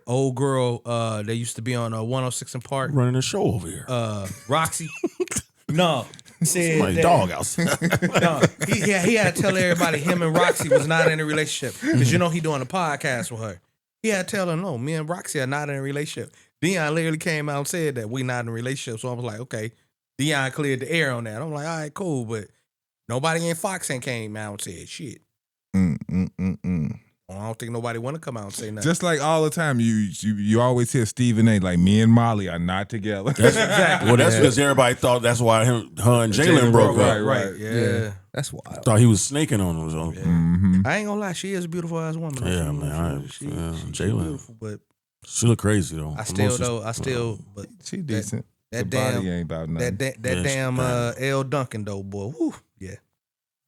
old girl that used to be on 106 in Park running a show over here. Roxy. No. Said my dog outside. No, he had to tell everybody him and Roxy was not in a relationship. Because you know he doing a podcast with her. He had to tell them, no, me and Roxy are not in a relationship. Dion literally came out and said that we not in a relationship. So I was like, okay, Deion cleared the air on that. I'm like, all right, cool, but nobody in Fox ain't came out and said shit. I don't think nobody want to come out and say nothing. Just like all the time, you always hear Stephen A. like, me and Molly are not together. That's exactly. Well, that's because everybody thought that's why her and Jalen broke up. Right. Yeah. That's wild. Thought he was snaking on him. So. Mm-hmm. I ain't gonna lie, she is a beautiful ass woman. Yeah, man. She Jalen. beautiful, but She look crazy though. but She decent. that the damn body ain't about nothing. that damn L Duncan though, boy. Woo, yeah.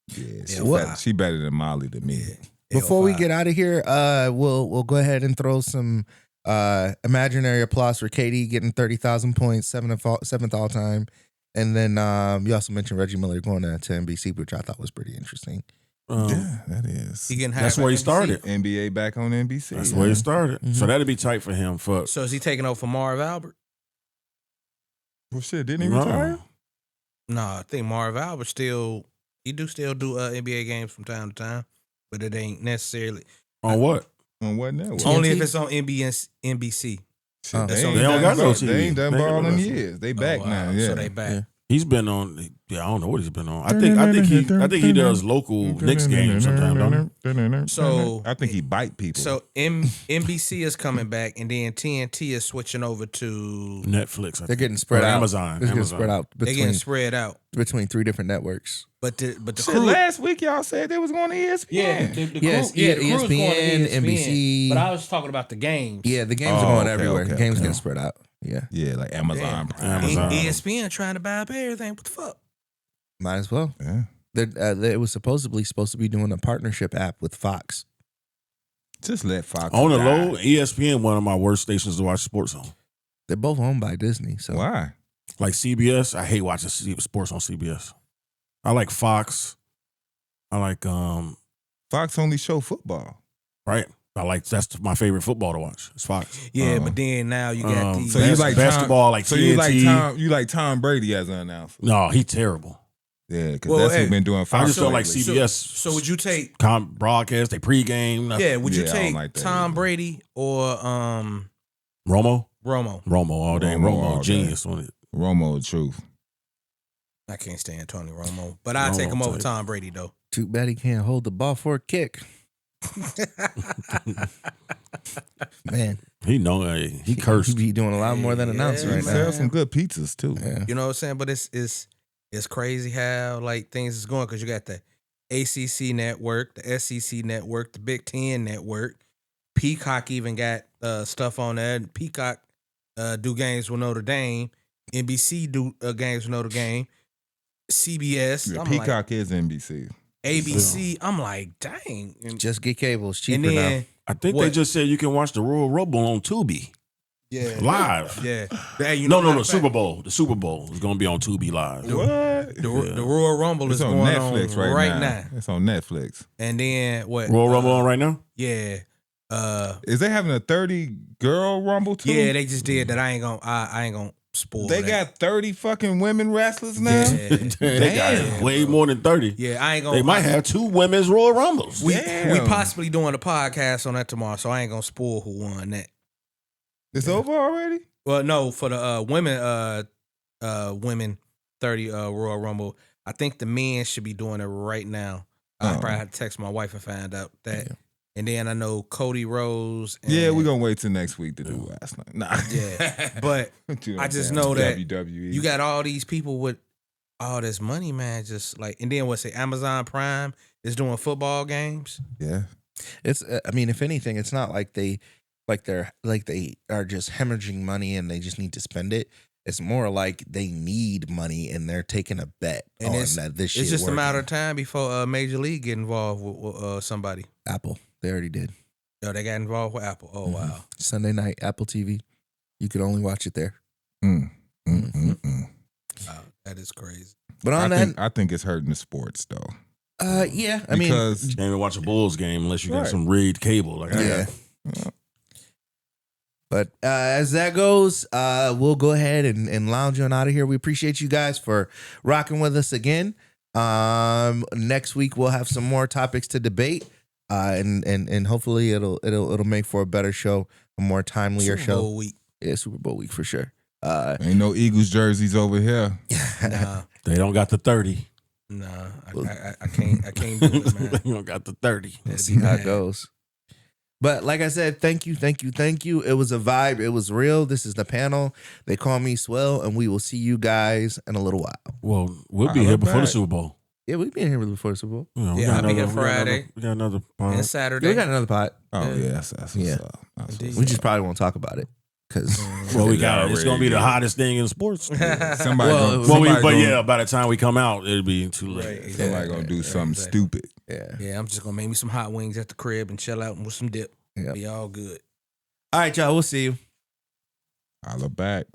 Yeah, she better than Molly to me. Before we get out of here, we'll go ahead and throw some imaginary applause for KD getting 30,000 points, seventh all time, and then you also mentioned Reggie Miller going to NBC, which I thought was pretty interesting. Yeah, that is. That's where he started. NBA back on NBC. That's where he started. Mm-hmm. So that'd be tight for him. So is he taking over for Marv Albert? Well, shit, didn't he retire? No, I think Marv Albert still do NBA games from time to time. But it ain't necessarily on what? On what network? Only if it's on NBC. Shit, they don't got no TV. They ain't done ball in years. They back now. Yeah, so they back. Yeah. He's been on. Yeah, I don't know what he's been on. I think he does local Knicks games sometimes. Don't he? So I think he bite people. So NBC is coming back, and then TNT is switching over to Netflix. They're getting spread out. Amazon. They're getting spread out. They're getting spread out between 3 different networks. But the shit, crew, last week y'all said they was going to ESPN. Yeah, the ESPN, NBC. But I was talking about the games. Yeah, the games are going everywhere. The games getting spread out. Yeah, like Amazon. ESPN trying to buy up everything. What the fuck? Might as well. Yeah. It was supposed to be doing a partnership app with Fox. Just let Fox on the die. low. ESPN, one of my worst stations to watch sports on. They're both owned by Disney. So why? Like CBS, I hate watching sports on CBS. I like Fox. I like Fox only show football. Right. That's my favorite football to watch. It's Fox. Yeah, but then now you got these. So you like basketball, like so TNT. you like Tom Brady as an announcer? No, he's terrible. Yeah, because that's what been doing. Fox I just don't like lately. CBS. So would you take broadcast? They pregame. Nothing. Yeah, would you take like Tom Brady or Romo? Romo all day. Romo genius on it. Romo, the truth. I can't stand Tony Romo, but I take him over Tom Brady though. Too bad he can't hold the ball for a kick. Man, he cursed. He be doing a lot more than announcer right now. Sell some good pizzas too. Yeah. You know what I'm saying? But it's crazy how like things is going because you got the ACC network, the SEC network, the Big Ten network. Peacock even got stuff on there. Peacock do games with Notre Dame. NBC do games with Notre Dame. CBS. Yeah, Peacock is NBC. ABC. I'm like, dang. Just get cable. It's cheaper now. I think they just said you can watch the Royal Rumble on Tubi. Yeah. Live. Yeah. No. Super Bowl. The Super Bowl is going to be on Tubi live. What? The Royal Rumble it's is on going Netflix on right now. It's on Netflix. And then what? Royal Rumble on right now? Yeah. Is they having a 30-girl Rumble too? Yeah, they just did that. I ain't gonna spoil They that. got 30 fucking women wrestlers now? Yeah. They got way more than 30. Yeah, I ain't gonna. They might have 2 women's Royal Rumbles. We possibly doing a podcast on that tomorrow, so I ain't gonna spoil who won that. It's over already? Well, no, for the women 30 Royal Rumble. I think the men should be doing it right now. I probably have to text my wife and find out that. Yeah. And then I know Cody Rose. And, we're gonna wait till next week to do wrestling. Nah. Yeah. But I just know that WWE. You got all these people with all this money, man. Just like, and then Amazon Prime is doing football games. Yeah. It's I mean, if anything, it's not like they are just hemorrhaging money and they just need to spend it. It's more like they need money and they're taking a bet on that this shit. It's just working. a matter of time before Major League get involved with somebody. Apple. They already did. Oh, they got involved with Apple. Oh, wow. Sunday night, Apple TV. You could only watch it there. Wow, that is crazy. But I think it's hurting the sports though. Yeah. You can't even watch a Bulls game unless you got some rigged cable. Like I got. But as that goes, we'll go ahead and lounge on out of here. We appreciate you guys for rocking with us again. Next week we'll have some more topics to debate, and hopefully it'll make for a better show, a more timelier show. Super Bowl week. Yeah, Super Bowl week for sure. Ain't no Eagles jerseys over here. Nah, They don't got the 30. I can't do it, man. They don't got the 30. We'll That'd see be how it mad. goes. But like I said, thank you. It was a vibe. It was real. This is the panel. They call me Swell, and we will see you guys in a little while. Well, we'll be Holla here before the back. Super Bowl. Yeah, we'll be in here before the Super Bowl. You know, we Yeah, got I'll be here another- we got another- Friday. We got another pod. And Saturday. We got another pot. Oh Yeah. yeah, that's Yeah. what's up. That's Indeed. what's We just up. probably won't talk about it because Well, we Yeah, got it. It's gonna be the already. hottest thing in sports. Somebody Well, gonna, Well, somebody gonna, by the time we come out, it'll be too late. Right, exactly. somebody gonna do something exactly. stupid. yeah. Yeah, I'm just gonna make me some hot wings at the crib and chill out with some dip. Yeah. Be all good. All right, y'all. We'll see you. Holla back.